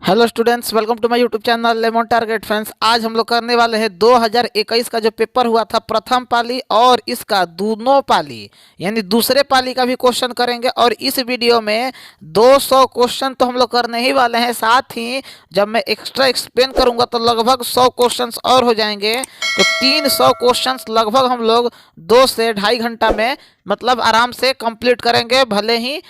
Hello students, welcome to my YouTube channel Lemon Target friends. आज हम लोग करने वाले हैं 2021 का जो पेपर हुआ था प्रथम पाली और इसका दोनों पाली यानी दूसरे पाली का भी क्वेश्चन करेंगे। और इस वीडियो में 200 क्वेश्चन तो हम लोग करने ही वाले हैं, साथ ही जब मैं एक्स्ट्रा एक्सप्लेन करूंगा तो लगभग 100 क्वेश्चंस और हो जाएंगे। तो 300 क्वेश्चंस लगभग हम लोग 2 से ढाई घंटा में मतलब आराम से कंप्लीट करेंगे। भले ही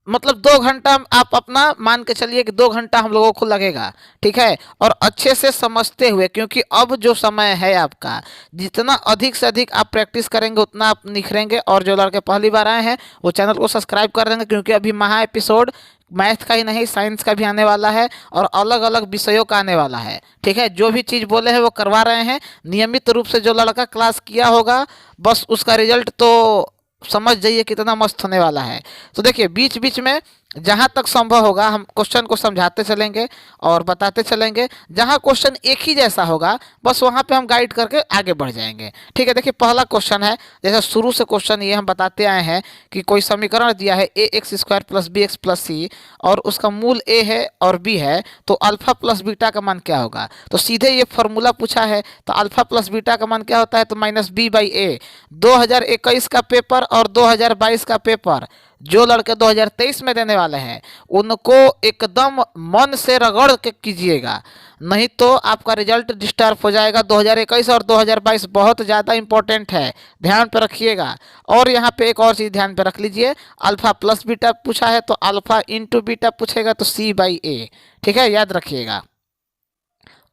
मतलब 2 घंटा आप अपना मान के चलिए कि 2 घंटा हम लोगों को लगेगा, ठीक है। और अच्छे से समझते हुए, क्योंकि अब जो समय है आपका, जितना अधिक से अधिक आप प्रैक्टिस करेंगे उतना आप निखरेंगे। और जो लड़के पहली बार आए हैं वो चैनल को सब्सक्राइब कर देंगे, क्योंकि अभी महा एपिसोड मैथ का ही नहीं साइंस का भी आने वाला है और अलग अलग विषयों का आने वाला है, ठीक है। जो भी चीज़ बोले हैं वो करवा रहे हैं नियमित रूप से। जो लड़का क्लास किया होगा बस उसका रिजल्ट तो समझ जाइए कितना मस्त होने वाला है। तो देखिए, बीच बीच में जहाँ तक संभव होगा हम क्वेश्चन को समझाते चलेंगे और बताते चलेंगे। जहाँ क्वेश्चन एक ही जैसा होगा बस वहाँ पे हम गाइड करके आगे बढ़ जाएंगे, ठीक है। देखिए, पहला क्वेश्चन है, जैसे शुरू से क्वेश्चन ये हम बताते आए हैं कि कोई समीकरण दिया है A X square plus B X plus C और उसका मूल ए है और बी है, तो अल्फा प्लस बीटा का मान क्या होगा। तो सीधे ये फॉर्मूला पूछा है, तो अल्फा प्लस बीटा का मान क्या होता है, तो माइनस बी बाई ए। 2021 का पेपर और 2022 का पेपर जो लड़के 2023 में देने वाले हैं उनको एकदम मन से रगड़ के कीजिएगा, नहीं तो आपका रिजल्ट डिस्टर्ब हो जाएगा। 2021 और 2022 बहुत ज़्यादा इंपॉर्टेंट है, ध्यान पे रखिएगा। और यहाँ पे एक और चीज़ ध्यान पे रख लीजिए, अल्फा प्लस बीटा पूछा है तो अल्फा इंटू बीटा पूछेगा तो सी बाई ए, ठीक है, याद रखिएगा।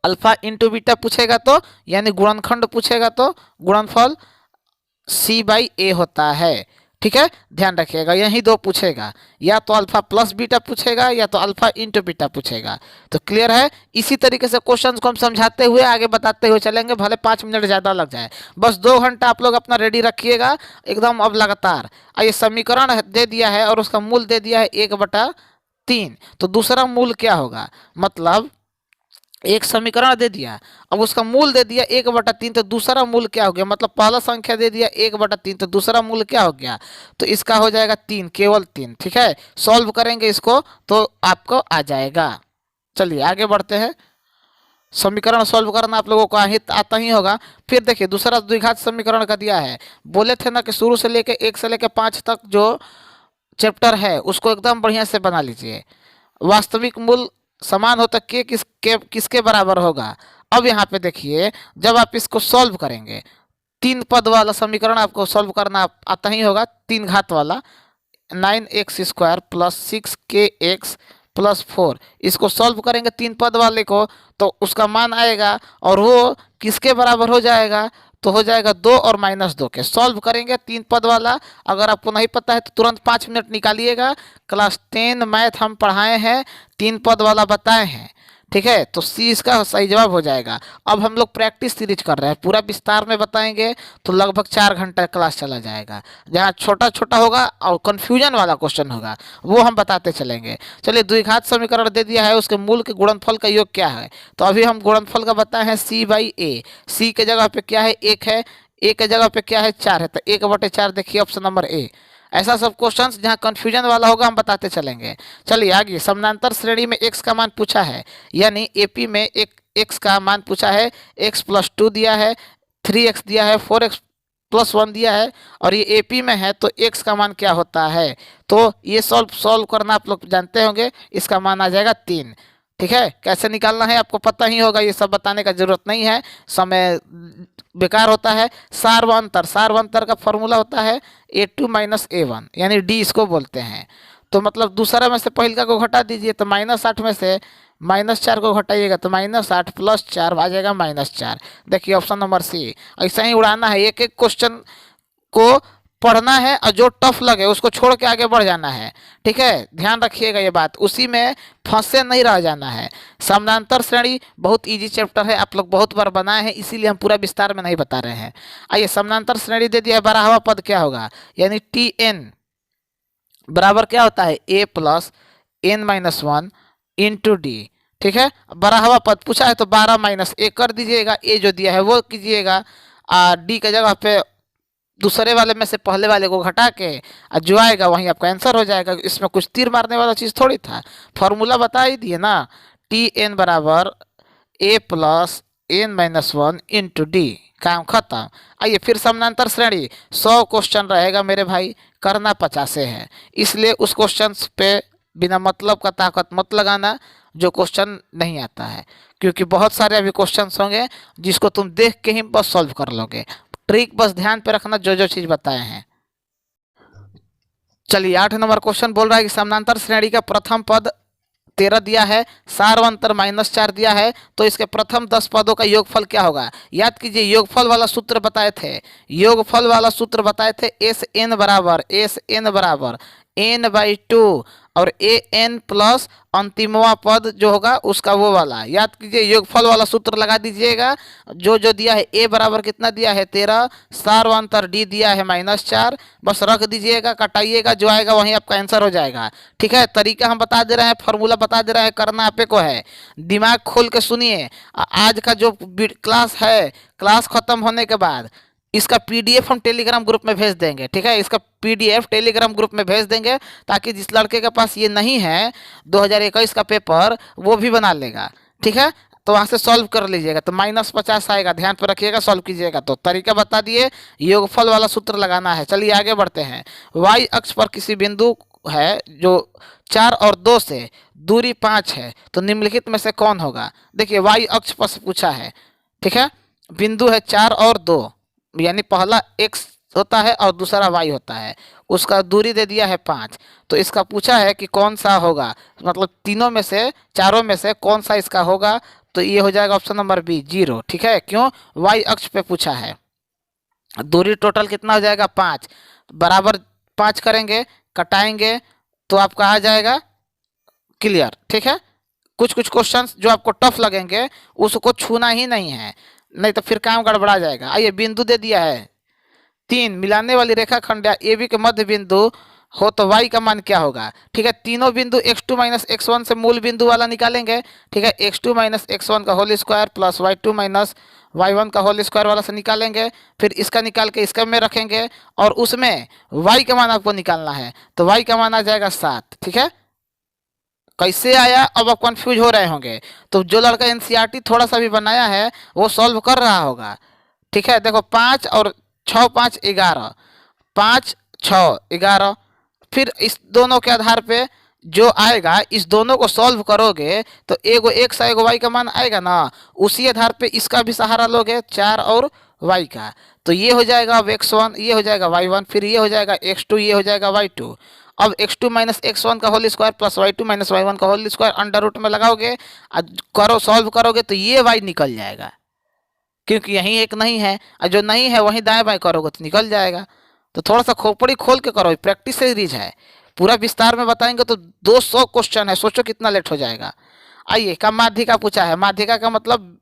अल्फा इंटू बीटा पूछेगा तो यानी गुणनखंड पूछेगा तो गुणनफल सी बाई ए होता है, ठीक है, ध्यान रखिएगा। यही दो पूछेगा, या तो अल्फा प्लस बीटा पूछेगा या तो अल्फा इंटू बीटा पूछेगा। तो क्लियर है। इसी तरीके से क्वेश्चंस को हम समझाते हुए आगे बताते हुए चलेंगे, भले 5 मिनट ज़्यादा लग जाए। बस 2 घंटा आप लोग अपना रेडी रखिएगा एकदम। अब लगातार आइए, समीकरण दे दिया है और उसका मूल दे दिया है 1/3। तो दूसरा मूल क्या होगा, मतलब एक समीकरण दे दिया, अब उसका मूल दे दिया 1/3, तो दूसरा मूल क्या हो गया, मतलब पहला संख्या दे दिया 1/3 तो दूसरा मूल क्या हो गया, तो इसका हो जाएगा 3, केवल 3, ठीक है। सॉल्व करेंगे इसको तो आपको आ जाएगा। चलिए आगे बढ़ते हैं। समीकरण सॉल्व करना आप लोगों को आता ही होगा। फिर देखिए, दूसरा द्विघात समीकरण का दिया है। बोले थे ना कि शुरू से लेके 1 से लेके 5 तक जो चैप्टर है उसको एकदम बढ़िया से बना लीजिए। वास्तविक मूल समान हो तो के किसके बराबर होगा। अब यहाँ पे देखिए, जब आप इसको सॉल्व करेंगे, 3 पद वाला समीकरण आपको सॉल्व करना आता ही होगा, 3 घात वाला। 9x² प्लस 6kx प्लस 4, इसको सॉल्व करेंगे 3 पद वाले को तो उसका मान आएगा और वो किसके बराबर हो जाएगा, तो हो जाएगा 2 और -2 के। सॉल्व करेंगे 3 पद वाला। अगर आपको नहीं पता है तो तुरंत 5 मिनट निकालिएगा। क्लास 10 मैथ हम पढ़ाए हैं, 3 पद वाला बताए हैं, ठीक है। तो सी इसका सही जवाब हो जाएगा। अब हम लोग प्रैक्टिस सीरीज कर रहे हैं, पूरा विस्तार में बताएंगे तो लगभग 4 घंटा क्लास चला जाएगा। जहाँ छोटा छोटा होगा और कन्फ्यूजन वाला क्वेश्चन होगा वो हम बताते चलेंगे। चलिए, द्विघात समीकरण दे दिया है, उसके मूल के गुणनफल का योग क्या है, तो अभी हम गुणनफल का बताए हैं सी बाई ए। सी के जगह पे क्या है, 1 है, ए के जगह पे क्या है, 4 है, तो 1/4 देखिए ऑप्शन नंबर ए। ऐसा सब क्वेश्चंस जहाँ कंफ्यूजन वाला होगा हम बताते चलेंगे। चलिए आगे, समानांतर श्रेणी में x का मान पूछा है, यानी एपी में एक x का मान पूछा है। x + 2 दिया है, 3x दिया है, 4x + 1 दिया है और ये एपी में है, तो x का मान क्या होता है, तो ये सॉल्व करना आप लोग जानते होंगे। इसका मान आ जाएगा 3, ठीक है। कैसे निकालना है आपको पता ही होगा, ये सब बताने का जरूरत नहीं है, समय बेकार होता है। सार्वंतर का फॉर्मूला होता है A2 - A1 यानी D इसको बोलते हैं। तो मतलब दूसरा में से पहले को घटा दीजिए तो -8 में से -4 को घटाइएगा तो -8 + 4 आ जाएगा -4। देखिए ऑप्शन नंबर सी। ऐसा ही उड़ाना है, एक एक क्वेश्चन को पढ़ना है और जो टफ लगे उसको छोड़ के आगे बढ़ जाना है, ठीक है। ध्यान रखिएगा ये बात, उसी में फंसे नहीं रह जाना है। समानांतर श्रेणी बहुत इजी चैप्टर है, आप लोग बहुत बार बनाए हैं, इसीलिए हम पूरा विस्तार में नहीं बता रहे हैं। आइए, समानांतर श्रेणी दे दिया है, 12वां पद क्या होगा, यानी Tn बराबर क्या होता है, a + n-1 इंटू डी, ठीक है। 12वां पद पूछा है तो 12 - a कर दीजिएगा, a जो दिया है वो कीजिएगा, डी के जगह पे दूसरे वाले में से पहले वाले को घटा के जो आएगा वहीं आपका आंसर हो जाएगा। इसमें कुछ तीर मारने वाला चीज़ थोड़ी था, फॉर्मूला बता ही दिए ना। टी एन बराबर A plus N minus one into D. काम खत्म। आइए फिर समानांतर श्रेणी 100 क्वेश्चन रहेगा मेरे भाई, करना 50 है, इसलिए उस क्वेश्चन पे बिना मतलब का ताकत मत लगाना जो क्वेश्चन नहीं आता है, क्योंकि बहुत सारे अभी क्वेश्चन होंगे जिसको तुम देख के ही बस सॉल्व कर लोगे। ट्रिक बस ध्यान पे रखना जो जो चीज बताए हैं। चलिए 8 नंबर क्वेश्चन बोल रहा है कि समानांतर श्रेणी का प्रथम पद 13 दिया है, सारवंतर -4 दिया है, तो इसके प्रथम 10 पदों का योगफल क्या होगा। याद कीजिए योगफल वाला सूत्र बताए थे, योगफल वाला सूत्र बताए थे एस एन बराबर n/2 और ए एन प्लस अंतिमवा पद जो होगा उसका वो वाला। याद कीजिए योगफल वाला सूत्र लगा दीजिएगा। जो जो दिया है ए बराबर कितना दिया है 13, सारवंतर डी दिया है -4, बस रख दीजिएगा, कटाइएगा, जो आएगा वहीं आपका आंसर हो जाएगा। ठीक है, तरीका हम बता दे रहे हैं, फॉर्मूला बता दे रहे हैं, करना आपे को है। दिमाग खोल के सुनिए। आज का जो क्लास है, क्लास खत्म होने के बाद इसका पीडीएफ हम टेलीग्राम ग्रुप में भेज देंगे। ठीक है, इसका पीडीएफ टेलीग्राम ग्रुप में भेज देंगे ताकि जिस लड़के के पास ये नहीं है 2021 का पेपर, वो भी बना लेगा। ठीक है, तो वहाँ से सॉल्व कर लीजिएगा, तो -50 आएगा, ध्यान पर रखिएगा, सॉल्व कीजिएगा। तो तरीका बता दिए, योगफल वाला सूत्र लगाना है। चलिए आगे बढ़ते हैं। वाई अक्ष पर किसी बिंदु है जो 4 और 2 से दूरी 5 है, तो निम्नलिखित में से कौन होगा। देखिए वाई अक्ष पर से पूछा है। ठीक है, बिंदु है 4 और 2, यानी पहला x होता है और दूसरा y होता है, उसका दूरी दे दिया है 5, तो इसका पूछा है कि कौन सा होगा, मतलब तीनों में से, चारों में से कौन सा इसका होगा, तो ये हो जाएगा ऑप्शन नंबर बी 0। ठीक है, क्यों, y अक्ष पे पूछा है। दूरी टोटल कितना हो जाएगा 5, बराबर 5 करेंगे, कटाएंगे तो आपका आ जाएगा क्लियर। ठीक है, कुछ कुछ क्वेश्चंस जो आपको टफ लगेंगे उसको छूना ही नहीं है, नहीं तो फिर काम गड़बड़ा जाएगा। आइए बिंदु दे दिया है 3, मिलाने वाली रेखा खंड ए बी के मध्य बिंदु हो तो y का मान क्या होगा। ठीक है, तीनों बिंदु x2 - x1 से मूल बिंदु वाला निकालेंगे। ठीक है, x2 - x1 का whole square plus y2 - y1 का होल स्क्वायर वाला से निकालेंगे, फिर इसका निकाल के इसका में रखेंगे और उसमें y का मान आपको निकालना है, तो y का मान आ जाएगा 7। ठीक है, कैसे आया अब आप कंफ्यूज हो रहे होंगे, तो जो लड़का एनसीईआरटी थोड़ा सा भी बनाया है वो सॉल्व कर रहा होगा। ठीक है, देखो 5 और 6 5 11, 5 6 11, फिर इस दोनों के आधार पे जो आएगा, इस दोनों को सॉल्व करोगे तो एगो x एगो y का मान आएगा ना, उसी आधार पे इसका भी सहारा लोगे 4 और y का, तो ये हो जाएगा अब x1, ये हो जाएगा y1, फिर ये हो जाएगा x2, ये हो जाएगा y2। अब x2 - x1 का whole square plus y2 - y1 का होल स्क्वायर अंडर रूट में लगाओगे, करो सॉल्व करोगे तो ये y निकल जाएगा, क्योंकि यहीं एक नहीं है और जो नहीं है वहीं दाएं बाएं करोगे तो निकल जाएगा। तो थोड़ा सा खोपड़ी खोल के करो, प्रैक्टिस सीरीज है, पूरा विस्तार में बताएंगे तो 200 क्वेश्चन है, सोचो कितना लेट हो जाएगा। आइए का माध्यिका पूछा है, माध्यिका का मतलब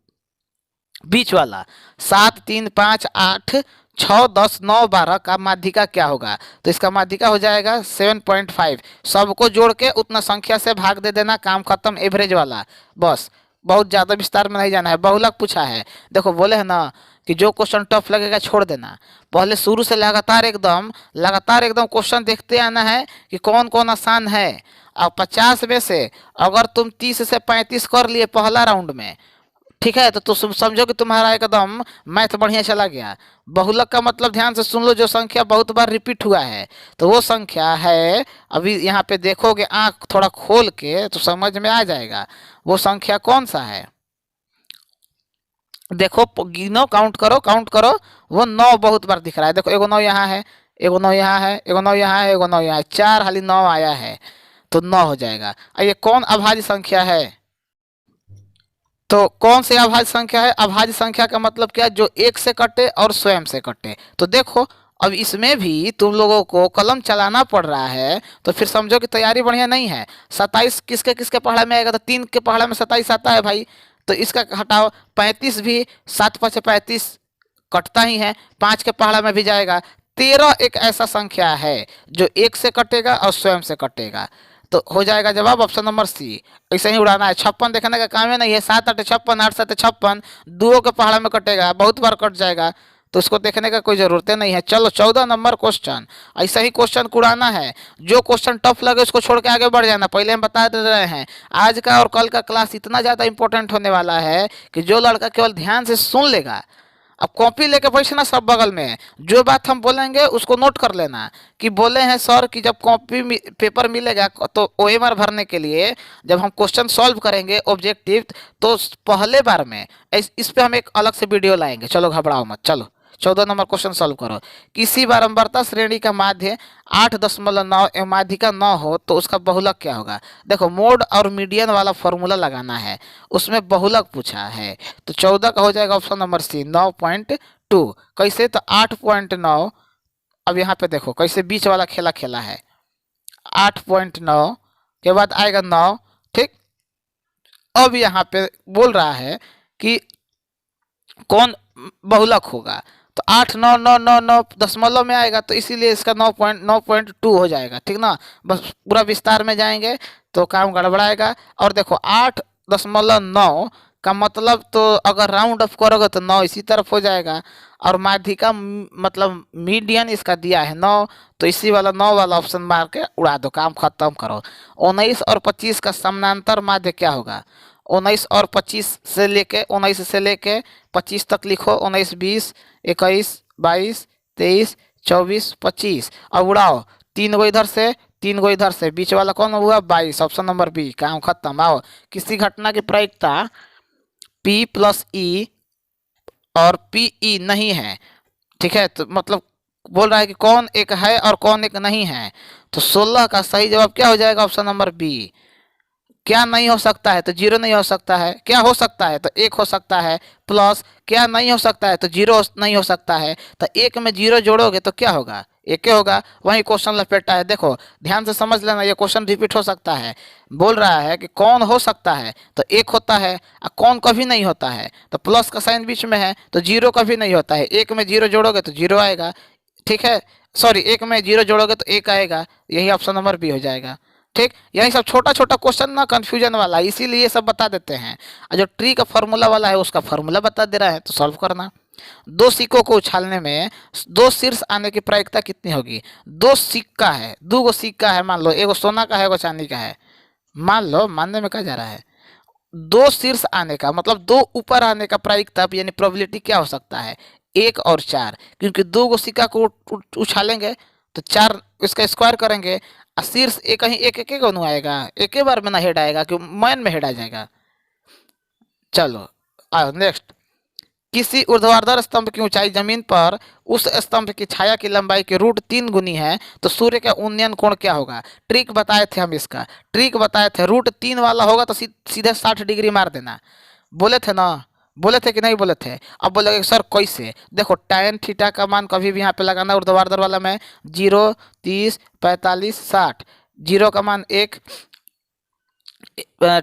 बीच वाला, 7 3 5 8 6 10 9 12 का माध्यिका क्या होगा, तो इसका माध्यिका हो जाएगा 7.5। सबको जोड़ के उतना संख्या से भाग दे देना, काम खत्म, एवरेज वाला, बस, बहुत ज़्यादा विस्तार में नहीं जाना है। बहुलक पूछा है, देखो बोले है ना कि जो क्वेश्चन टफ लगेगा छोड़ देना, पहले शुरू से लगातार एकदम क्वेश्चन देखते आना है कि कौन कौन आसान है। और 50 में से अगर तुम 30 से 35 कर लिए पहला राउंड में, ठीक है, तो तुम समझो कि तुम्हारा एकदम मैथ बढ़िया चला गया। बहुलक का मतलब ध्यान से सुन लो, जो संख्या बहुत बार रिपीट हुआ है तो वो संख्या है, अभी यहाँ पे देखोगे आंख थोड़ा खोल के तो समझ में आ जाएगा वो संख्या कौन सा है। देखो गिनो, काउंट करो, वो 9 बहुत बार दिख रहा है। देखो एगो 9 यहाँ है, एगो 9 यहाँ है, एगो 9 यहाँ है, एगो 9 यहाँ है, 4 हाली 9 आया है, तो 9 हो जाएगा। ये कौन अभाज्य संख्या है, तो कौन सी अभाज्य संख्या है। अभाज्य संख्या का मतलब क्या, जो एक से कटे और स्वयं से कटे। तो देखो अब इसमें भी तुम लोगों को कलम चलाना पड़ रहा है, तो फिर समझो कि तैयारी बढ़िया नहीं है। 27 किसके किसके पहाड़ा में आएगा, तो 3 के पहाड़ा में 27 आता है भाई, तो इसका हटाओ। 35 भी 7 5 35 कटता ही है, 5 के पहाड़ा में भी जाएगा। 13 एक ऐसा संख्या है जो एक से कटेगा और स्वयं से कटेगा, तो हो जाएगा जवाब ऑप्शन नंबर सी। ऐसे ही उड़ाना है, 56 देखने का काम है नहीं है, 7 8 56 8 7 56, 2 के पहाड़ा में कटेगा, बहुत बार कट जाएगा, तो इसको देखने का कोई ज़रूरत नहीं है। चलो 14 नंबर क्वेश्चन, ऐसा ही क्वेश्चन कुड़ाना है। जो क्वेश्चन टफ लगे उसको छोड़ के आगे बढ़ जाना। पहले हम बता दे रहे हैं आज का और कल का क्लास इतना ज़्यादा इंपॉर्टेंट होने वाला है कि जो लड़का केवल ध्यान से सुन लेगा, अब कॉपी लेके बैठना सब बगल में, जो बात हम बोलेंगे उसको नोट कर लेना कि बोले हैं सर कि जब पेपर मिलेगा तो ओएमआर भरने के लिए जब हम क्वेश्चन सॉल्व करेंगे ऑब्जेक्टिव, तो पहले बार में इस पे हम एक अलग से वीडियो लाएंगे। चलो घबराओ मत, चलो 14 नंबर क्वेश्चन सॉल्व करो। किसी बारंबारता श्रेणी का माध्य 8.9 माध्यिका 9 हो तो उसका बहुलक क्या होगा। देखो मोड और मीडियन वाला फॉर्मूला लगाना है, उसमें बहुलक पूछा है। तो 14 का हो जाएगा ऑप्शन नंबर सी 9.2। कैसे, तो 8.9। अब यहाँ पे देखो कैसे बीच वाला खेला खेला है। 8.9 के बाद आएगा 9, ठीक। अब यहाँ पे बोल रहा है कि कौन बहुलक होगा, तो 8,9,9,9 में आएगा, तो इसीलिए इसका 9.2 हो जाएगा, ठीक ना। बस पूरा विस्तार में जाएंगे तो काम गड़बड़ाएगा। और देखो 8.9 का मतलब तो अगर राउंड ऑफ करोगे तो 9 इसी तरफ हो जाएगा। और माध्यिका मतलब मीडियन इसका दिया है 9, तो इसी वाला 9 वाला ऑप्शन मार के उड़ा दो, काम खत्म करो। 19 और 25 का समानांतर माध्य क्या होगा। 19 और 25 से लेके 19 से लेके 25 तक लिखो। 19, 20, 21, 22, 23, 24, 25। अब उड़ाओ, 3 गो इधर से 3 गो इधर से, बीच वाला कौन हुआ 22, ऑप्शन नंबर बी, काम खत्म। आओ, किसी घटना की प्रायिकता P प्लस ई और PE नहीं है, ठीक है, तो मतलब बोल रहा है कि कौन एक है और कौन एक नहीं है। तो 16 का सही जवाब क्या हो जाएगा, ऑप्शन नंबर बी। क्या नहीं हो सकता है, तो 0 नहीं हो सकता है। क्या हो सकता है, तो 1 हो सकता है। प्लस क्या नहीं हो सकता है, तो 0 नहीं हो सकता है। तो 1 में 0 जोड़ोगे तो क्या होगा, 1 होगा। वही क्वेश्चन लपेटा है। देखो ध्यान से समझ लेना, ये क्वेश्चन रिपीट हो सकता है। बोल रहा है कि कौन हो सकता है, तो 1 होता है। और कौन कभी नहीं होता है, तो प्लस का साइन बीच में है, तो 0 कभी नहीं होता है। 1 में 0 जोड़ोगे तो 0 आएगा, ठीक है। सॉरी, 1 में 0 जोड़ोगे तो 1 आएगा। यही ऑप्शन नंबर बी हो जाएगा, ठीक। यही सब छोटा छोटा क्वेश्चन ना कंफ्यूजन वाला, इसीलिए सब बता देते हैं। और जो ट्री का फॉर्मूला वाला है उसका फॉर्मूला बता दे रहा है, तो सॉल्व करना। 2 सिक्कों को उछालने में 2 शीर्ष आने की प्रायिकता कितनी होगी। 2 सिक्का है, 2 गो सिक्का है, मान लो एगो सोना का है एगो चांदी का है, मान लो, मानने में क्या जा रहा है। 2 शीर्ष आने का मतलब 2 ऊपर आने का प्रायिकता यानी प्रोबेबिलिटी क्या हो सकता है, 1 और 4। क्योंकि 2 गो सिक्का को उछालेंगे तो 4 इसका स्क्वायर करेंगे, और शीर्ष एक ही एक एक गो आएगा, एक ही बार में ना हेड आएगा, कि मैन में हेड आ जाएगा। चलो आओ नेक्स्ट। किसी ऊर्ध्वाधर स्तंभ की ऊंचाई जमीन पर उस स्तंभ की छाया की लंबाई के √3 गुनी है, तो सूर्य का उन्नयन कोण क्या होगा। ट्रिक बताए थे हम, इसका ट्रिक बताए थे। √3 वाला होगा तो सीधे 60 डिग्री मार देना। बोले थे ना, बोले थे कि नहीं बोले थे। अब बोले सर कैसे, देखो tan थीटा का मान कभी भी यहाँ पे लगाना ऊर्ध्वाधर वाला में 0, 30, 45, 60। 0 का मान 1,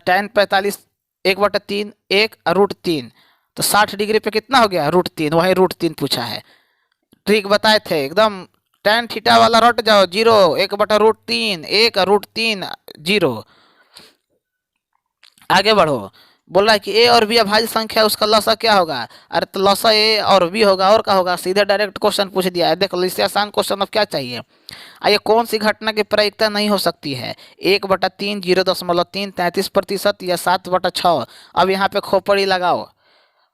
tan 45 1/3, 1 √3, तो 60 डिग्री पे कितना हो गया √3, वही √3 पूछा है। ट्रिक बताए थे एकदम। tan थीटा वाला रट जाओ, 0 1/√3, 1 √3 0। आगे बढ़ो। बोल रहा है कि ए और बी अभाज्य संख्या है, उसका लसा क्या होगा। अरे तो लसा ए और बी होगा, और क्या होगा, सीधे डायरेक्ट क्वेश्चन पूछ दिया है। देखो इससे आसान क्वेश्चन अब क्या चाहिए। आइए, कौन सी घटना की प्रायिकता नहीं हो सकती है। 1/3, 0.3, 33% या 7/6। अब यहाँ पे खोपड़ी लगाओ,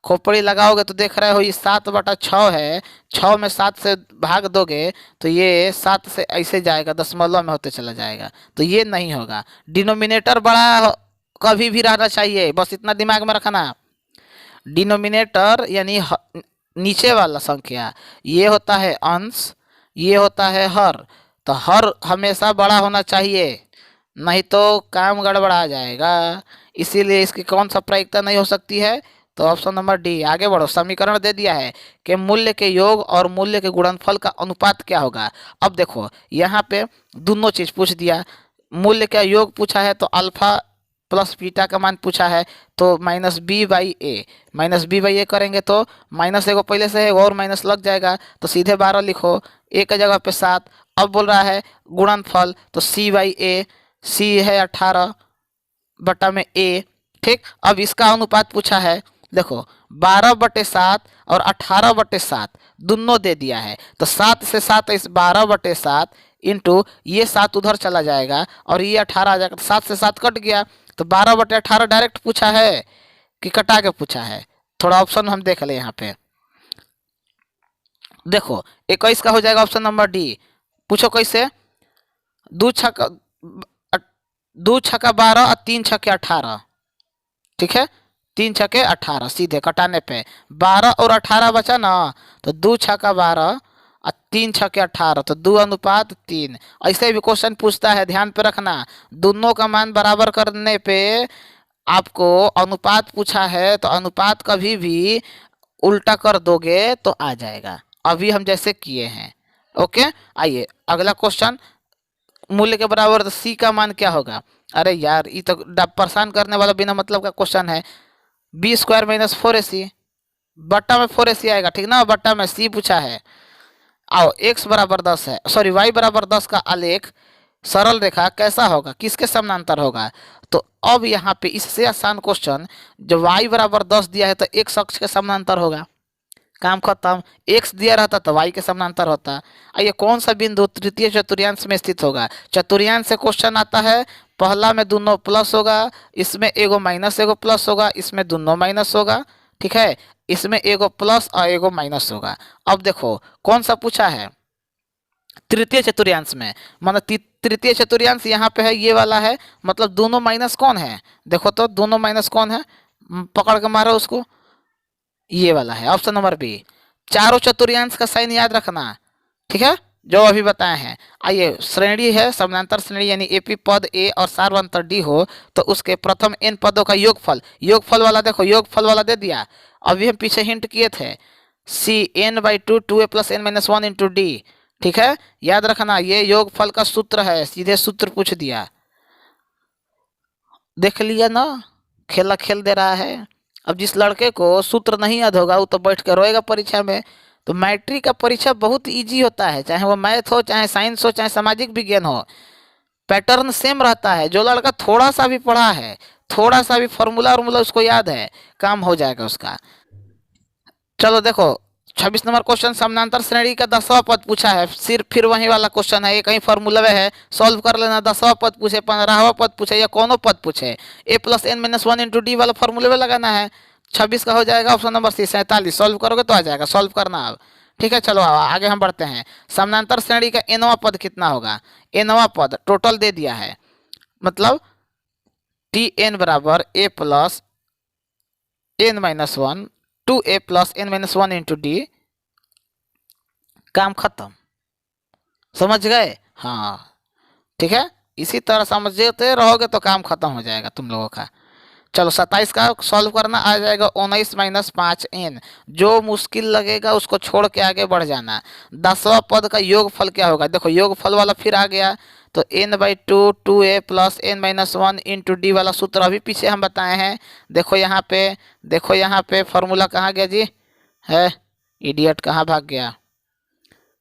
खोपड़ी लगाओगे तो देख रहे हो ये 7/6 है। 6 में 7 से भाग दोगे तो ये 7 से ऐसे जाएगा, दशमलव में होते चला जाएगा, तो ये नहीं होगा। डिनोमिनेटर बड़ा कभी भी रहना चाहिए, बस इतना दिमाग में रखना। डिनोमिनेटर यानी नीचे वाला संख्या, ये होता है अंश, ये होता है हर। तो हर हमेशा बड़ा होना चाहिए, नहीं तो काम गड़बड़ा जाएगा। इसीलिए इसकी कौन सा प्रायिकता नहीं हो सकती है, तो ऑप्शन नंबर डी। आगे बढ़ो। समीकरण दे दिया है कि मूल्य के योग और मूल्य के गुणनफल का अनुपात क्या होगा। अब देखो यहाँ पे दोनों चीज पूछ दिया। मूल्य का योग पूछा है तो अल्फा प्लस बीटा का मान पूछा है, तो -b/a, -b/a करेंगे तो माइनस एगो पहले से है और माइनस लग जाएगा, तो सीधे 12 लिखो, a का जगह पे 7। अब बोल रहा है गुणनफल, तो c/a, c है 18 बटा में a, ठीक। अब इसका अनुपात पूछा है, देखो 12/7 और 18/7 दोनों दे दिया है। तो 7 से 7 इस 12/7 इंटू ये 7 उधर चला जाएगा और ये 18 आ जाएगा। तो 7 से 7 कट गया, तो 12/18 डायरेक्ट पूछा है कि कटा के पूछा है। थोड़ा ऑप्शन हम देख ले यहाँ पे। देखो 21 का हो जाएगा ऑप्शन नंबर डी। पूछो कैसे? दो छक्का 12 और 3 छक्के 18, ठीक है, 3 छक्के 18 सीधे कटाने पे 12 और 18 बचा ना, तो 2 छक्का 12 और 3 छक्के 18, तो 2:3। ऐसे भी क्वेश्चन पूछता है, ध्यान पे रखना। दोनों का मान बराबर करने पे आपको अनुपात पूछा है, तो अनुपात कभी भी उल्टा कर दोगे तो आ जाएगा, अभी हम जैसे किए हैं। ओके, आइए अगला क्वेश्चन। मूल्य के बराबर तो सी का मान क्या होगा? अरे यार ये तो परेशान करने वाला बिना मतलब का क्वेश्चन है। b² - 4ac, बट्टा में 4ac आएगा, ठीक ना, बट्टा में c पूछा है। आओ x बराबर 10 है, सॉरी y बराबर 10 का आलेख सरल रेखा कैसा होगा, किसके समानांतर होगा? तो अब यहाँ पे इससे आसान क्वेश्चन, जब y बराबर 10 दिया है तो x अक्ष के समानांतर होगा, काम खत्म। x दिया रहता तो y के समानांतर होता। आइए कौन सा बिंदु तृतीय चतुर्थांश में स्थित होगा? चतुर्थांश से क्वेश्चन आता है, पहला में दोनों प्लस होगा, इसमें एगो माइनस एगो प्लस होगा, इसमें दोनों माइनस होगा, ठीक है, इसमें एगो प्लस और एगो माइनस होगा। अब देखो कौन सा पूछा है? तृतीय चतुर्थांश में, मतलब तृतीय चतुर्थांश यहाँ पे है, ये वाला है, मतलब दोनों माइनस कौन है? देखो तो दोनों माइनस कौन है, पकड़ के मारो उसको, ये वाला है ऑप्शन नंबर बी। चारों चतुर्थांश का साइन याद रखना, ठीक है, जो अभी बताए हैं। आइए श्रेणी है समानांतर श्रेणी, यानी एपी पद ए और सार्वंतर डी हो तो उसके प्रथम एन पदों का योगफल, योगफल वाला देखो, योगफल वाला दे दिया। अभी हम पीछे हिंट किए थे, सी n/2 2a + n-1 into D, ठीक है, याद रखना ये योगफल का सूत्र है, सीधे सूत्र पूछ दिया। देख लिया ना, खेला खेल दे रहा है। अब जिस लड़के को सूत्र नहीं याद होगा वो तो बैठ कर रोएगा परीक्षा में। तो मैट्रिक का परीक्षा बहुत इजी होता है, चाहे वो मैथ हो, चाहे साइंस हो, चाहे सामाजिक विज्ञान हो, पैटर्न सेम रहता है। जो लड़का थोड़ा सा भी पढ़ा है, थोड़ा सा भी फॉर्मूला और उसको याद है, काम हो जाएगा उसका। चलो देखो 26 नंबर क्वेश्चन, समानांतर श्रेणी का 10वां पद पूछा है, सिर्फ फिर वही वाला क्वेश्चन है, ये कहीं फॉर्मूला है, सॉल्व कर लेना। 10वां पद पूछे, 15वां पद पूछे या कोनो पद पूछे, a + n-1 इंटू डी वाला फॉर्मूले में लगाना है। 26 का हो जाएगा ऑप्शन नंबर सी 47, सॉल्व करोगे तो आ जाएगा, सॉल्व करना अब, ठीक है। चलो आगे हम बढ़ते हैं। समानांतर श्रेणी का nवां पद कितना होगा? nवां पद टोटल दे दिया है, मतलब tn बराबर a + n-1 2a + n-1 into D, काम खत्म, समझ गए? हाँ ठीक है, इसी तरह समझते रहोगे तो काम खत्म हो जाएगा तुम लोगों का। चलो 27 का सॉल्व करना, आ जाएगा 19 - 5n। जो मुश्किल लगेगा उसको छोड़ के आगे बढ़ जाना। 10वां पद का योगफल क्या होगा? देखो योगफल वाला फिर आ गया, तो n/2 2a + n-1 into D वाला सूत्र अभी पीछे हम बताए हैं। देखो यहाँ पे, देखो यहाँ पे फॉर्मूला कहाँ गया जी? है इडियट, कहाँ भाग गया?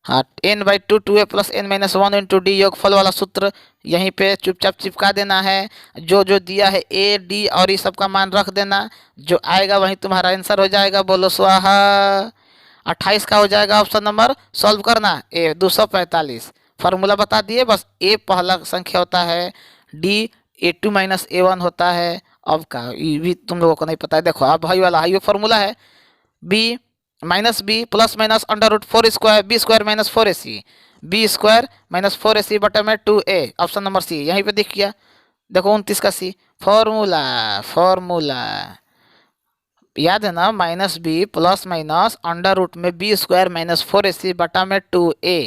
हाँ, n/2 2a + n-1 into D योगफल वाला सूत्र यहीं पे चुपचाप चिपका देना है। जो जो दिया है a d और ये सब का मान रख देना, जो आएगा वहीं तुम्हारा आंसर हो जाएगा। बोलो स्वाहा। 28 का हो जाएगा ऑप्शन नंबर, सॉल्व करना, a 245, फार्मूला बता दिए बस। a पहला संख्या होता है, d a2 - a1 होता है। अब का ये भी तुम लोगों को नहीं पता है, देखो अब भाई वाला हाई फार्मूला है, b -b ± √4² b² - 4ac, b² - 4ac बटे में 2a, ऑप्शन नंबर सी यहीं पे दिख गया। देखो 29 का सी, फॉर्मूला फॉर्मूला याद है ना, -b ± अंडर रूट में b² - 4ac बटा में 2a।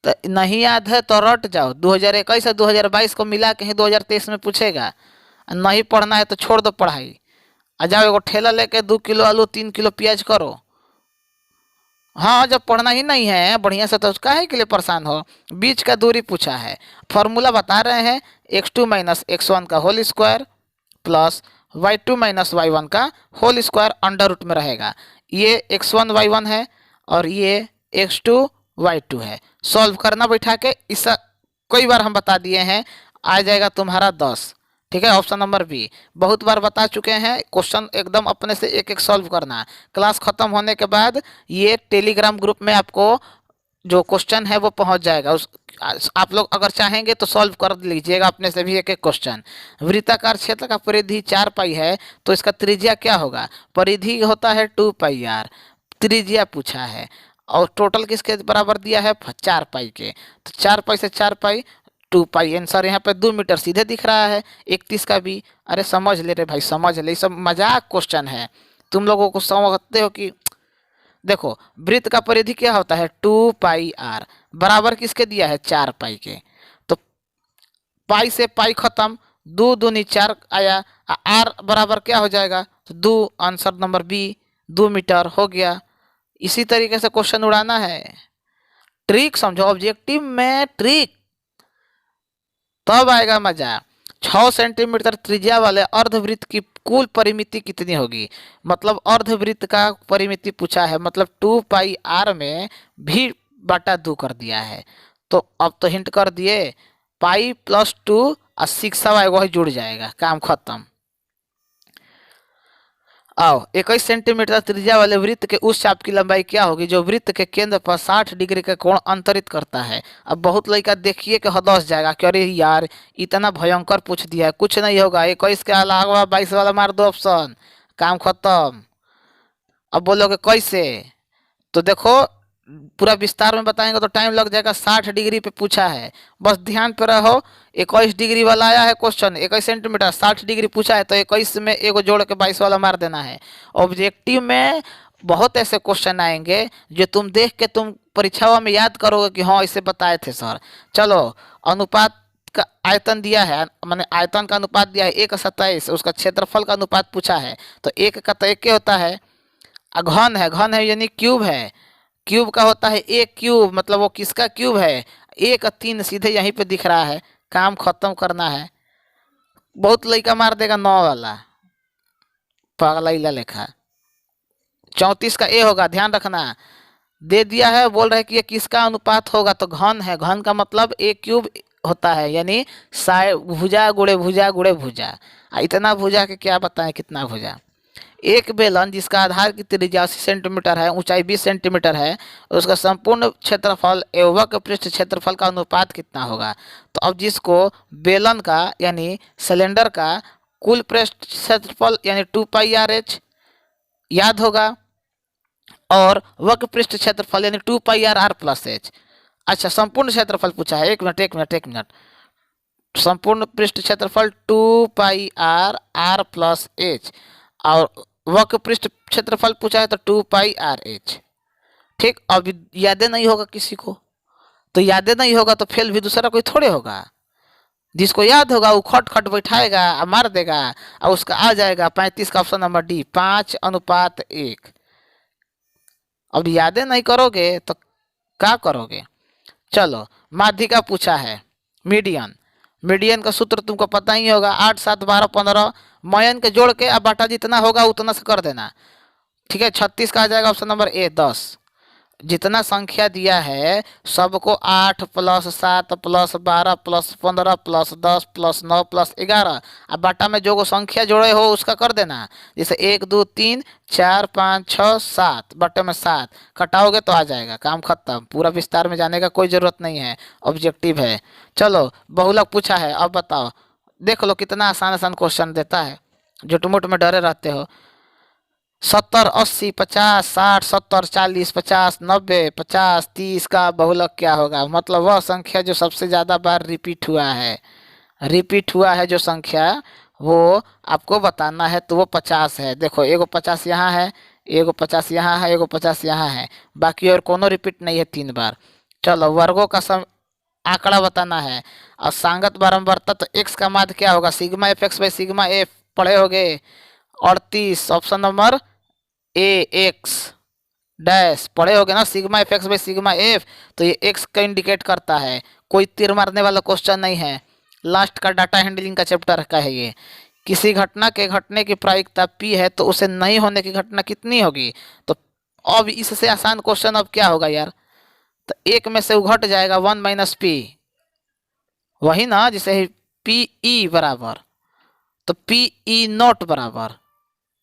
तो नहीं याद है तो रट जाओ, 2021 और 2022 को मिला के ही 2023 में पूछेगा। नहीं पढ़ना है तो छोड़ दो पढ़ाई, आ जाओ एगो ठेला लेके 2 किलो आलू 3 किलो प्याज करो। हाँ जब पढ़ना ही नहीं है बढ़िया से तो काहे के लिए परेशान हो। बीच का दूरी पूछा है, फॉर्मूला बता रहे हैं, x2 - x1 का whole square plus y2 - y1 का होल स्क्वायर अंडर रूट में रहेगा। ये x1 y1 है और ये x2 y2 है। सॉल्व करना बैठा के, इस कई बार हम बता दिए हैं, आ जाएगा तुम्हारा 10, ठीक है, ऑप्शन नंबर बी। बहुत बार बता चुके हैं, क्वेश्चन एकदम अपने से एक एक सॉल्व करना। क्लास खत्म होने के बाद ये टेलीग्राम ग्रुप में आपको जो क्वेश्चन है वो पहुंच जाएगा। उस आप लोग अगर चाहेंगे तो सॉल्व कर लीजिएगा अपने से भी एक एक क्वेश्चन। वृत्ताकार क्षेत्र का परिधि 4 पाई है तो इसका त्रिज्या क्या होगा? परिधि होता है 2 पाई आर, त्रिज्या पूछा है और टोटल किसके बराबर दिया है? 4 पाई के। तो 4 पाई से 4 पाई 2 पाई, आंसर यहाँ पे 2 मीटर सीधे दिख रहा है। 31 का भी। अरे समझ ले रे भाई, समझ ले, ये सब मजाक क्वेश्चन है। तुम लोगों को समझते हो कि देखो वृत्त का परिधि क्या होता है? 2 पाई आर, बराबर किसके दिया है? 4 पाई के। तो पाई से पाई खत्म, 2 दूनी 4 आया, आर बराबर क्या हो जाएगा? तो 2, आंसर नंबर बी 2 मीटर हो गया। इसी तरीके से क्वेश्चन उड़ाना है। ट्रिक समझो, ऑब्जेक्टिव में ट्रिक तब आएगा मजा। 6 सेंटीमीटर त्रिज्या वाले अर्धवृत्त की कुल परिमिति कितनी होगी? मतलब अर्धवृत्त का परिमिति पूछा है, मतलब 2 पाई आर में भी बटा 2 कर दिया है। तो अब तो हिंट कर दिए, पाई प्लस 2 और 6 वही जुड़ जाएगा, काम खत्म। आओ, 21 सेंटीमीटर त्रिज्या वाले वृत्त के उस चाप की लंबाई क्या होगी जो वृत्त के केंद्र पर 60 डिग्री का कोण अंतरित करता है? अब बहुत लड़का देखिए कि हदस जाएगा कि अरे यार इतना भयंकर पूछ दिया है, कुछ नहीं होगा। 21 के अलावा 22 वाला मार दो ऑप्शन, काम खत्म। अब बोलोगे कैसे? तो देखो पूरा विस्तार में बताएंगे तो टाइम लग जाएगा। 60 डिग्री पे पूछा है, बस ध्यान पे रहो। 21 डिग्री वाला आया है क्वेश्चन, 21 सेंटीमीटर 60 डिग्री पूछा है तो 21 में एगो जोड़ के 22 वाला मार देना है। ऑब्जेक्टिव में बहुत ऐसे क्वेश्चन आएंगे जो तुम देख के तुम परीक्षाओं में याद करोगे कि हाँ इसे बताए थे सर। चलो, अनुपात का आयतन दिया है, मैंने आयतन का अनुपात दिया है 1/27, उसका क्षेत्रफल का अनुपात पूछा है तो 1 का तो 1 होता है। घन है, घन है यानी क्यूब है, क्यूब का होता है 1 क्यूब, मतलब वो किसका क्यूब है? 1 और 3 सीधे यहीं पे दिख रहा है, काम खत्म करना है। बहुत लड़का मार देगा 9 वाला, पागला इला लेखा। 34 का ए होगा, ध्यान रखना। दे दिया है, बोल रहे कि ये किसका अनुपात होगा? तो घन है, घन का मतलब 1 क्यूब होता है, यानी भुजा गुड़े भुजा गुड़े भुजा। इतना भुजा के क्या बताएं कितना भुजा। एक बेलन जिसका आधार की त्रिज्या 80 सेंटीमीटर है, ऊंचाई 20 सेंटीमीटर है, उसका संपूर्ण क्षेत्रफल एवं वक्र पृष्ठ क्षेत्रफल का अनुपात कितना होगा? तो अब जिसको बेलन का यानी सिलेंडर का कुल पृष्ठ क्षेत्रफल यानी 2 पाई आर एच याद होगा और वक्र पृष्ठ क्षेत्रफल यानी 2 पाई आर आर प्लस एच। अच्छा, संपूर्ण क्षेत्रफल पूछा है, एक मिनट। संपूर्ण पृष्ठ क्षेत्रफल 2 पाई आर आर प्लस एच और वक्र पृष्ठ क्षेत्रफल पूछा है तो 2 पाई आर एच। ठीक, अब यादें नहीं होगा किसी को, तो यादें नहीं होगा तो फेल भी दूसरा कोई थोड़े होगा। जिसको याद होगा वो खट खट बैठाएगा और मार देगा और उसका आ जाएगा 35 का ऑप्शन नंबर डी, 5:1। अब यादें नहीं करोगे तो क्या करोगे? चलो, माध्यिका पूछा है, मीडियन। मीडियन का सूत्र तुमको पता ही होगा, 8, 7, 12, 15 मयन के जोड़ के अब बाटा जितना होगा उतना से कर देना। ठीक है, 36 का आ जाएगा ऑप्शन नंबर ए, 10। जितना संख्या दिया है सबको 8 + 7 + 12 + 15 + 10 + 9 + 11 अब बाटा में जो संख्या जोड़े हो उसका कर देना। जैसे 1, 2, 3, 4, 5, 6, 7, बटे में 7 कटाओगे तो आ जाएगा, काम खत्म। पूरा विस्तार में जाने का कोई ज़रूरत नहीं है, ऑब्जेक्टिव है। चलो, बहुलक पूछा है, अब बताओ। देख लो कितना आसान आसान क्वेश्चन देता है, झुटमुट में डरे रहते हो। 70, 80, 50, 60, 70, 40, 50, 90, 50, 30 का बहुलक क्या होगा? मतलब वह संख्या जो सबसे ज़्यादा बार रिपीट हुआ है, जो संख्या वो आपको बताना है तो वो 50 है। देखो, एगो 50 यहाँ है, एगो 50 यहाँ है, एगो 50 यहाँ है, बाकी और कोनो रिपीट नहीं है 3 बार। चलो, वर्गों का आंकड़ा बताना है और सांगत बारंबारता, तो एक्स का मान क्या होगा? Sigma F x by sigma F, पढ़े होगे 38, option number A, x dash पढ़े होगे ना, sigma F x by sigma F, तो ये एक्स का इंडिकेट करता है। कोई तीर मारने वाला क्वेश्चन नहीं है, लास्ट का डाटा हैंडलिंग का चैप्टर का है ये। किसी घटना के घटने की प्रायिकता पी है तो उसे नहीं होने की घटना कितनी होगी? तो अब इससे आसान क्वेश्चन अब क्या होगा यार? तो एक में से घट जाएगा 1 - पी, वही ना, जैसे पी ई बराबर तो पी ई नॉट बराबर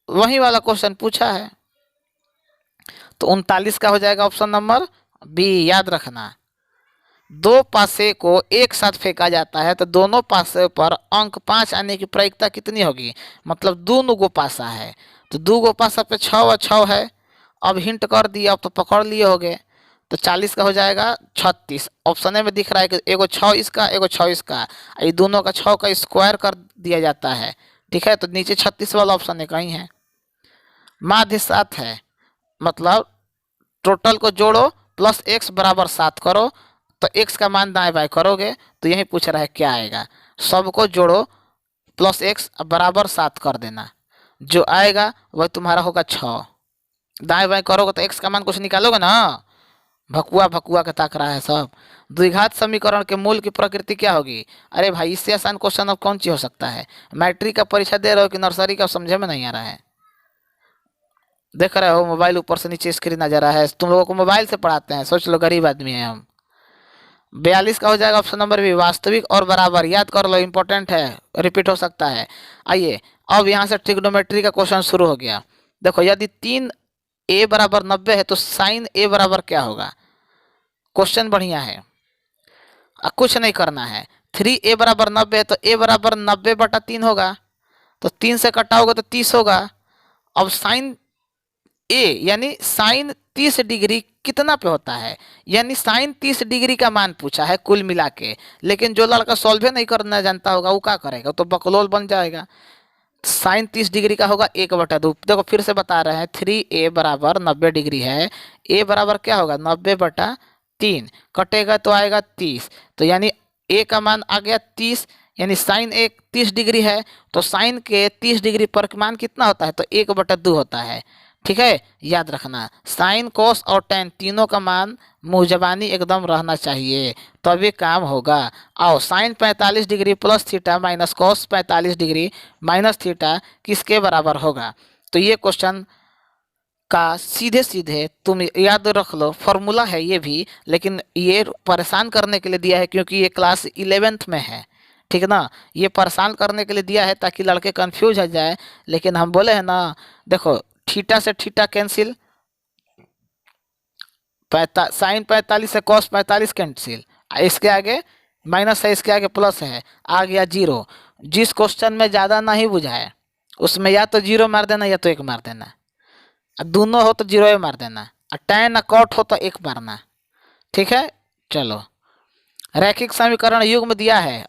वही वाला क्वेश्चन पूछा है, तो 39 का हो जाएगा ऑप्शन नंबर बी। याद रखना, दो पासे को एक साथ फेंका जाता है तो दोनों पासे पर अंक 5 आने की प्रायिकता कितनी होगी, मतलब दोनों गो पासा है तो दो गो पासा पे 6 और 6 है। अब हिंट कर दिया, अब तो पकड़ लिए होगे, तो 40 का हो जाएगा 36। ऑप्शन ए में दिख रहा है कि एगो 6 इसका एगो 6 इसका, ये दोनों का 6 का स्क्वायर कर दिया जाता है, ठीक है। तो नीचे 36 वाला ऑप्शन है कहीं है। माध्य 7 है, मतलब टोटल को जोड़ो प्लस एक्स बराबर 7 करो, तो एक्स का मान दाएं बाएं करोगे तो यही पूछ रहा है क्या आएगा। सबको जोड़ो प्लस एक्स बराबर 7 कर देना, जो आएगा वह तुम्हारा होगा 6। दाएं बाएं करोगे तो एक्स का मान कुछ निकालोगे ना, भकुआ भकुआ के ताक रहा है सब। द्विघात समीकरण के मूल की प्रकृति क्या होगी? अरे भाई इससे आसान क्वेश्चन अब कौन सी हो सकता है? मैट्रिक का परीक्षा दे रहे हो कि नर्सरी का, समझे में नहीं आ रहा है। देख रहे हो मोबाइल ऊपर से नीचे स्क्रीन नजर आ रहा है, तुम लोगों को मोबाइल से पढ़ाते हैं, सोच लो गरीब आदमी है हम। 42 का हो जाएगा ऑप्शन नंबर बी, वास्तविक और बराबर। याद कर लो, इंपॉर्टेंट है, रिपीट हो सकता है। आइए अब यहाँ से ट्रिग्नोमेट्री का क्वेश्चन शुरू हो गया। देखो यदि 3a बराबर 90 है तो साइन a बराबर क्या होगा? क्वेश्चन बढ़िया है, कुछ नहीं करना है। 3a बराबर 90 है तो a बराबर 90/3 होगा, तो 3 से कटाओगे तो 30 होगा। अब साइन ए यानी साइन 30 डिग्री कितना पे होता है, यानी साइन 30 डिग्री का मान पूछा है कुल मिला के, लेकिन जो लड़का सॉल्व नहीं करना जानता होगा वो क्या करेगा, तो बकलोल बन जाएगा। साइन 30 डिग्री का होगा 1/2। देखो फिर से बता रहे हैं, 3a बराबर 90 डिग्री है, a बराबर क्या होगा 90/3, कटेगा तो आएगा 30, तो यानी a का मान आ गया 30, यानी साइन 30 डिग्री है तो साइन के 30 डिग्री पर मान कितना होता है, तो 1/2 होता है, ठीक है। याद रखना साइन कोस और टेन तीनों का मान मुँह जबानी एकदम रहना चाहिए तभी काम होगा। आओ sine 45 degree plus theta minus cos 45 degree minus theta किसके बराबर होगा? तो ये क्वेश्चन का सीधे सीधे तुम याद रख लो, फॉर्मूला है ये भी, लेकिन ये परेशान करने के लिए दिया है क्योंकि ये क्लास 11th में है, ठीक ना। ये परेशान करने के लिए दिया है ताकि लड़के कंफ्यूज हो जाए, लेकिन हम बोले हैं ना, देखो थीटा से थीटा कैंसिल, साइन 45 से कॉस 45 कैंसिल, इसके आगे माइनस है इसके आगे प्लस है, आ गया 0। जिस क्वेश्चन में ज़्यादा नहीं बुझाए उसमें या तो 0 मार देना या तो 1 मार देना, दोनों हो तो 0 मार देना, टैन कॉट हो तो 1 मारना, ठीक है। चलो रैखिक समीकरण युग्म दिया है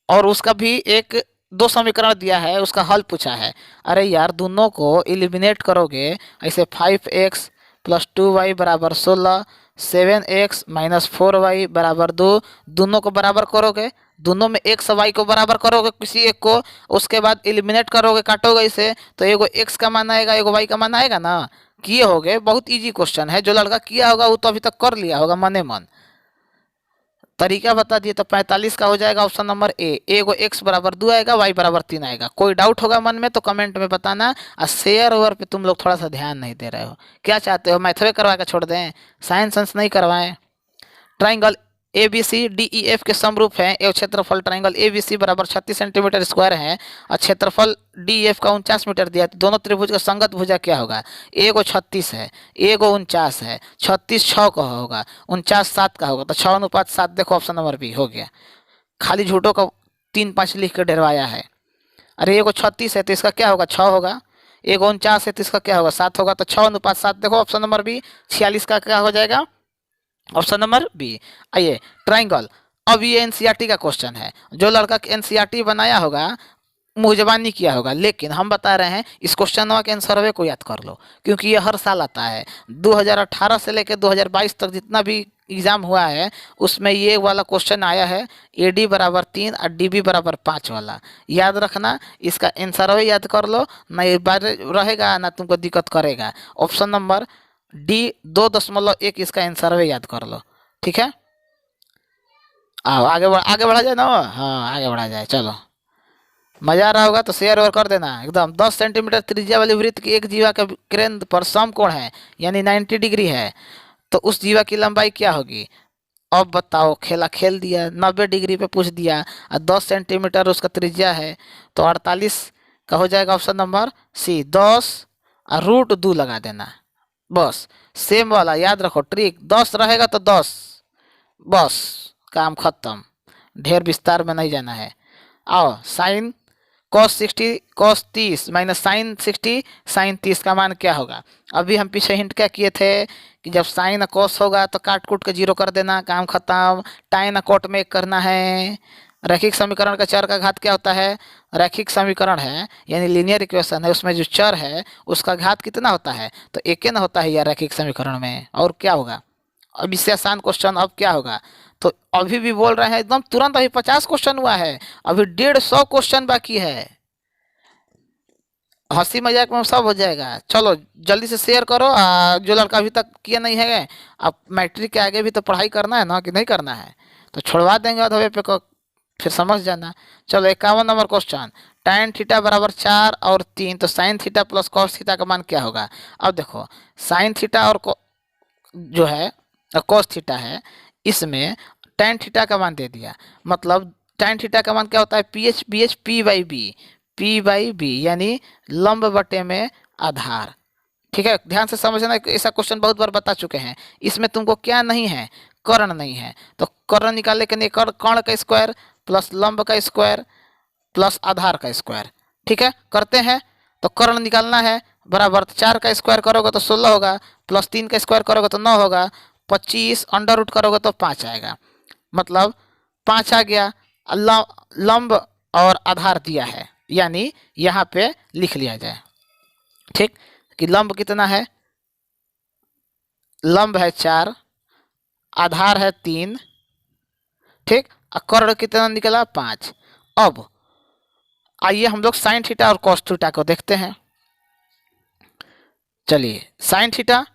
और उसका भी एक 2 समीकरण दिया है, उसका हल पूछा है। अरे यार दोनों को एलिमिनेट करोगे ऐसे, 5x + 2y = 16, 7x - 4y = 2, दोनों को बराबर करोगे, दोनों में x y को बराबर करोगे किसी एक को, उसके बाद एलिमिनेट करोगे, काटोगे इसे, तो एगो x का मान आएगा एगो y का मान आएगा ना। किए होगे, बहुत इजी क्वेश्चन है, जो लड़का किया होगा वो तो अभी तक कर लिया होगा मने मन। तरीका बता दिए, तो 45 का हो जाएगा ऑप्शन नंबर ए, एगो x बराबर 2 आएगा y बराबर 3 आएगा। कोई डाउट होगा मन में तो कमेंट में बताना, और शेयर ओवर पे तुम लोग थोड़ा सा ध्यान नहीं दे रहे हो। क्या चाहते हो मैथवे करवा के छोड़ दें, साइंस नहीं करवाएं? Triangle A B C D E F के समरूप हैं एवं क्षेत्रफल ट्राइंगल ए बी सी बराबर 36 सेंटीमीटर स्क्वायर है और क्षेत्रफल डी एफ का 49 मीटर दिया है, तो दोनों त्रिभुज का संगत भुजा क्या होगा? एगो 36 है एगो 49 है, 36 6 का होगा, 49 7 का होगा, तो 6:7। देखो ऑप्शन नंबर बी हो गया, खाली झूठों का 3 5 लिख कर डरवाया है। अरे एगो 36 है तो इसका क्या होगा 6 होगा, एगो 49 है तो इसका क्या होगा 7 होगा, तो 6:7। देखो ऑप्शन नंबर बी। 46 का क्या हो जाएगा ऑप्शन नंबर बी। आइए ट्राइंगल, अब ये एनसीईआरटी का क्वेश्चन है, जो लड़का एनसीईआरटी बनाया होगा मुँहजबानी किया होगा, लेकिन हम बता रहे हैं इस क्वेश्चन के आंसर को याद कर लो क्योंकि ये हर साल आता है। 2018 से लेकर 2022 तक जितना भी एग्ज़ाम हुआ है उसमें ये वाला क्वेश्चन आया है, AD = 3 और DB = 5 वाला। याद रखना, इसका आंसर याद कर लो, ना एक बार रहेगा ना तुमको दिक्कत करेगा। ऑप्शन नंबर डी 2.1 इसका आंसर याद कर लो, ठीक है। आओ आगे बढ़ा जाए ना, हाँ आगे बढ़ा जाए। चलो मजा आ रहा होगा तो शेयर और कर देना एकदम। 10 सेंटीमीटर त्रिज्या वाले वृत्त की एक जीवा का केंद्र पर समकोण है यानी 90 डिग्री है, तो उस जीवा की लंबाई क्या होगी? अब बताओ, खेला खेल दिया, 90 डिग्री पे पूछ दिया और 10 सेंटीमीटर उसका त्रिज्या है, तो 48 का हो जाएगा ऑप्शन नंबर सी 10 और रूट 2 लगा देना। बस सेम वाला याद रखो ट्रिक, 10 रहेगा तो 10, बस काम खत्म, ढेर विस्तार में नहीं जाना है। आओ sine cos 60 cos 30 minus sine 60 sine 30 का मान क्या होगा। अभी हम पीछे हिंट क्या किए थे कि जब साइन कॉस होगा तो काट कूट के जीरो कर देना, काम खत्म। टाइन कोट में एक करना है। रैखिक समीकरण का चर का घात क्या होता है, रैखिक समीकरण है यानी लीनियर इक्वेशन है, उसमें जो चर है उसका घात कितना होता है, तो एक ना होता है यार रैखिक समीकरण में। और क्या होगा, अब इससे आसान क्वेश्चन अब क्या होगा। तो अभी भी बोल रहे हैं एकदम तुरंत, अभी 50 क्वेश्चन हुआ है, अभी 150 क्वेश्चन बाकी है। हंसी मजाक में सब हो जाएगा। चलो जल्दी से शेयर करो, जो लड़का अभी तक किया नहीं है, अब मैट्रिक के आगे भी तो पढ़ाई करना है ना कि नहीं करना है, तो छोड़वा देंगे अधवे पे को, फिर समझ जाना। चलो 51 नंबर क्वेश्चन, tan थीटा बराबर 4 और 3, तो sine theta plus cos theta का मान क्या होगा। अब देखो साइन थीटा और जो है कॉस थीटा है, इसमें tan थीटा का मान दे दिया, मतलब tan थीटा का मान क्या होता है, P H B H P by B यानी लंब बटे में आधार। ठीक है, ध्यान से समझना, ऐसा क्वेश्चन बहुत बार बता चुके हैं। इसमें तुमको क्या नहीं है, कर्ण नहीं है, तो कर्ण निकालने के लिए कर्ण का स्क्वायर प्लस लंब का स्क्वायर प्लस आधार का स्क्वायर। ठीक है, करते हैं। तो कर्ण निकालना है, बराबर 4 का स्क्वायर करोगे तो 16 होगा, प्लस 3 का स्क्वायर करोगे तो 9 होगा, 25 अंडर रूट करोगे तो 5 आएगा, मतलब 5 आ गया। लंब और आधार दिया है, यानी यहाँ पे लिख लिया जाए। ठीक, कि लंब कितना है, लंब है 4, आधार है 3, ठीक, और कर्ण कितना निकला 5। अब आइए हम लोग साइन थीटा और कॉस थीटा को देखते हैं। चलिए साइन थीटा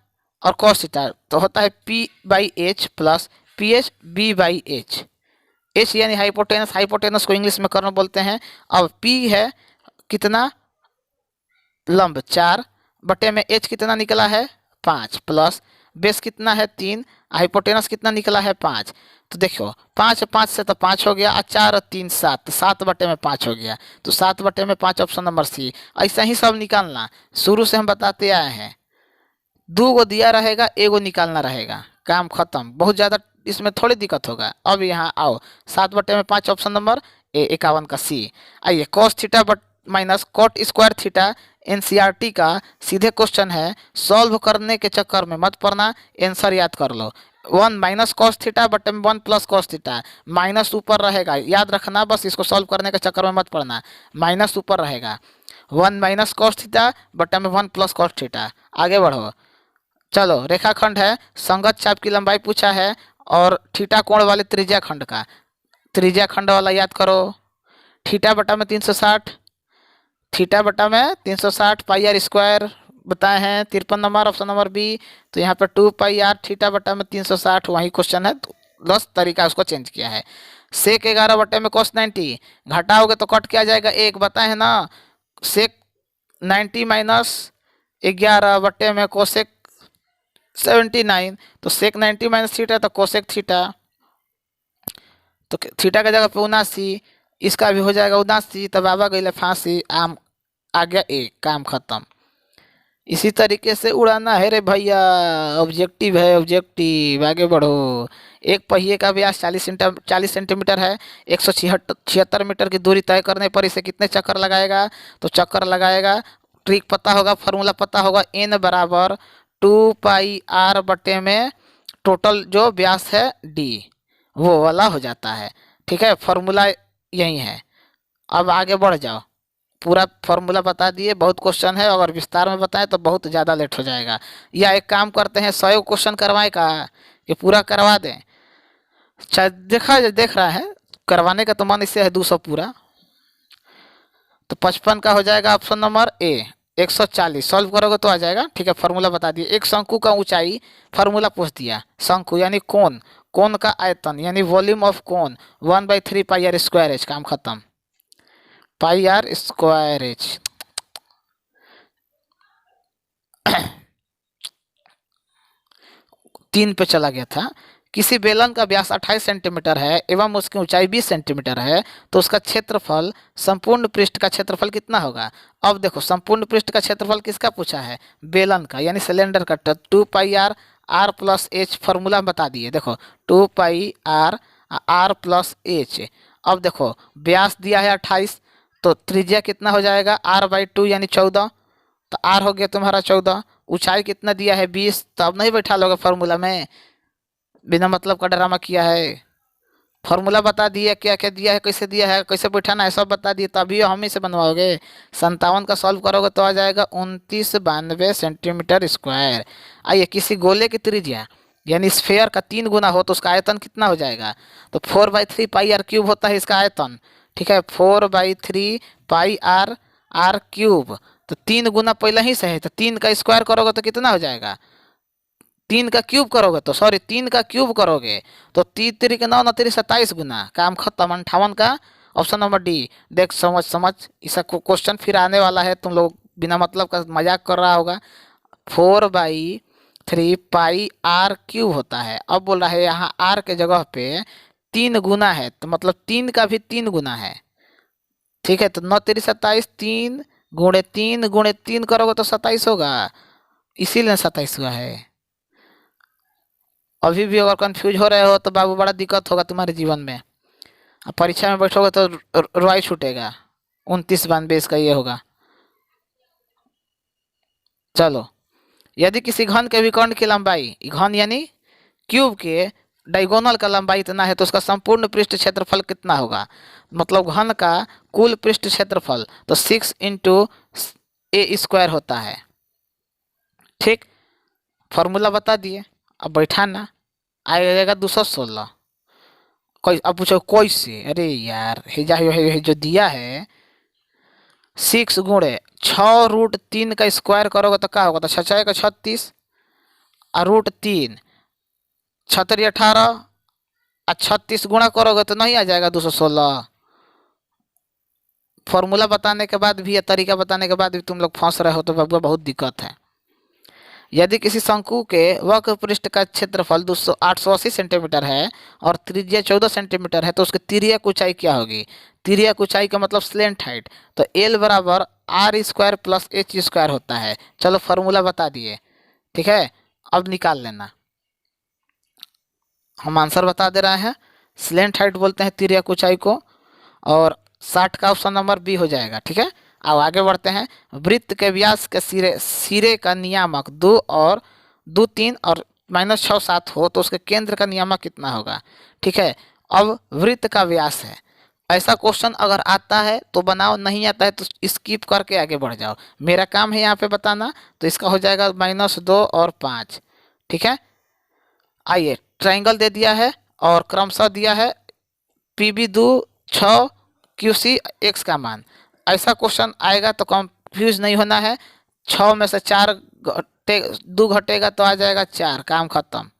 और कॉस थीटा तो होता है P by H plus P H B by H. H यानी हाइपोटेनस, हाइपोटेनस को इंग्लिश में कर्ण बोलते हैं। अब पी है कितना, लंब 4 बटे में एच कितना निकला है 5 प्लस बेस कितना है 3, हाइपोटेनस कितना निकला है 5। तो देखो 5 से तो 5 हो गया, और 4 और 3 7, तो 7 बटे में 5 हो गया, तो 7 बटे में 5 ऑप्शन नंबर सी। ऐसा ही सब निकालना, शुरू से हम बताते आए हैं, 2 गो दिया रहेगा, एगो निकालना रहेगा, काम खत्म, बहुत ज़्यादा इसमें थोड़ी दिक्कत होगा। अब यहाँ आओ 7 बटे में 5 ऑप्शन नंबर ए, 51 का सी। आइए cos theta but minus cot square theta NCERT का सीधे क्वेश्चन है, सॉल्व करने के चक्कर में मत पड़ना, आंसर याद कर लो। 1 माइनस कॉस थीटा बटे में 1 प्लस कॉस थीटा, माइनस ऊपर रहेगा, याद रखना, बस इसको सॉल्व करने के चक्कर में मत पड़ना, माइनस ऊपर रहेगा। 1 माइनस कॉस थीटा बटे में 1 प्लस कॉस थीटा। आगे बढ़ो, चलो रेखाखंड है, संगत चाप की लंबाई पूछा है और थीटा कोण वाले त्रिज्या खंड का, त्रिज्या खंड वाला याद करो, थीटा बटा में 360, थीटा बटा में 360 पाई आर स्क्वायर बताए हैं, 53 नंबर ऑप्शन नंबर बी। तो यहाँ पर 2 पाई आर थीटा बटा में 360 वही क्वेश्चन है, तो 10 तरीका उसको चेंज किया है। सेक 11 बटे में कोस 90, घटाओगे तो कट क्या जाएगा, एक बताए है ना, सेक 90 माइनस 11 बटे में कोसेक 79, तो सेक 90 माइनस थीटा तो कोसेक थीटा, तो थीटा का जगह पे 79, इसका भी हो जाएगा 79, तब बाबा गई फांसी, आम आ गया एक, काम खत्म। इसी तरीके से उड़ाना है रे भैया, ऑब्जेक्टिव है ऑब्जेक्टिव, आगे बढ़ो। एक पहिए का व्यास 40 सेंटीमीटर है, 176 मीटर की दूरी तय करने पर इसे कितने चक्कर लगाएगा, तो चक्कर लगाएगा, ट्रिक पता होगा, फार्मूला पता होगा, एन बराबर 2 पाई आर बटे में टोटल जो व्यास है डी, वो वाला हो जाता है। ठीक है, फार्मूला यही है। अब आगे बढ़ जाओ, पूरा फार्मूला बता दिए, बहुत क्वेश्चन है, अगर विस्तार में बताएं तो बहुत ज़्यादा लेट हो जाएगा, या एक काम करते हैं 100 क्वेश्चन करवाएं का, कि पूरा करवा दें, शायद देख रहा है, करवाने का तो मन इससे है 200 पूरा, तो 55 का हो जाएगा ऑप्शन नंबर ए, 140 सॉल्व करोगे तो आ जाएगा। ठीक है, फार्मूला बता दिए, एक शंकु का ऊंचाई, फार्मूला पूछ दिया, शंकु यानी कोण, कोण का आयतन यानी वॉल्यूम ऑफ कोण 1/3 पाई आर स्क्वायर एच, काम खत्म, पाई आर स्क्वायर एच। 3 पे चला गया था किसी बेलन का व्यास 28 सेंटीमीटर है एवं उसकी ऊंचाई 20 सेंटीमीटर है तो उसका क्षेत्रफल संपूर्ण पृष्ठ का क्षेत्रफल कितना होगा। अब देखो संपूर्ण पृष्ठ का क्षेत्रफल किसका पूछा है, बेलन का यानी सिलेंडर का। 2 πr r plus H formula बता दिए। देखो 2 πr r प्लस एच। अब देखो व्यास दिया है 28 तो त्रिज्या कितना हो जाएगा r/2 यानी 14, तो r हो गया तुम्हारा 14। ऊंचाई कितना दिया है 20, तो अब नहीं बैठा लोगे फॉर्मूला में, बिना मतलब का ड्रामा किया है। फॉर्मूला बता दिया क्या क्या दिया है, कैसे दिया है, कैसे बैठाना है, सब बता दिए, तभी हम ही से बनवाओगे। 57 का सॉल्व करोगे तो आ जाएगा 2992 सेंटीमीटर स्क्वायर। आइए किसी गोले की त्रिज्या यानी स्फेयर का 3 गुना हो तो उसका आयतन कितना हो जाएगा, तो 4/3 πr³ होता है इसका आयतन। ठीक है 4/3 πr r³, तो 3 गुना पहले ही से है, तो 3 का स्क्वायर करोगे तो कितना हो जाएगा, 3 का क्यूब करोगे तो 3 का क्यूब करोगे तो 3 के 9 9 27 गुना, काम खत्म। 58 का ऑप्शन नंबर डी। देख समझ इसका क्वेश्चन फिर आने वाला है, तुम लोग बिना मतलब का मजाक कर रहा होगा। 4/3 πr³ होता है। अब बोल रहा है यहाँ r के जगह पे 3 गुना है, तो मतलब 3 का भी 3 गुना है। ठीक है तो 9 3 27, 3 गुणे 3 गुणे 3 करोगे तो 27 होगा, इसीलिए 27 हुआ है। अभी भी अगर कंफ्यूज हो रहे हो तो बाबू बड़ा दिक्कत होगा तुम्हारे जीवन में, अब परीक्षा में बैठोगे तो रोई छूटेगा। 2992 इसका ये होगा। चलो यदि किसी घन के विकर्ण की लंबाई, घन यानी क्यूब के डायगोनल का लंबाई इतना है तो उसका संपूर्ण पृष्ठ क्षेत्रफल कितना होगा, मतलब घन का कुल पृष्ठ क्षेत्रफल तो 6 × a² होता है। ठीक फॉर्मूला बता दिए, अब बैठाना आएगा 216। कोई अब पूछो कैसे, अरे यार हे जो दिया है 6 गुणे 6√3 का स्क्वायर करोगे तो क्या होगा, तो 6 का 36 और √3 6 18 और 36 गुणा करोगे तो नहीं आ जाएगा 216। फॉर्मूला बताने के बाद भी या तरीका बताने के बाद भी तुम लोग फंस रहे हो तो बाबू बहुत दिक्कत है। यदि किसी शंकु के वक्र पृष्ठ का क्षेत्रफल 880 सेंटीमीटर है और त्रिज्या 14 सेंटीमीटर है तो उसकी तिर्यक ऊंचाई क्या होगी। तिर्यक ऊंचाई का मतलब स्लेंट हाइट, तो L बराबर r² प्लस h² होता है। चलो फॉर्मूला बता दिए, ठीक है अब निकाल लेना। हम आंसर बता दे रहे हैं, स्लेंट हाइट बोलते हैं तिर्यक ऊंचाई को, और 60 का ऑप्शन नंबर बी हो जाएगा। ठीक है अब आगे बढ़ते हैं। वृत्त के व्यास के सिरे का नियामक 2 और 2 3 और -6 7 हो तो उसके केंद्र का नियामक कितना होगा। ठीक है अब वृत्त का व्यास है, ऐसा क्वेश्चन अगर आता है तो बनाओ, नहीं आता है तो स्किप करके आगे बढ़ जाओ। मेरा काम है यहाँ पे बताना, तो इसका हो जाएगा -2 और 5। ठीक है आइए ट्राइंगल दे दिया है और क्रमशः दिया है PB 2 6 QC x का मान। ऐसा क्वेश्चन आएगा तो कंफ्यूज नहीं होना है। 6 में से 4 2 घटेगा तो आ जाएगा 4, काम खत्म।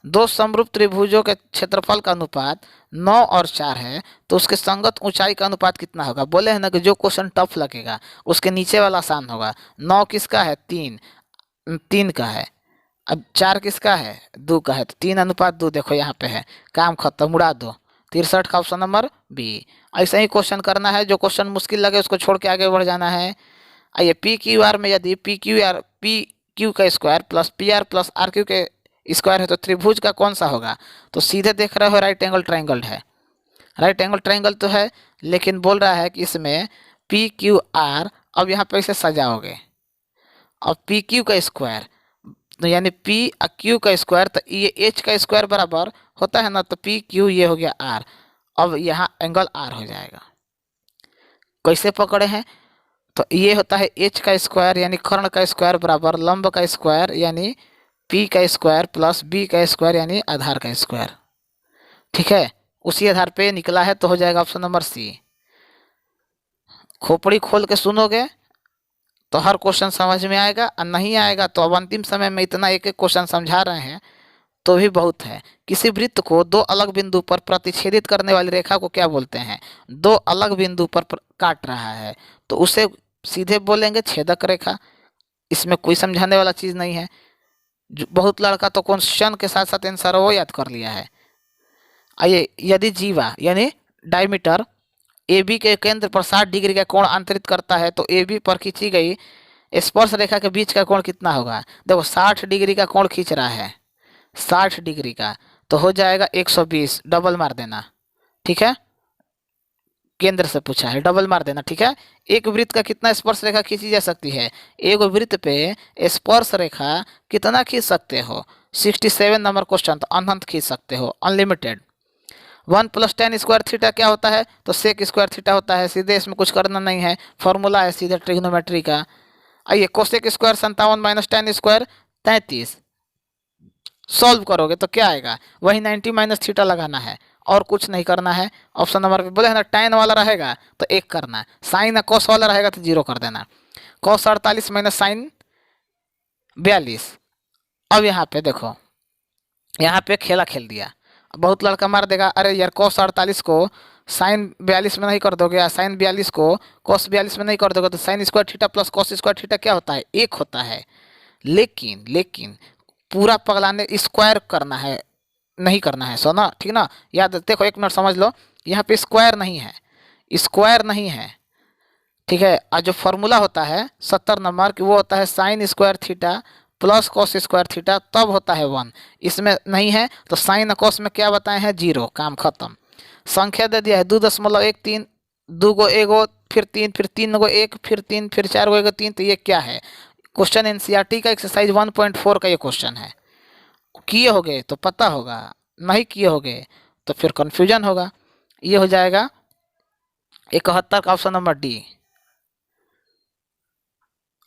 दो समरूप त्रिभुजों के क्षेत्रफल का अनुपात 9 और 4 है तो उसके संगत ऊंचाई का अनुपात कितना होगा। बोले हैं ना कि जो क्वेश्चन टफ लगेगा उसके नीचे वाला आसान होगा। 9 किसका है, 3 का है। अब 4 किसका है, 2 का है, तो 3:2 देखो यहाँ पे है, काम खत्म, उड़ा दो। 63 का ऑप्शन नंबर बी। ऐसे ही क्वेश्चन करना है, जो क्वेश्चन मुश्किल लगे उसको छोड़ के आगे बढ़ जाना है। आइए PQR में यदि PQ का square plus PR plus RQ के स्क्वायर है तो त्रिभुज का कौन सा होगा। तो सीधे देख रहे हो राइट एंगल ट्राइंगल है, राइट एंगल ट्राइंगल तो है, लेकिन बोल रहा है कि इसमें PQR, अब यहाँ पे इसे सजाओगे, अब PQ का स्क्वायर तो यानी P और Q का स्क्वायर, तो ये H का स्क्वायर बराबर होता है ना, तो PQ ये हो गया R। अब यहाँ एंगल R हो जाएगा। कैसे पकड़े हैं, तो ये होता है H का स्क्वायर यानी कर्ण का स्क्वायर बराबर लंब का स्क्वायर यानी P का स्क्वायर प्लस B का स्क्वायर यानी आधार का स्क्वायर। ठीक है उसी आधार पे निकला है तो हो जाएगा ऑप्शन नंबर सी। खोपड़ी खोल के सुनोगे तो हर क्वेश्चन समझ में आएगा, और नहीं आएगा तो अब अंतिम समय में इतना एक एक क्वेश्चन समझा रहे हैं तो भी बहुत है। किसी वृत्त को दो अलग बिंदु पर प्रतिच्छेदित करने वाली रेखा को क्या बोलते हैं। दो अलग बिंदु पर काट रहा है तो उसे सीधे बोलेंगे छेदक रेखा, इसमें कोई समझाने वाला चीज़ नहीं है। बहुत लड़का तो क्वेश्चन के साथ साथ आंसर वो याद कर लिया है। आइए, यदि जीवा यानी डायमीटर ए बी के केंद्र पर 60 डिग्री का कोण अंतरित करता है तो ए बी पर खींची गई स्पर्श रेखा के बीच का कोण कितना होगा। देखो 60 डिग्री का कोण खींच रहा है, 60 डिग्री का, तो हो जाएगा 120, डबल मार देना। ठीक है, केंद्र से पूछा है, डबल मार देना। ठीक है, एक वृत्त का कितना स्पर्श रेखा खींची जा सकती है। एक वृत्त पे स्पर्श रेखा कितना खींच सकते हो, 67 नंबर क्वेश्चन, तो अनंत खींच सकते हो, अनलिमिटेड। 1 + tan स्क्वायर थीटा क्या होता है, तो सेक स्क्वायर थीटा होता है। सीधे इसमें कुछ करना नहीं है, फॉर्मूला है सीधे ट्रिग्नोमेट्री का। आइए, cosec square 57 - tan square 33, solve करोगे तो क्या आएगा, वही 90 - थीटा लगाना है और कुछ नहीं करना है। ऑप्शन नंबर पे बोले है ना, tan वाला रहेगा तो 1 करना, साइन कॉस वाला रहेगा तो 0 कर देना। cos 48 - sin 42। अब यहाँ पे देखो, यहाँ पे खेला खेल दिया। बहुत लड़का मार देगा, अरे यार cos 48 को साइन 42 में नहीं कर दोगे, या साइन 42 को cos 42 में नहीं कर दोगे, तो sine square theta plus cos square theta क्या होता है, 1 होता है। लेकिन पूरा पगलाने स्क्वायर करना है, नहीं करना है, सोना ठीक ना। याद देखो, 1 मिनट समझ लो, यहाँ पे स्क्वायर नहीं है, स्क्वायर नहीं है। ठीक है, और जो फॉर्मूला होता है 70 नंबर की, वो होता है sine square theta plus cos square theta, तब होता है 1। इसमें नहीं है तो साइन कॉस में क्या बताए हैं, 0, काम खत्म। संख्या दे दिया है 2.13, 2 गो एगो, फिर 3, फिर 3 गो 1, फिर 3, फिर 4 गो एगो 3, तो ये क्या है, क्वेश्चन एनसीईआरटी का एक्सरसाइज 1.4 का ये क्वेश्चन है। किए होगे तो पता होगा, नहीं किए होगे तो फिर कंफ्यूजन होगा। ये हो जाएगा 71 का ऑप्शन नंबर डी।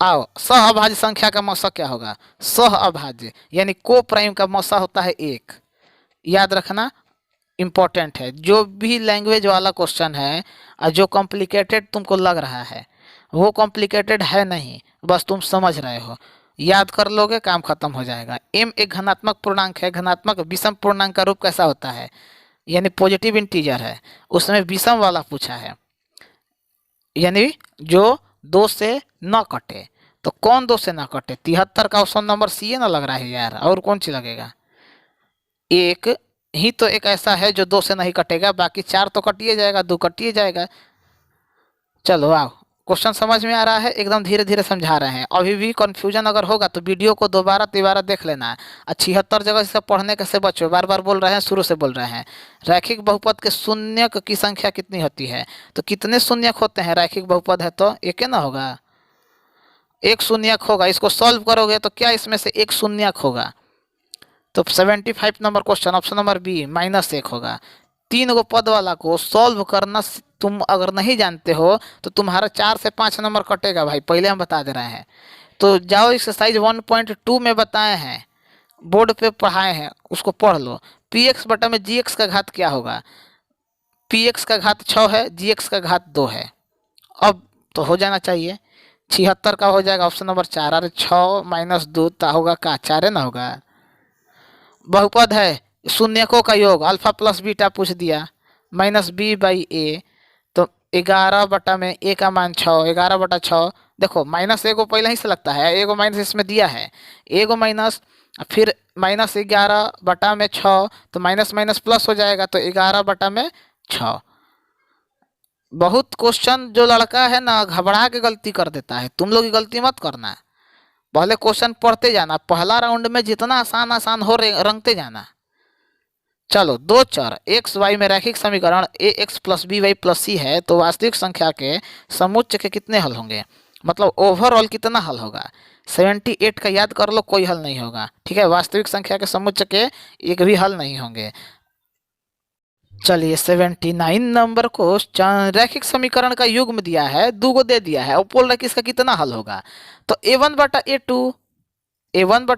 आओ, सहअभाज्य संख्या का मौसा क्या होगा, सहअभाज्य यानी को प्राइम का मौसा होता है 1। याद रखना, इम्पोर्टेंट है। जो भी लैंग्वेज वाला क्वेश्चन है और जो कॉम्प्लिकेटेड तुमको लग रहा है, वो कॉम्प्लिकेटेड है नहीं, बस तुम समझ रहे हो। याद कर लोगे, काम खत्म हो जाएगा। m एक घनात्मक पूर्णांक है। घनात्मक विषम पूर्णांक का रूप कैसा होता है, यानी पॉजिटिव इंटीजर है, उसमें विषम वाला पूछा है, यानी जो 2 से न कटे। तो कौन 2 से ना कटे, 73 का ऑप्शन नंबर सी ना लग रहा है यार, और कौन सी लगेगा। एक ही तो एक ऐसा है जो 2 से नहीं कटेगा, बाकी 4 तो कटिए जाएगा, 2 कटिए जाएगा। चलो आओ, क्वेश्चन समझ में आ रहा है, एकदम धीरे धीरे समझा रहे हैं। अभी भी कंफ्यूजन अगर होगा तो वीडियो को दोबारा तिबारा देख लेना है। 76 जगह से पढ़ने कैसे बच्चों, बार बार बोल रहे हैं, शुरू से बोल रहे हैं। रैखिक बहुपद के शून्यक की संख्या कितनी होती है, तो कितने शून्यक होते हैं, रैखिक बहुपद है तो एक ना होगा, एक शून्यक होगा। इसको सॉल्व करोगे तो क्या इसमें से एक शून्यक होगा, तो 75 number question option number B -1 होगा। 3 गो पद वाला को सॉल्व करना तुम अगर नहीं जानते हो तो तुम्हारा 4 से 5 नंबर कटेगा भाई, पहले हम बता दे रहे हैं। तो जाओ, एक्सरसाइज 1.2 में बताए हैं, बोर्ड पे पढ़ाए हैं, उसको पढ़ लो। px बटा में gx का घात क्या होगा, px का घात 6 है, gx का घात 2 है। अब तो हो जाना चाहिए, 76 का हो जाएगा ऑप्शन नंबर 4। अरे 6 - 2 तो होगा का 4 ना होगा। बहुपद है, शून्यकों का योग, अल्फा प्लस बीटा पूछ दिया, -b/a, तो 11 बटा में a का मान 6, 11 बटा 6। देखो -a को पहले ही से लगता है, a को माइनस इसमें दिया है, a को माइनस, फिर -11 बटा में 6, तो माइनस माइनस प्लस हो जाएगा, तो 11 बटा में 6। बहुत क्वेश्चन जो लड़का है ना, घबरा के गलती कर देता है, तुम लोग की गलती मत करना। पहले क्वेश्चन पढ़ते जाना, पहला राउंड में जितना आसान आसान हो रंगते जाना। चलो, 2 चर एक्स वाई में रैखिक समीकरण ax + by + c है, तो वास्तविक संख्या के समुच्चय के कितने हल होंगे, मतलब ओवरऑल कितना हल होगा। 78 का याद कर लो, कोई हल नहीं होगा। ठीक है, वास्तविक संख्या के समुच्चय के एक भी हल नहीं होंगे। चलिए, 79 नंबर को रैखिक समीकरण का युग्म दिया है, 2 गो दे दिया है, और बोल रहा है कि इसका कितना हल होगा। तो a1 बटा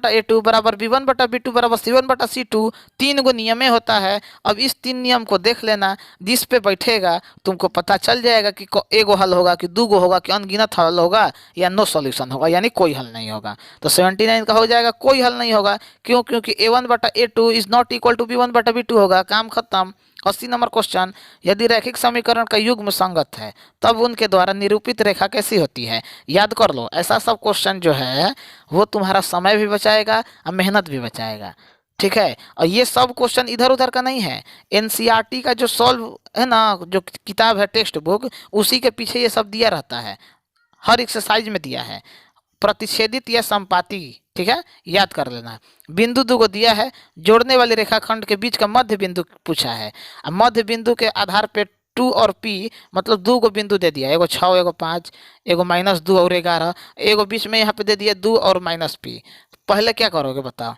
a2 बराबर b1 बटा b2 बराबर c1 बटा c2, 3 गो नियमे होता है। अब इस 3 नियम को देख लेना, जिस पे बैठेगा तुमको पता चल जाएगा कि एगो हल होगा कि 2 गो होगा कि अनगिनत हल होगा या नो सॉल्यूशन होगा, यानी कोई हल नहीं होगा। तो 79 का हो जाएगा कोई हल नहीं होगा। क्यों, क्योंकि a1 बटा a2 is not equal to b1 बटा b2 होगा, काम खत्म। 80 नंबर क्वेश्चन, यदि रैखिक समीकरण का युग्म संगत है तब उनके द्वारा निरूपित रेखा कैसी होती है। याद कर लो, ऐसा सब क्वेश्चन जो है वो तुम्हारा समय भी बचाएगा और मेहनत भी बचाएगा। ठीक है, और ये सब क्वेश्चन इधर उधर का नहीं है, एनसीईआरटी का जो सॉल्व है ना, जो किताब है टेक्स्ट बुक, उसी के पीछे ये सब दिया रहता है, हर एक्सरसाइज में दिया है, प्रतिच्छेदित या संपाती। ठीक है, याद कर लेना। बिंदु दो को दिया है, जोड़ने वाले रेखाखंड के बीच का मध्य बिंदु पूछा है। अब मध्य बिंदु के आधार पे 2 और P मतलब 2 को बिंदु दे दिया, एगो 6 एगो 5 एगो -2 और 11, एगो बीच में यहाँ पे दे दिया 2 और -P। पहले क्या करोगे बताओ,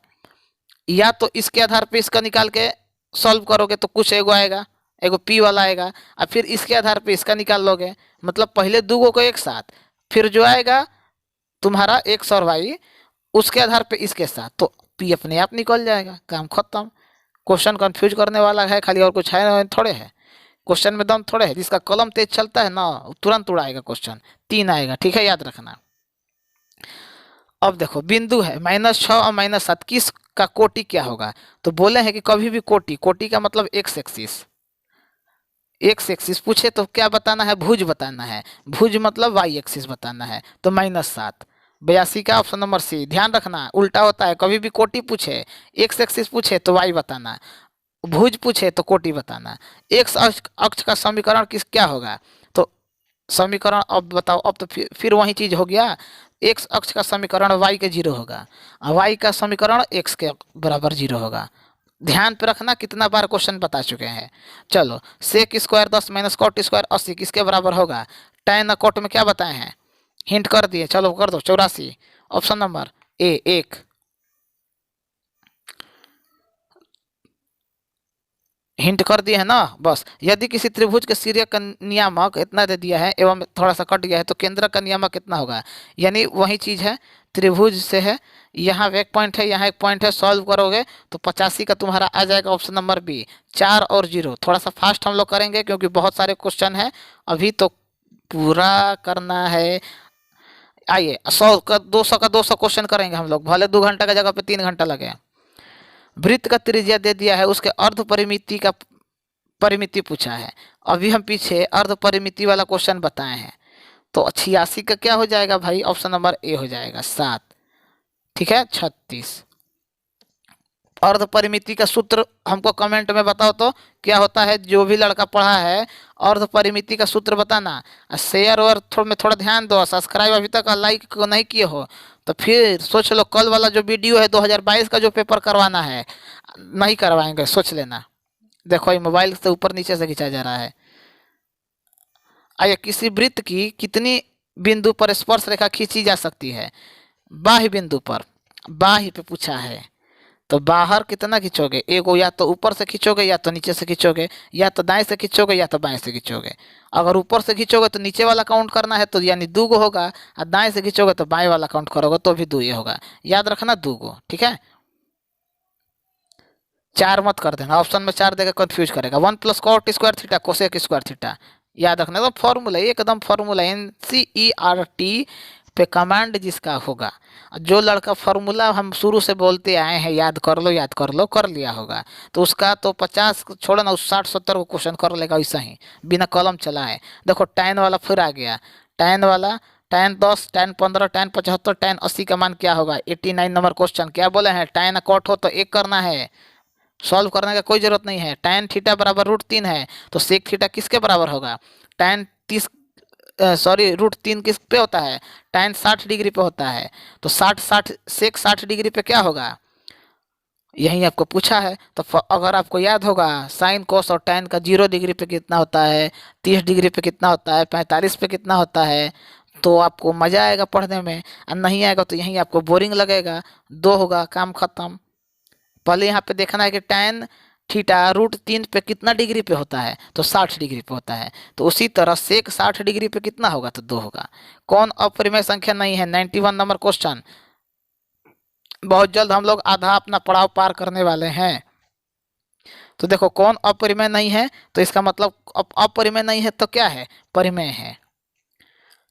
या तो इसके आधार पे इसका निकाल के सॉल्व करोगे तो कुछ एगो आएगा, एगो P वाला आएगा, और फिर इसके आधार पे इसका निकाल लोगे, मतलब पहले दो को एक साथ, फिर जो आएगा तुम्हारा एक्स और वाई उसके आधार पे इसके साथ, तो पी अपने आप निकल जाएगा, काम खत्म। क्वेश्चन कंफ्यूज करने वाला है खाली, और कुछ है थोड़े है, क्वेश्चन में दम थोड़े है। जिसका कलम तेज चलता है ना तुरंत उड़ाएगा क्वेश्चन, 3 आएगा। ठीक है, याद रखना। अब देखो बिंदु है -6 और -7, किस का कोटि क्या होगा। तो बोले हैं कि कभी भी कोटि, कोटि का मतलब एक्स एक्सिस पूछे तो क्या बताना है, भुज बताना है, भुज मतलब वाई एक्सिस बताना है, तो -7। 82 का ऑप्शन नंबर सी। ध्यान रखना उल्टा होता है, कभी भी कोटि पूछे, एक्स एक्सिस पूछे तो वाई बताना, भुज पूछे तो कोटि बताना। एक्स अक्ष का समीकरण किस क्या होगा, तो समीकरण अब बताओ, अब तो फिर वही चीज हो गया, एक्स अक्ष का समीकरण वाई के 0 होगा और वाई का समीकरण एक्स के बराबर 0 होगा। ध्यान पे रखना, कितना बार क्वेश्चन बता चुके हैं। चलो, सेक स्क्वायर 10 - कॉट स्क्वायर 80 किसके बराबर होगा। tan कॉट में क्या बताए हैं, हिंट कर दिए, चलो कर दो। 84 ऑप्शन नंबर ए 1। हिंट कर दिए है ना, बस। यदि किसी त्रिभुज के सिरे का नियामक इतना दे दिया है एवं थोड़ा सा कट गया है तो केंद्र का नियामक कितना होगा। यानी वही चीज है, त्रिभुज से है, यहाँ एक पॉइंट है, यहाँ एक पॉइंट है, सॉल्व करोगे तो 85 का तुम्हारा आ जाएगा ऑप्शन नंबर बी, 4 और 0। थोड़ा सा फास्ट हम लोग करेंगे क्योंकि बहुत सारे क्वेश्चन है, अभी तो पूरा करना है। आइए 100 का 200 क्वेश्चन करेंगे हम लोग, भले 2 घंटा का जगह पे 3 घंटा लगे। वृत्त का त्रिज्या दे दिया है, उसके अर्ध परिमिति का परिमिति पूछा है। अभी हम पीछे अर्ध परिमिति वाला क्वेश्चन बताए हैं, तो 86 का क्या हो जाएगा भाई, ऑप्शन नंबर ए हो जाएगा 7। ठीक है, 36। अर्ध परिमिति का सूत्र हमको कमेंट में बताओ तो क्या होता है, जो भी लड़का पढ़ा है अर्ध परिमिति का सूत्र बताना। शेयर और थोड़ा ध्यान दो, सब्सक्राइब अभी तक लाइक को नहीं किए हो तो फिर सोच लो, कल वाला जो वीडियो है 2022 का जो पेपर करवाना है, नहीं करवाएंगे, सोच लेना। देखो ये मोबाइल से ऊपर नीचे से खींचा जा रहा है। आइए, किसी वृत्त की कितनी बिंदु पर स्पर्श रेखा खींची जा सकती है। बाह्य बिंदु पर, बाह्य पे पूछा है, तो बाहर कितना खींचोगे, एगो या तो ऊपर से खींचोगे या तो नीचे से खींचोगे, या तो दाएं से खींचोगे या तो बाएं से खींचोगे। अगर ऊपर से खींचोगे तो नीचे वाला काउंट करना है, तो यानी 2 गो होगा, और दाएं से खींचोगे तो बाएं वाला काउंट करोगे तो भी 2 ही होगा। याद रखना 2 गो। ठीक है, 4 मत कर देना, ऑप्शन में 4 देकर कंफ्यूज करेगा। 1 + cot square theta cosec square theta, याद रखना, तो फॉर्मूला एकदम फॉर्मूला, NCERT पे कमांड जिसका होगा, जो लड़का फॉर्मूला हम शुरू से बोलते आए हैं, याद कर लो याद कर लो, कर लिया होगा, तो उसका तो 50 छोड़ो ना, 60-70 को क्वेश्चन कर लेगा वैसा ही, बिना कलम चलाए। देखो tan वाला फिर आ गया, tan वाला, tan 10, tan 15, tan 75, tan 80 का मान क्या होगा। 89 नंबर क्वेश्चन क्या बोले हैं, tan कॉट हो तो 1 करना है, सॉल्व करने का कोई जरूरत नहीं है। tan थीटा बराबर √3 है, तो सेक थीटा किसके बराबर होगा, tan 30 √3 किस पे होता है, tan 60 डिग्री पे होता है, तो 60 सेक 60 डिग्री पे क्या होगा, यही आपको पूछा है। तो अगर आपको याद होगा साइन कोस और tan का 0 डिग्री पे कितना होता है, 30 डिग्री पे कितना होता है, 45 पे कितना होता है, तो आपको मजा आएगा पढ़ने में। और नहीं आएगा तो यहीं आपको बोरिंग लगेगा, 2 होगा, काम खत्म। पहले यहाँ पे देखना है कि tan थीटा √3 पे कितना डिग्री पे होता है, तो 60 डिग्री पे होता है, तो उसी तरह सेक 60 डिग्री पे कितना होगा, तो 2 होगा। कौन अपरिमेय संख्या नहीं है, 91 नंबर क्वेश्चन। बहुत जल्द हम लोग आधा अपना पड़ाव पार करने वाले हैं। तो देखो कौन अपरिमेय नहीं है, तो इसका मतलब अपरिमेय नहीं है तो क्या है, परिमेय है।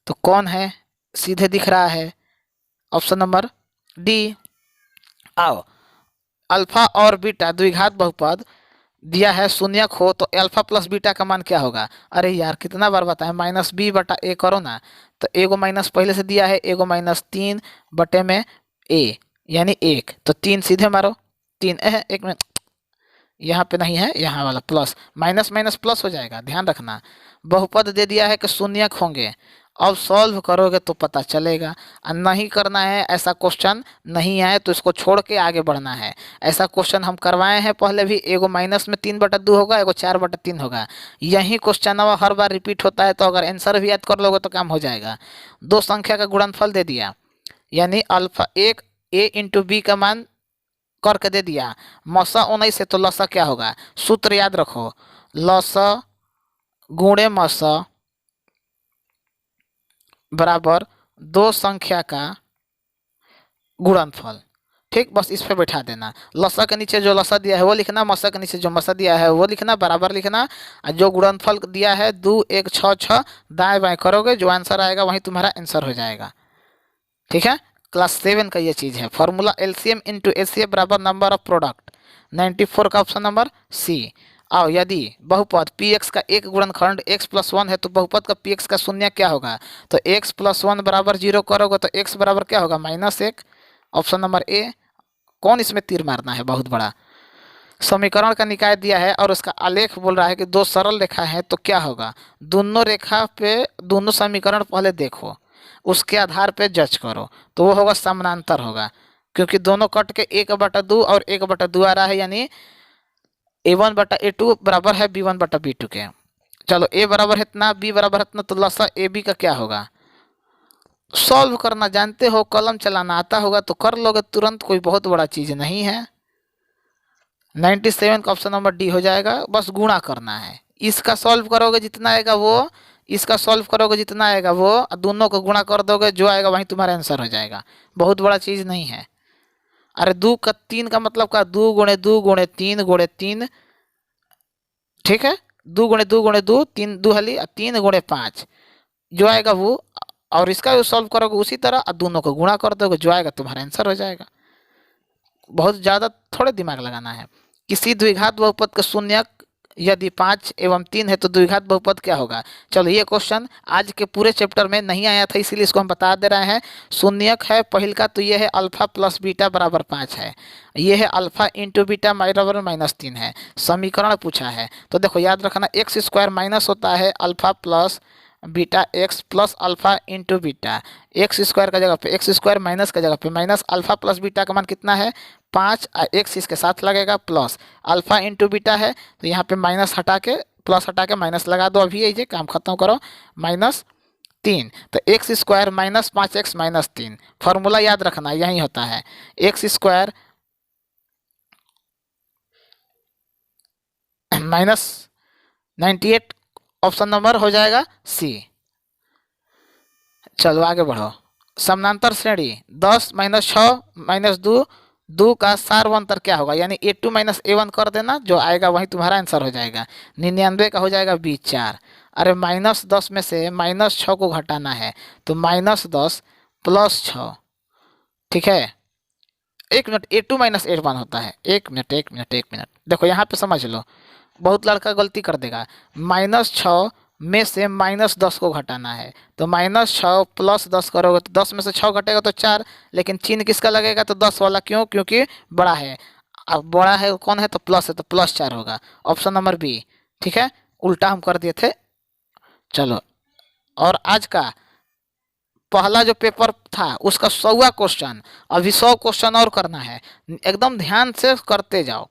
तो कौन है, सीधे दिख रहा है, ऑप्शन नंबर डी। आओ, अल्फा और बीटा द्विघात बहुपद दिया है शून्यक हो तो अल्फा प्लस बीटा का मान क्या होगा। अरे यार कितना बार बताएं, माइनस बी बटा ए करो ना। तो एगो माइनस पहले से दिया है, एगो माइनस 3 बटे में ए यानी 1, तो 3 सीधे मारो। 3 एक में यहाँ पे नहीं है, यहाँ वाला प्लस, माइनस माइनस प्लस हो जाएगा, ध्यान रखना। बहुपद दे दिया है कि शून्यक होंगे, अब सॉल्व करोगे तो पता चलेगा। और नहीं करना है, ऐसा क्वेश्चन नहीं आए तो इसको छोड़ के आगे बढ़ना है। ऐसा क्वेश्चन हम करवाए हैं पहले भी, एगो माइनस में 3/2 होगा, एगो 4/3 होगा। यही क्वेश्चन हर बार रिपीट होता है, तो अगर आंसर भी याद कर लोगे तो काम हो जाएगा। दो संख्या का गुणनफल दे दिया, यानी अल्फा एक ए इंटू बी का मान करके दे दिया। मसा 19 है तो लसा क्या होगा, सूत्र याद रखो, लसा गुणे मसा बराबर दो संख्या का गुणनफल। ठीक, बस इस पे बैठा देना। लसा के नीचे जो लसा दिया है वो लिखना, मसा के नीचे जो मसा दिया है वो लिखना, बराबर लिखना। और जो गुणनफल दिया है 2 1 6 6 दाएं बाएं करोगे, जो आंसर आएगा वही तुम्हारा आंसर हो जाएगा। ठीक है, क्लास 7 का ये चीज़ है। फॉर्मूला एलसीएम इंटू एचसीएफ बराबर नंबर ऑफ प्रोडक्ट, 94 का ऑप्शन नंबर सी। और यदि बहुपद पी एक्स का एक गुणनखंड x प्लस 1 है तो बहुपद का पी एक्स का शून्य क्या होगा। तो x प्लस 1 बराबर 0 करोगे तो x बराबर क्या होगा, -1, ऑप्शन नंबर ए। कौन इसमें तीर मारना है, बहुत बड़ा। समीकरण का निकाय दिया है और उसका आलेख बोल रहा है कि दो सरल रेखा है तो क्या होगा। दोनों रेखा पे दोनों समीकरण पहले देखो, उसके आधार पे जज करो, तो वो होगा समानांतर होगा, क्योंकि दोनों कट के 1/2 और 1/2 आ रहा है, यानी a1/a2 बराबर है b1/b2 के। चलो a बराबर है इतना, b बराबर है इतना, तो लसा ए बी का क्या होगा। सॉल्व करना जानते हो, कलम चलाना आता होगा तो कर लोगे तुरंत, कोई बहुत बड़ा चीज़ नहीं है। 97 का ऑप्शन नंबर डी हो जाएगा। बस गुणा करना है, इसका सॉल्व करोगे जितना आएगा वो, इसका सॉल्व करोगे जितना आएगा वो, दोनों को गुणा कर दोगे, जो आएगा वही तुम्हारा आंसर हो जाएगा। बहुत बड़ा चीज़ नहीं है। अरे 2 का 3 का मतलब का 2 गुणे 2 गुणे 3 गुणे 3, ठीक है, 2 गुणे 2 गुणे 2, 3 2 हली, 3 गुणे 5 जो आएगा वो, और इसका भी सॉल्व करोगे उसी तरह, और दोनों को गुणा कर दोगे, जो आएगा तुम्हारा आंसर हो जाएगा। बहुत ज़्यादा थोड़े दिमाग लगाना है। किसी द्विघात बहुपद का शून्यक यदि 5 एवं 3 है तो द्विघात बहुपद क्या होगा। चलो ये क्वेश्चन आज के पूरे चैप्टर में नहीं आया था, इसीलिए इसको हम बता दे रहे हैं। शून्यक है पहल का, तो ये है अल्फा प्लस बीटा बराबर 5 है, ये है अल्फा इंटू बीटा बराबर -3 है। समीकरण पूछा है तो देखो याद रखना, एक्स स्क्वायर माइनस होता है alpha plus beta x plus alpha into beta. X square का जगह पे एक्स स्क्वायर, माइनस का जगह पे माइनस, अल्फा प्लस बीटा का मान कितना है 5, एक्स इसके साथ लगेगा, प्लस अल्फा इंटू बीटा है तो यहाँ पे माइनस हटा के प्लस हटा के माइनस लगा दो, अभी ये काम खत्म करो, -3। तो एक्स स्क्वायर -5x -3, फॉर्मूला याद रखना यही होता है, एक्स स्क्वायर -98, ऑप्शन नंबर हो जाएगा सी। चलो आगे बढ़ो। समानांतर श्रेणी 10 -6 -2, 2 का सार्वंतर क्या होगा, यानी a2 -a1 कर देना, जो आएगा वही तुम्हारा आंसर हो जाएगा। 99 का हो जाएगा b4। अरे -10 में से -6 को घटाना है तो -10 + 6, ठीक है। 1 मिनट, a2 -a1 होता है, 1 मिनट 1 मिनट 1 मिनट, देखो यहाँ पे समझ लो, बहुत लड़का गलती कर देगा। -6 में से -10 को घटाना है तो -6 + 10 करोगे तो 10 में से 6 घटेगा तो 4, लेकिन चिन्ह किसका लगेगा तो 10 वाला, क्यों, क्योंकि बड़ा है। अब बड़ा है कौन है तो प्लस है, तो +4 होगा, ऑप्शन नंबर बी। ठीक है, उल्टा हम कर दिए थे। चलो, और आज का पहला जो पेपर था उसका 100वां क्वेश्चन, अभी 100 क्वेश्चन और करना है, एकदम ध्यान से करते जाओ,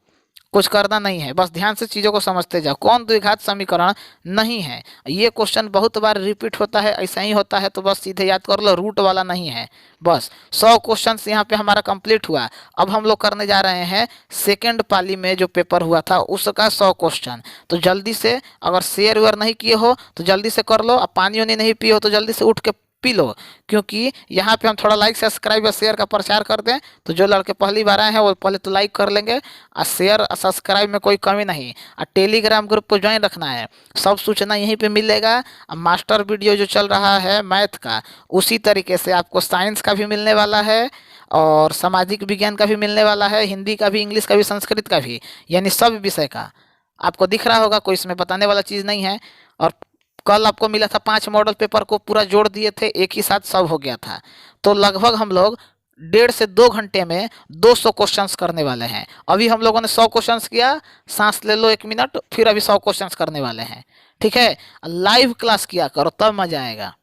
कुछ करना नहीं है, बस ध्यान से चीज़ों को समझते जाओ। कौन द्विघात समीकरण नहीं है, ये क्वेश्चन बहुत बार रिपीट होता है, ऐसा ही होता है, तो बस सीधे याद कर लो, रूट वाला नहीं है। बस 100 क्वेश्चन यहाँ पे हमारा कंप्लीट हुआ। अब हम लोग करने जा रहे हैं सेकेंड पाली में जो पेपर हुआ था उसका 100 क्वेश्चन। तो जल्दी से, अगर शेयर वेयर नहीं किए हो तो जल्दी से कर लो, अब पानी वानी नहीं पिए हो तो जल्दी से उठ के पी लो, क्योंकि यहाँ पे हम थोड़ा लाइक सब्सक्राइब और शेयर का प्रचार कर दें। तो जो लड़के पहली बार आए हैं वो पहले तो लाइक कर लेंगे, और शेयर और सब्सक्राइब में कोई कमी नहीं। और टेलीग्राम ग्रुप को ज्वाइन रखना है, सब सूचना यहीं पे मिलेगा। मास्टर वीडियो जो चल रहा है मैथ का, उसी तरीके से आपको साइंस का भी मिलने वाला है, और सामाजिक विज्ञान का भी मिलने वाला है, हिंदी का भी, इंग्लिश का भी, संस्कृत का भी, यानी सब विषय का आपको दिख रहा होगा, कोई इसमें बताने वाला चीज़ नहीं है। और कल आपको मिला था 5 मॉडल पेपर को पूरा जोड़ दिए थे, एक ही साथ सब हो गया था। तो लगभग हम लोग 1.5 से 2 घंटे में 200 क्वेश्चंस करने वाले हैं। अभी हम लोगों ने 100 क्वेश्चंस किया, सांस ले लो 1 मिनट, फिर अभी 100 क्वेश्चंस करने वाले हैं। ठीक है, लाइव क्लास किया करो तब मजा आएगा।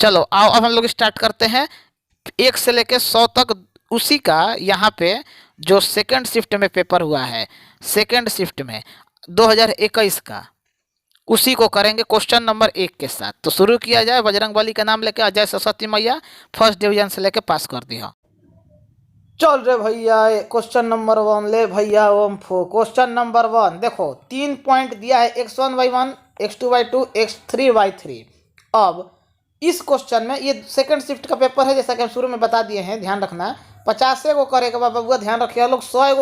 चलो आओ अब हम लोग स्टार्ट करते हैं 1 से लेके 100 तक। उसी का यहाँ पे जो सेकंड शिफ्ट में पेपर हुआ है, सेकंड शिफ्ट में 2021 का, उसी को करेंगे क्वेश्चन नंबर 1 के साथ। तो शुरू किया जाए। बजरंगबली का नाम लेके अजय सरस्वती मैया फर्स्ट डिवीजन से लेके पास कर दिया। चल रे भैया, क्वेश्चन नंबर 1 ले भैया। ओम फो क्वेश्चन नंबर 1 देखो, 3 पॉइंट दिया है x1/1, x2/2, x3/3। अब इस क्वेश्चन में ये सेकंड शिफ्ट का पेपर है, जैसा कि हम शुरू में बता दिए हैं, ध्यान रखना। 50 गो करेगा बाबा, ध्यान रखिए लोग। 100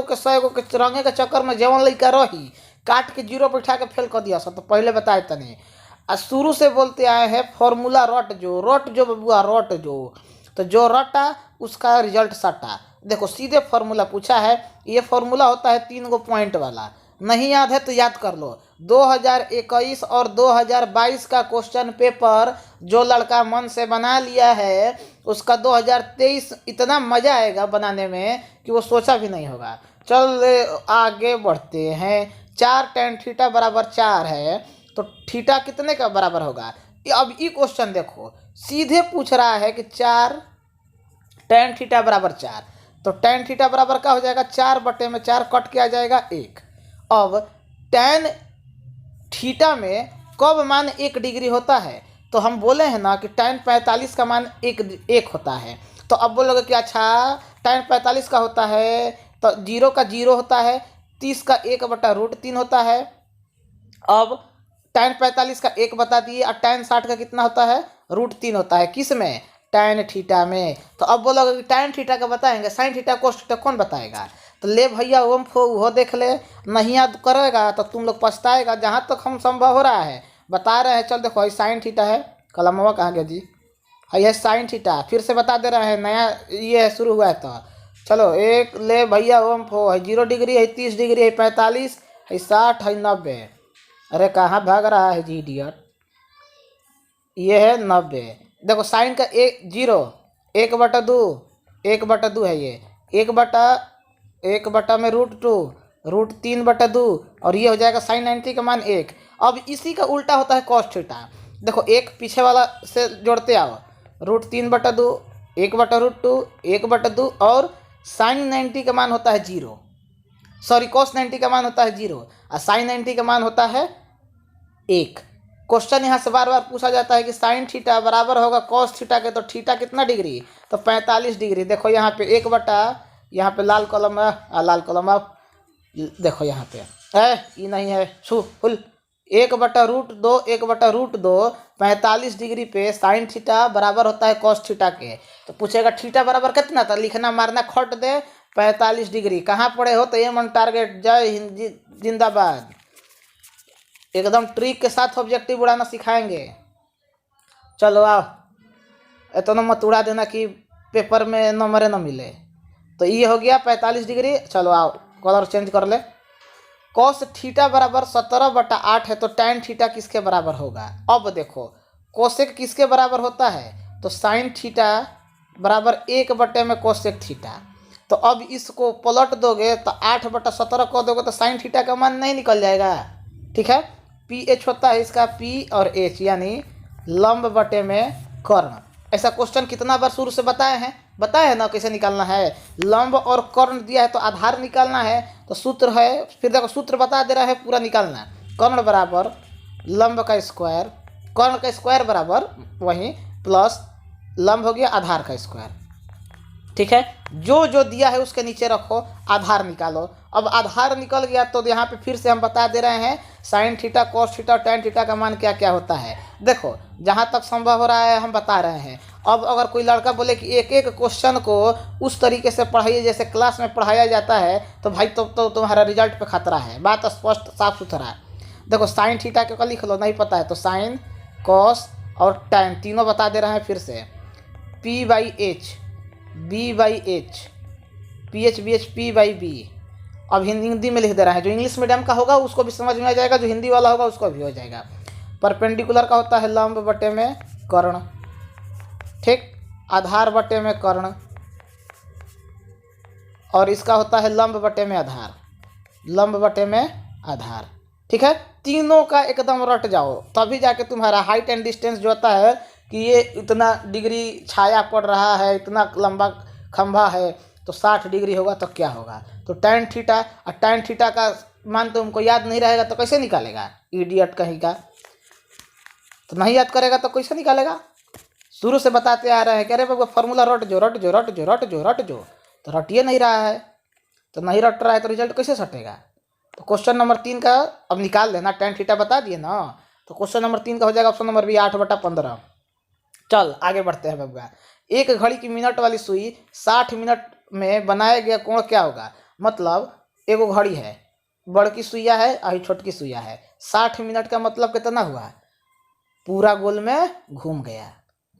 गो के रंगे के चक्कर में जवन लड़का रही काट के जीरो बैठा के फेल कर दिया सब। तो पहले बताए तने आ शुरू से बोलते आए हैं फॉर्मूला रट जो बबुआ रट जो। तो जो रटा उसका रिजल्ट सटा। देखो सीधे फॉर्मूला पूछा है, ये फॉर्मूला होता है 3 गो पॉइंट वाला। नहीं याद है तो याद कर लो। 2021 और 2022 का क्वेश्चन पेपर जो लड़का मन से बना लिया है, उसका 2023 इतना मजा आएगा बनाने में कि वो सोचा भी नहीं होगा। चल आगे बढ़ते हैं। 4 tan थीटा बराबर 4 है, तो थीटा कितने का बराबर होगा। अब ये क्वेश्चन देखो, सीधे पूछ रहा है कि 4 tan थीटा बराबर 4। तो tan थीटा बराबर क्या हो जाएगा, 4/4 कट के आ जाएगा 1। अब tan थीटा में कब मान 1 डिग्री होता है, तो हम बोले हैं ना कि tan 45 का मान 1 होता है। तो अब बोलोगे कि अच्छा tan 45 का होता है, तो 0 का 0 होता है, 30 का 1/√3 होता है। अब tan 45 का 1 बता दिए, और tan 60 का कितना होता है, √3 होता है। किस में, tan थीटा में। तो अब बोलोगे कि tan थीटा का बताएंगे, sin थीटा cos थीटा कौन बताएगा। तो ले भैया ओम फो वो देख ले। नहीं याद करेगा तो तुम लोग पछताएगा। जहाँ तक हम संभव हो रहा है बता रहे हैं। चल देखो ये sin थीटा है, कलमवा कहाँ गया जी, है sin थीटा। फिर से बता दे रहे हैं, नया ये है शुरू हुआ है। तो चलो एक ले भैया ओम फो है। 0 डिग्री है, 30 डिग्री है, 45 है, 60 है, 90। अरे कहाँ भाग रहा है जी इडियट। ये है 90। देखो साइन का 0 1/2 1/2 है ये। 1 में √2 √3/2, और ये हो जाएगा sin 90 का मान 1। अब इसी का उल्टा होता है cos थीटा। देखो एक पीछे वाला से जोड़ते आओ, √3/2 1/√2 1/2, और sin 90 का मान होता है 0। सॉरी cos 90 का मान होता है 0, और sin 90 का मान होता है 1। क्वेश्चन यहाँ से बार बार पूछा जाता है कि sin थीटा बराबर होगा cos थीटा के। तो थीटा कितना डिग्री, तो 45 डिग्री। देखो यहाँ पे 1/, यहाँ पे लाल कलम है, लाल कलम अब देखो यहाँ पे ये नहीं है छू फुल। 1/√2 1/√2 45 डिग्री पे sin थीटा बराबर होता है cos थीटा के। तो पूछेगा थीटा बराबर कितना, तो लिखना मारना खट दे 45 डिग्री। कहाँ पढ़े हो, तो एम ऑन टारगेट। जय हिंद जिंदाबाद। एकदम ट्रिक के साथ ऑब्जेक्टिव उड़ाना सिखाएंगे। चलो आओ, इतना मत उड़ा देना कि पेपर में नंबर न मिले। तो ये हो गया 45 डिग्री। चलो आओ कलर चेंज कर ले। cos थीटा बराबर 17/8 है, तो tan थीटा किसके बराबर होगा। अब देखो कोसेक किसके बराबर होता है, तो sin थीटा बराबर 1 में कोसेक थीटा। तो अब इसको पलट दोगे तो 8/17 कर दोगे तो sin थीटा का मान नहीं निकल जाएगा। ठीक है, PH होता है इसका P और H, यानी लंब बटे में कर्ण। ऐसा क्वेश्चन कितना बार शुरू से बताए हैं ना कैसे निकालना है। लंब और कर्ण दिया है तो आधार निकालना है। तो सूत्र है, फिर देखो सूत्र बता दे रहा है पूरा निकालना। कर्ण बराबर लंब का स्क्वायर, कर्ण का स्क्वायर बराबर वहीं प्लस लंब हो गया आधार का स्क्वायर। ठीक है, जो जो दिया है उसके नीचे रखो, आधार निकालो। अब आधार निकल गया तो यहाँ पे फिर से हम बता दे रहे हैं sin थीटा cos थीटा और tan थीटा का मान क्या क्या होता है। देखो जहाँ तक संभव हो रहा है हम बता रहे हैं। अब अगर कोई लड़का बोले कि एक एक क्वेश्चन को उस तरीके से पढ़ाइए जैसे क्लास में पढ़ाया जाता है, तो भाई तो तुम्हारा रिजल्ट पे खतरा है। बात स्पष्ट साफ सुथरा है। देखो sin थीटा के लिख लो, नहीं पता है तो sin cos और tan तीनों बता दे रहे हैं फिर से। P/H B/H PH BH P/B अब हिंदी में लिख दे रहा है, जो इंग्लिश मीडियम का होगा उसको भी समझ में आ जाएगा, जो हिंदी वाला होगा उसको भी हो जाएगा। परपेंडिकुलर का होता है लंब बटे में कर्ण, ठीक, आधार बटे में कर्ण, और इसका होता है लंब बटे में आधार, लंब बटे में आधार, ठीक है। तीनों का एकदम रट जाओ, तभी जाके तुम्हारा हाइट एंड डिस्टेंस जो होता है कि ये इतना डिग्री छाया पड़ रहा है, इतना लंबा खंभा है तो 60 डिग्री होगा तो क्या होगा, तो tan थीटा, और tan थीटा का मान तुमको याद नहीं रहेगा तो कैसे निकालेगा, इडियट कहीं का, तो नहीं याद करेगा तो कैसे निकालेगा। शुरू से बताते आ रहे हैं कि अरे बाबा फॉर्मूला रट जो रट जो रट जो रट जो रट जो, तो रटिए नहीं रहा है, तो नहीं रट रहा है तो रिजल्ट कैसे सटेगा। तो क्वेश्चन नंबर 3 का अब निकाल देना, tan थीटा बता दिए ना, तो क्वेश्चन नंबर 3 का हो जाएगा ऑप्शन नंबर बी 8/15। चल आगे बढ़ते हैं बब्बा। एक घड़ी की मिनट वाली सुई 60 मिनट में बनाया गया कोण क्या होगा, मतलब एगो घड़ी है, बड़की सुइया है और छोटकी सुइया है, 60 मिनट का मतलब कितना हुआ, पूरा गोल में घूम गया,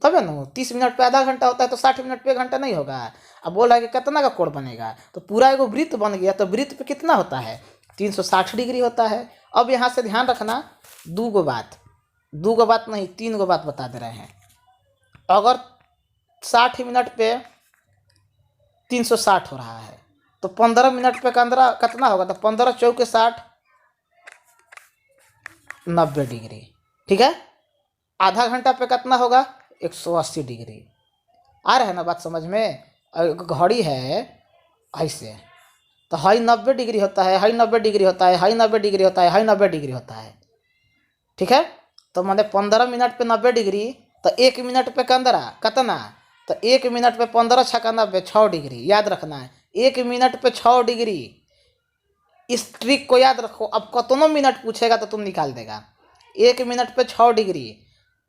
तब है ना। 30 मिनट पे आधा घंटा होता है तो 60 मिनट पे घंटा नहीं होगा। अब बोल रहा है कि कितना का कोण बनेगा, तो पूरा एगो वृत्त बन गया, तो वृत्त पे कितना होता है, 360 डिग्री होता है। अब यहाँ से ध्यान रखना, दो गो बात नहीं 3 गो बात बता दे रहे हैं। अगर 60 मिनट पे 360 हो रहा है तो 15 मिनट पे कंद्रा कितना होगा, तो 15 चौके 60, 90 डिग्री, ठीक है। आधा घंटा पे कितना होगा, 180 डिग्री। आ रहा है ना बात समझ में। घड़ी है ऐसे, तो हाई 90 डिग्री होता है, हाई 90 डिग्री होता है, हाई 90 डिग्री होता है, हाई 90 डिग्री होता है, ठीक है। तो मैंने 15 मिनट पे 90 डिग्री, तो 1 मिनट पे कंद्रा कितना, तो 1 मिनट पे 15 छक्का 90, 6 डिग्री, याद रखना है 1 मिनट पे 6 डिग्री। इस ट्रिक को याद रखो, अब कितनों मिनट पूछेगा तो तुम निकाल देगा। 1 मिनट पे 6 डिग्री,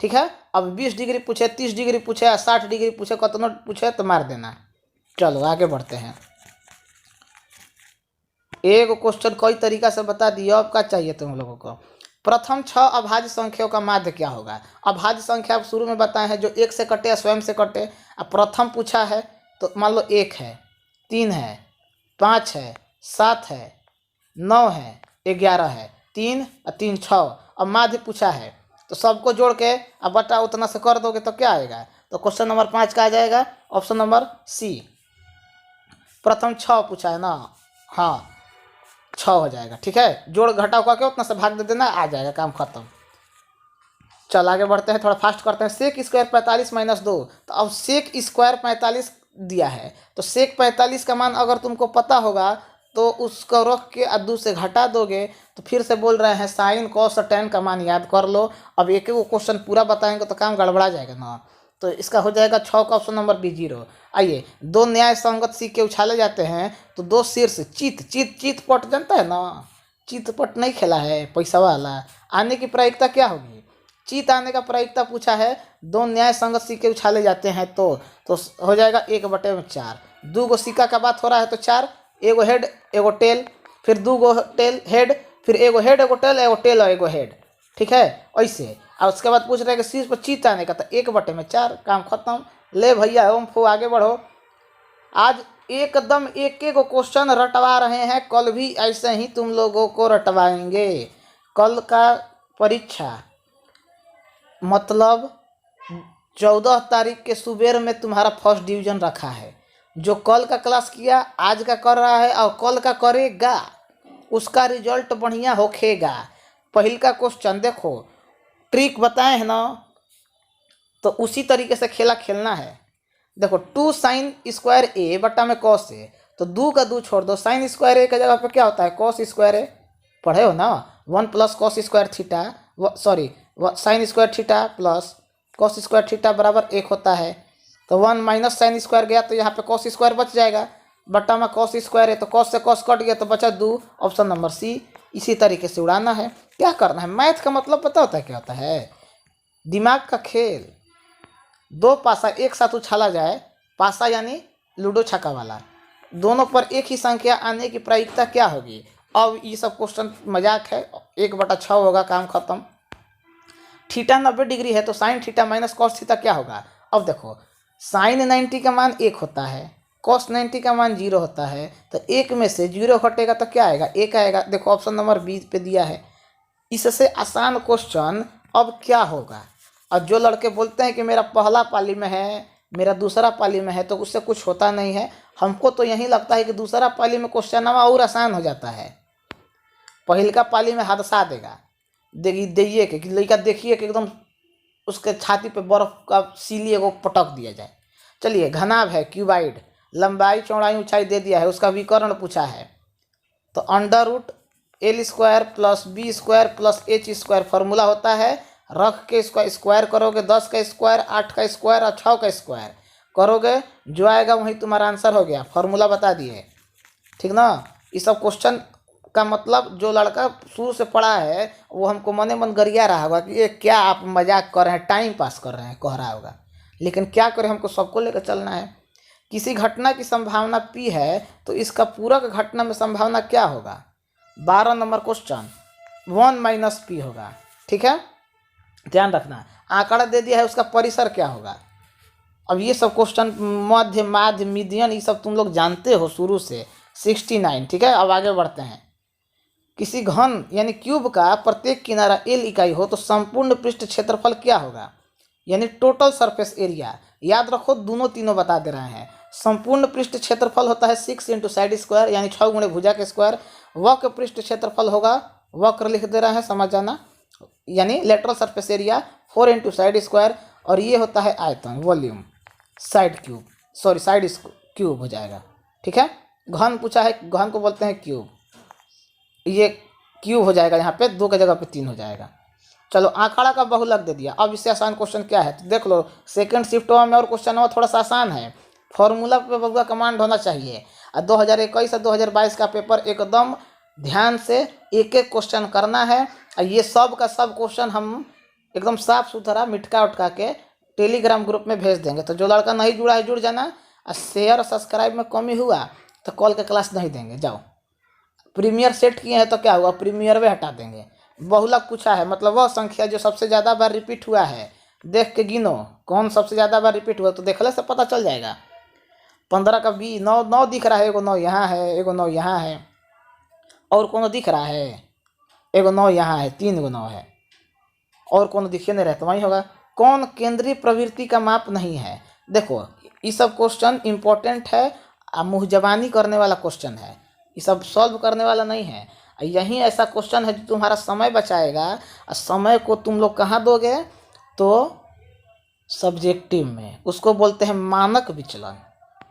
ठीक है। अब 20 डिग्री पूछे, 30 डिग्री पूछे या 60 डिग्री पूछे, कितनों पूछे तो मार देना। चलो आगे बढ़ते हैं। एक क्वेश्चन कई तरीका से बता दिया, अब क्या चाहिए तुम लोगों को। प्रथम 6 अभाज्य संख्याओं का माध्य क्या होगा। अभाज्य संख्या आप शुरू में बताए हैं जो 1 से कटे या स्वयं से कटे। अब प्रथम पूछा है तो मान लो 1 है, 3 है, 5 है, 7 है, 9 है, 11 है, 3 और 3 6। अब माध्य पूछा है तो सबको जोड़ के अब बटा उतना से कर दोगे तो क्या आएगा, तो क्वेश्चन नंबर 5 का आ जाएगा ऑप्शन नंबर सी। प्रथम 6 पूछा है ना, हाँ 6 हो जाएगा, ठीक है। जोड़ घटाव करके उतना से भाग दे देना, आ जाएगा, काम खत्म। चल आगे बढ़ते हैं, थोड़ा फास्ट करते हैं। सेक स्क्वायर 45 - 2, तो अब सेक स्क्वायर 45 दिया है, तो सेक 45 का मान अगर तुमको पता होगा तो उसको रख के 2 से घटा दोगे, तो फिर से बोल रहे हैं साइन कॉस और टेन का मान याद कर लो। अब एक एक क्वेश्चन पूरा बताएंगे तो काम गड़बड़ा जाएगा ना, तो इसका हो जाएगा 6 का ऑप्शन नंबर बी 0। आइए, 2 न्याय संगत सिक्के उछाले जाते हैं तो 2 शीर्ष चित पट जानता है ना, चित पट नहीं खेला है पैसा वाला, आने की प्रायिकता क्या होगी, चित आने का प्रायिकता पूछा है। 2 न्याय संगत सिक्के उछाले जाते हैं तो हो जाएगा 1/4। 2 गो सिक्का का बात हो रहा है तो 4, एगो हेड एगो टेल, फिर 2 गो टेल हेड, फिर एगो हेड एगो टेल, एगो टेल और एगो हेड, ठीक है ऐसे। और उसके बाद पूछ रहे हैं कि शीर्ष पर चित आने का, तो 1/4, काम खत्म। ले भैया ओम फो आगे बढ़ो। आज एकदम एक एक क्वेश्चन रटवा रहे हैं, कल भी ऐसे ही तुम लोगों को रटवाएंगे। कल का परीक्षा मतलब 14 तारीख के सुबेर में तुम्हारा फर्स्ट डिवीजन रखा है। जो कल का क्लास किया आज का कर रहा है और कल का करेगा उसका रिजल्ट बढ़िया होखेगा। पहल का क्वेश्चन देखो, ट्रिक बताए हैं ना, तो उसी तरीके से खेला खेलना है। देखो 2 साइन स्क्वायर ए बट्टा में कॉस ए, तो 2 का 2 छोड़ दो, साइन स्क्वायर ए की जगह पे क्या होता है कॉस स्क्वायर ए, पढ़े हो ना। 1 + cos square theta, sorry sine square theta plus cos square theta बराबर 1 होता है। तो 1 - साइन स्क्वायर गया तो यहाँ पे कॉस स्क्वायर बच जाएगा, बट्टा में कॉस स्क्वायर है तो कॉस से कॉस कट गया तो बचा 2, ऑप्शन नंबर सी। इसी तरीके से उड़ाना है, क्या करना है। मैथ का मतलब पता होता है क्या होता है, दिमाग का खेल। 2 पासा एक साथ उछाला जाए, पासा यानी लूडो छक्का वाला, दोनों पर एक ही संख्या आने की प्रायिकता क्या होगी। अब ये सब क्वेश्चन मजाक है, 1/6 होगा, काम खत्म। थीटा 90 डिग्री है तो साइन थीटा - कॉस थीटा क्या होगा। अब देखो साइन 90 का मान 1 होता है, cos 90 का मान 0 होता है, तो एक में से 0 घटेगा तो क्या आएगा, 1 आएगा। देखो ऑप्शन नंबर 20 पे दिया है। इससे आसान क्वेश्चन अब क्या होगा। और जो लड़के बोलते हैं कि मेरा पहला पाली में है, मेरा दूसरा पाली में है, तो उससे कुछ होता नहीं है। हमको तो यही लगता है कि दूसरा पाली में क्वेश्चन और आसान हो जाता है। पहिलका पाली में हादसा देगा, देखिए कि लड़का देखिए कि एकदम उसके छाती पे बर्फ का सीली एगो पटक दिया जाए। चलिए, घनाभ है क्यूबाइड, लंबाई चौड़ाई ऊंचाई दे दिया है, उसका विकर्ण पूछा है। तो under root L square plus B square plus H square formula होता है। रख के इसका स्क्वायर करोगे, 10 का स्क्वायर, 8 का स्क्वायर और 6 का स्क्वायर करोगे, जो आएगा वही तुम्हारा आंसर हो गया। फॉर्मूला बता दिए, ठीक ना। ये सब क्वेश्चन का मतलब जो लड़का शुरू से पढ़ा है वो हमको मने मन गरिया रहा होगा कि ये क्या आप मजाक कर रहे हैं, टाइम पास कर रहे हैं, कह रहा होगा। लेकिन क्या करें, हमको सबको लेकर चलना है। किसी घटना की संभावना P है, तो इसका पूरक घटना में संभावना क्या होगा। 12 नंबर क्वेश्चन 1 - P होगा, ठीक है, ध्यान रखना। आंकड़ा दे दिया है, उसका परिसर क्या होगा। अब ये सब क्वेश्चन मध्य माध्य मीडियन ये सब तुम लोग जानते हो शुरू से। 69, ठीक है। अब आगे बढ़ते हैं। किसी घन यानी क्यूब का प्रत्येक किनारा L इकाई हो तो संपूर्ण पृष्ठ क्षेत्रफल क्या होगा, यानी टोटल सरफेस एरिया। याद रखो, दोनों तीनों बता दे रहे हैं। संपूर्ण पृष्ठ क्षेत्रफल होता है 6 × साइड स्क्वायर, यानी 6 गुणे भुजा के स्क्वायर। वक्र पृष्ठ क्षेत्रफल होगा, वक्र लिख दे रहे हैं, समझ जाना, यानी lateral surface area 4 × side square. और ये होता है आयतन, volume, side cube, sorry side cube हो जाएगा, ठीक है। घन पूछा है, घन को बोलते हैं क्यूब। ये क्यूब हो जाएगा, यहाँ पे 2 की जगह पे 3 हो जाएगा। चलो, आंकड़ा का बहुलक दे दिया। अब इससे आसान क्वेश्चन क्या है तो देख लो। सेकंड शिफ्ट में और क्वेश्चन थोड़ा सा आसान है। फॉर्मूला पे बबुआ कमांड होना चाहिए। और 2021 और 2022 का पेपर एकदम ध्यान से एक एक क्वेश्चन करना है। और ये सब का सब क्वेश्चन हम एकदम साफ सुथरा मिटका उटका के टेलीग्राम ग्रुप में भेज देंगे। तो जो लड़का नहीं जुड़ा है जुड़ जाना। और शेयर सब्सक्राइब में कमी हुआ तो कॉल के क्लास नहीं देंगे। जाओ, प्रीमियर सेट किए हैं तो क्या हुआ, प्रीमियर में हटा देंगे। बहुलक पूछा है, मतलब वह संख्या जो सबसे ज़्यादा बार रिपीट हुआ है। देख के गिनो कौन सबसे ज़्यादा बार रिपीट हुआ, तो देखने से पता चल जाएगा। 15 का 20, 9 9 दिख रहा है, एगो 9 यहाँ है, एगो 9 यहाँ है, और कोनो दिख रहा है, एगो 9 यहाँ है, 3 गो 9 है, और कोनो दिखे नहीं रहता, वही होगा। कौन केंद्रीय प्रवृत्ति का माप नहीं है। देखो, ये सब क्वेश्चन इंपॉर्टेंट है, मुँह जबानी करने वाला क्वेश्चन है, ये सब सॉल्व करने वाला नहीं है। यही ऐसा क्वेश्चन है जो तुम्हारा समय बचाएगा। और समय को तुम लोग कहाँ दोगे, तो सब्जेक्टिव में, उसको बोलते हैं मानक विचलन,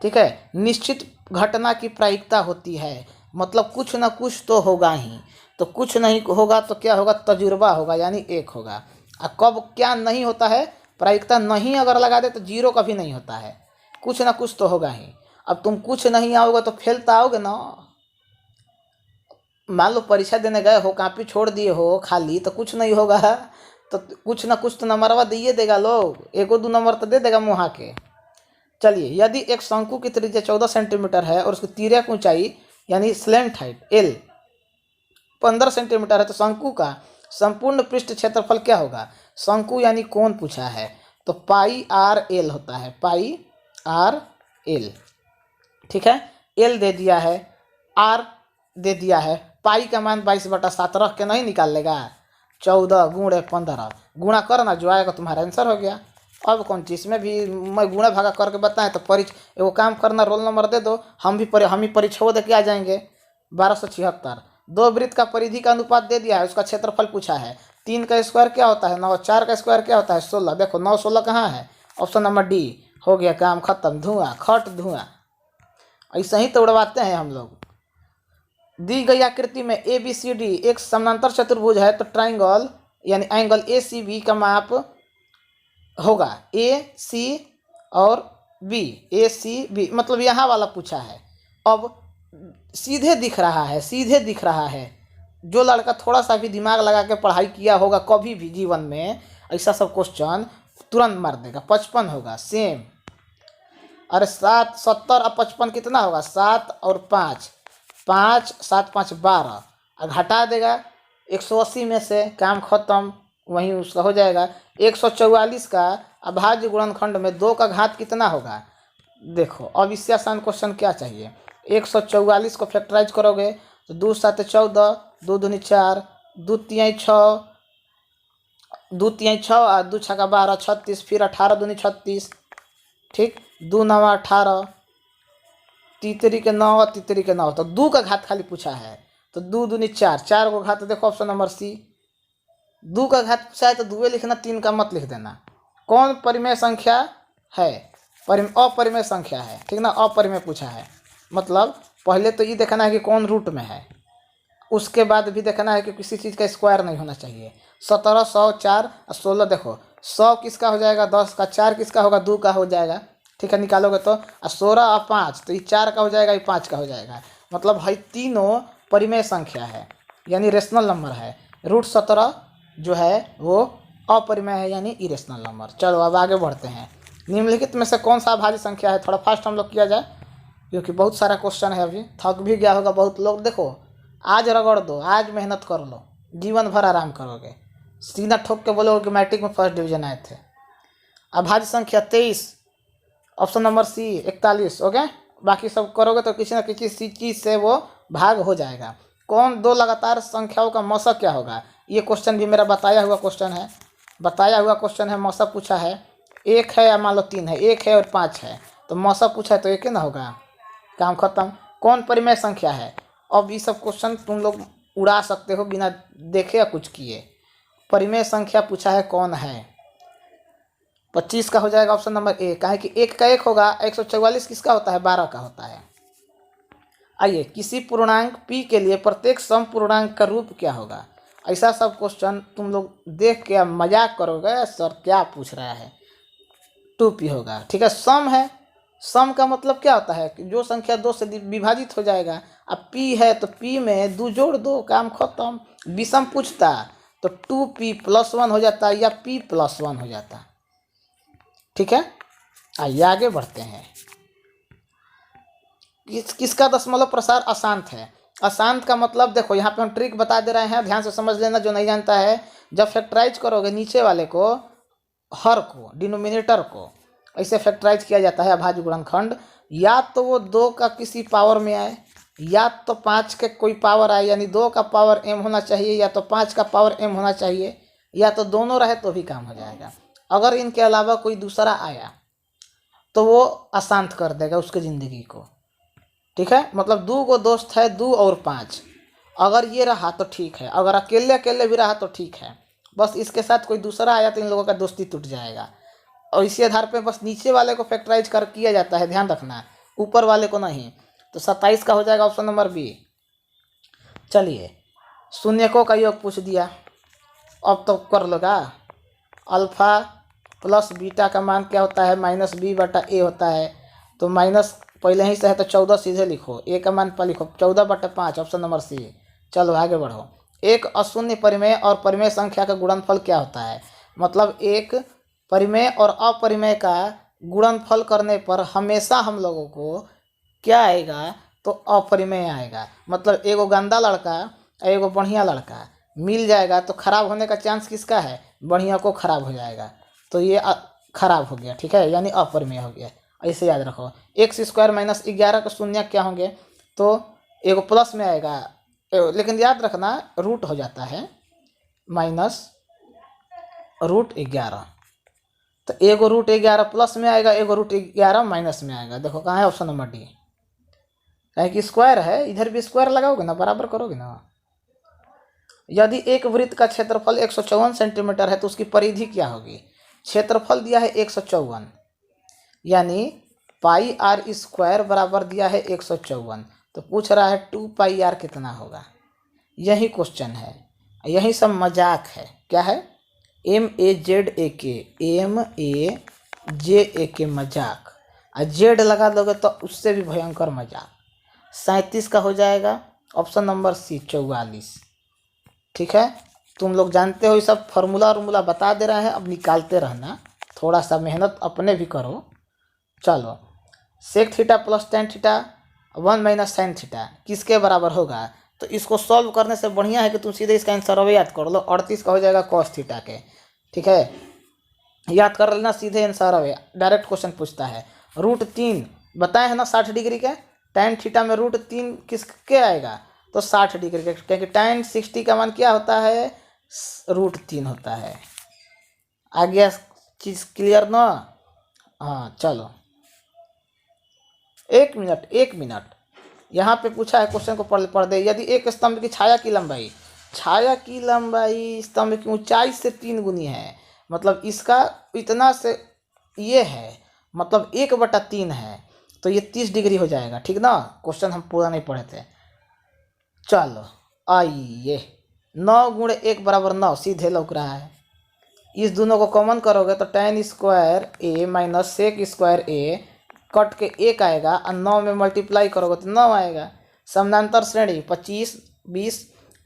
ठीक है। निश्चित घटना की प्रायिकता होती है, मतलब कुछ ना कुछ तो होगा ही। तो कुछ नहीं होगा तो क्या होगा, तजुर्बा होगा, यानी 1 होगा। और कब क्या नहीं होता है, प्रायिकता नहीं अगर लगा दे तो 0 कभी नहीं होता है, कुछ ना कुछ तो होगा ही। अब तुम कुछ नहीं आओगे तो फेल तो आओगे ना। मान लो परीक्षा देने गए हो, कॉपी छोड़ दिए हो खाली, तो कुछ नहीं होगा, तो कुछ ना कुछ तो नंबरवा दिए देगा लोग, 1-2 नंबर तो दे देगा मुँह के। चलिए, यदि एक शंकु की त्रिज्या 14 सेंटीमीटर है और उसकी तिर्यक ऊंचाई यानी स्लैंट हाइट L 15 सेंटीमीटर है, तो शंकु का संपूर्ण पृष्ठ क्षेत्रफल क्या होगा। शंकु यानी कोण पूछा है, तो πr/l होता है, πr/l, ठीक है। L दे दिया है, R दे दिया है। पाई का मान 22/7 रख के नहीं निकाल लेगा। 14 × 15 गुणा करना, जो आएगा तुम्हारा आंसर हो गया। अब कौन चीज़ में भी मैं गुणा भागा करके बताएं तो एगो काम करना, रोल नंबर दे दो, हम ही परीक्षा दे के आ जाएंगे। 1276। 2 वृत्त का परिधि का अनुपात दे दिया है, उसका क्षेत्रफल पूछा है। 3 का स्क्वायर क्या होता है 9, 4 का स्क्वायर क्या होता है 16। देखो 9 16 कहाँ है, ऑप्शन नंबर डी। हो गया काम खत्म, धुआं खट धुआं। ऐसा ही तो उड़वाते हैं हम लोग। दी गई आकृति में ABCD एक समानांतर चतुर्भुज है, तो ट्राइंगल यानी एंगल ACB का माप होगा AC और B। ACB मतलब यहाँ वाला पूछा है। अब सीधे दिख रहा है, सीधे दिख रहा है। जो लड़का थोड़ा सा भी दिमाग लगा के पढ़ाई किया होगा कभी भी जीवन में, ऐसा सब क्वेश्चन तुरंत मार देगा। 55 होगा सेम। अरे 7 70 और 55 कितना होगा, 7 और 5, 5 7 5 12, और घटा देगा 180 में से, काम खत्म, वहीं उसका हो जाएगा। 144 का अभाज्य गुणनखंड में 2 का घात कितना होगा, देखो अब इससे आसान क्वेश्चन क्या चाहिए। 144 को फैक्टराइज करोगे तो 2 7 14, 2 दूनी 4, 2 तिहाई 6, 2 तिहाई 6 और 2 छक्का 12 36, फिर 18 दूनी 36, ठीक, 2 9 18, तीतरी के 9, तीतरी के 9, तो 2 का घात खाली पूछा है तो 2 दूनी 4, 4 को घात देखो ऑप्शन नंबर सी। 2 का घात पूछा है तो 2 लिखना, 3 का मत लिख देना। कौन परिमेय संख्या है? अपरिमेय संख्या है, ठीक ना, अपरिमेय पूछा है। मतलब पहले तो ये देखना है कि कौन रूट में है, उसके बाद भी देखना है कि किसी चीज़ का स्क्वायर नहीं होना चाहिए। 17 100 4 और 16, देखो 100 किसका हो जाएगा 10 का, 4 किसका होगा 2 का हो जाएगा, ठीक है, निकालोगे तो। और 16 और 5 तो ये 4 का हो जाएगा, ये 5 का हो जाएगा। मतलब भाई तीनों परिमेय संख्या है यानी रेशनल नंबर है। √17 जो है वो अपरिमेय है यानी इरेशनल नंबर। चलो अब आगे बढ़ते हैं। निम्नलिखित में से कौन सा अभाज्य संख्या है? थोड़ा फास्ट हम लोग किया जाए क्योंकि बहुत सारा क्वेश्चन है, अभी थक भी गया होगा बहुत लोग। देखो आज रगड़ दो, आज मेहनत कर लो, जीवन भर आराम करोगे, सीधा ठोक के बोलोगे कि मैट्रिक में फर्स्ट डिवीजन आए थे। अभाज्य संख्या 23, ऑप्शन नंबर सी 41, ओके। बाकी सब करोगे तो किसी न किसी चीज़ से वो भाग हो जाएगा। कौन दो लगातार संख्याओं का मौसा क्या होगा? ये क्वेश्चन भी मेरा बताया हुआ क्वेश्चन है, मौसा पूछा है। 1 है या मान लो 3 है, 1 है और 5 है, तो मौसा पूछा है तो 1 ही ना होगा, काम खत्म। कौन परिमेय संख्या है? अब ये सब क्वेश्चन तुम लोग उड़ा सकते हो बिना देखे या कुछ किए। परिमेय संख्या पूछा है कौन है, 25 का हो जाएगा ऑप्शन नंबर ए। काहे कि 1 का 1 होगा, 144 किसका होता है 12 का होता है। आइए, किसी पूर्णांक p के लिए प्रत्येक सम पूर्णांक का रूप क्या होगा? ऐसा सब क्वेश्चन तुम लोग देख के मजाक करोगे, सर क्या पूछ रहा है, 2p होगा, ठीक है। सम है, सम का मतलब क्या होता है कि जो संख्या 2 से विभाजित हो जाएगा। अब p है तो p में 2 जोड़ दो, काम खत्म। विषम पूछता तो 2p + 1 हो जाता या p + 1 हो जाता, ठीक है। आइए आगे बढ़ते हैं। किसका दशमलव प्रसार अशांत है? अशांत का मतलब देखो यहाँ पे हम ट्रिक बता दे रहे हैं, ध्यान से समझ लेना जो नहीं जानता है। जब फैक्टराइज करोगे नीचे वाले को, हर को, डिनोमिनेटर को ऐसे फैक्टराइज किया जाता है अभाज्य गुणनखंड, या तो वो 2 का किसी पावर में आए या तो 5 के कोई पावर आए, यानी 2 का पावर m होना चाहिए या तो 5 का पावर m होना चाहिए, या तो दोनों रहे तो भी काम हो जाएगा। अगर इनके अलावा कोई दूसरा आया तो वो अशांत कर देगा उसके ज़िंदगी को, ठीक है। मतलब 2 को दोस्त है, 2 और 5, अगर ये रहा तो ठीक है, अगर अकेले अकेले भी रहा तो ठीक है, बस इसके साथ कोई दूसरा आया तो इन लोगों का दोस्ती टूट जाएगा। और इसी आधार पे बस नीचे वाले को फैक्टराइज कर किया जाता है, ध्यान रखना, ऊपर वाले को नहीं। तो 27 का हो जाएगा ऑप्शन नंबर बी। चलिए, शून्यकों का योग पूछ दिया, अब तो कर लोगा। अल्फा प्लस बीटा का मान क्या होता है? -b/a होता है। तो माइनस पहले ही से है तो 14 सीधे लिखो, a का मान पर लिखो, 14/5 ऑप्शन नंबर सी। चलो आगे बढ़ो। एक अशून्य परिमेय और परिमेय संख्या का गुणनफल क्या होता है? मतलब एक परिमेय और अपरिमेय का गुणनफल करने पर हमेशा हम लोगों को क्या आएगा? तो अपरिमेय आएगा। मतलब एगो गंदा लड़का और एगो बढ़िया लड़का मिल जाएगा तो खराब होने का चांस किसका है? बढ़िया को खराब हो जाएगा, तो ये खराब हो गया, ठीक है, यानी अपरिमेय हो गया। ऐसे याद रखो। x² - 11 के शून्य क्या होंगे? तो एगो प्लस में आएगा, लेकिन याद रखना रूट हो जाता है -√11, तो एगो √11 प्लस में आएगा, एगो √11 माइनस में आएगा। देखो कहाँ है ऑप्शन नंबर डी, है कि स्क्वायर है, इधर भी स्क्वायर लगाओगे ना, बराबर करोगे ना। यदि एक वृत्त का क्षेत्रफल 154 सेंटीमीटर है तो उसकी परिधि क्या होगी? क्षेत्रफल दिया है 154, यानी πr² बराबर दिया है 154, तो पूछ रहा है 2πr कितना होगा। यही क्वेश्चन है, यही सब मजाक है। क्या है? MAZAK मजाक, और जेड लगा दोगे तो उससे भी भयंकर मजाक। 37 का हो जाएगा ऑप्शन नंबर सी 44, ठीक है। तुम लोग जानते हो ये सब फार्मूला बता दे रहे हैं, अब निकालते रहना, थोड़ा सा मेहनत अपने भी करो। चलो, sec θ + tan θ 1 - sin θ किसके बराबर होगा? तो इसको सॉल्व करने से बढ़िया है कि तुम सीधे इसका आंसर याद कर लो। 38 का हो जाएगा cos θ के, ठीक है, याद कर लेना, सीधे आंसर डायरेक्ट क्वेश्चन पूछता है। √3 बताए हैं ना 60 डिग्री के, tan थीटा में √3 किसके आएगा तो 60 डिग्री के, क्योंकि tan 60 का मान क्या होता है √3 होता है। आ गया चीज़ क्लियर ना। हाँ चलो 1 मिनट यहाँ पे पूछा है, क्वेश्चन को पढ़ दे। यदि एक स्तंभ की छाया की लंबाई स्तंभ की ऊंचाई से 3 गुनी है, मतलब इसका इतना से ये है, मतलब 1/3 है, तो ये 30 डिग्री हो जाएगा। ठीक ना, क्वेश्चन हम पूरा नहीं पढ़े थे। चलो आइए 9 × 1 = 9 सीधे लौक रहा है। इस दोनों को कॉमन करोगे तो tan² a minus sec² a cut के 1 आएगा, और 9 में मल्टीप्लाई करोगे तो 9 आएगा। समानांतर श्रेणी 25, 20,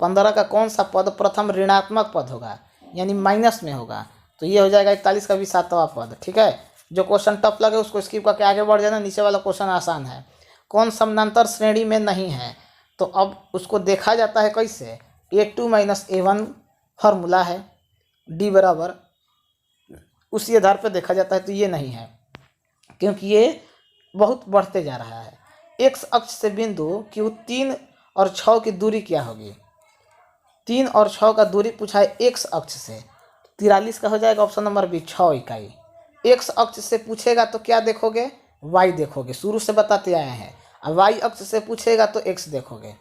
15 का कौन सा पद प्रथम ऋणात्मक पद होगा, यानी माइनस में होगा, तो ये हो जाएगा 41 का भी 7वां पद। ठीक है, जो क्वेश्चन टफ लगे उसको स्किप करके आगे बढ़ जाना, नीचे वाला क्वेश्चन आसान है। कौन समानांतर श्रेणी में नहीं है, तो अब उसको देखा जाता है कैसे, a2 - a1 फॉर्मूला है, d बराबर उसी आधार पर देखा जाता है, तो ये नहीं है क्योंकि ये बहुत बढ़ते जा रहा है। एक्स अक्ष से बिंदु Q 3 और 6 की दूरी क्या होगी। 3 और 6 का दूरी पूछा है एक्स अक्ष से, 43 का हो जाएगा ऑप्शन नंबर बी 6 इकाई। एक्स अक्ष से पूछेगा तो क्या देखोगे, वाई देखोगे, शुरू से बताते आए हैं। और वाई अक्ष से पूछेगा तो एक्स देखोगे।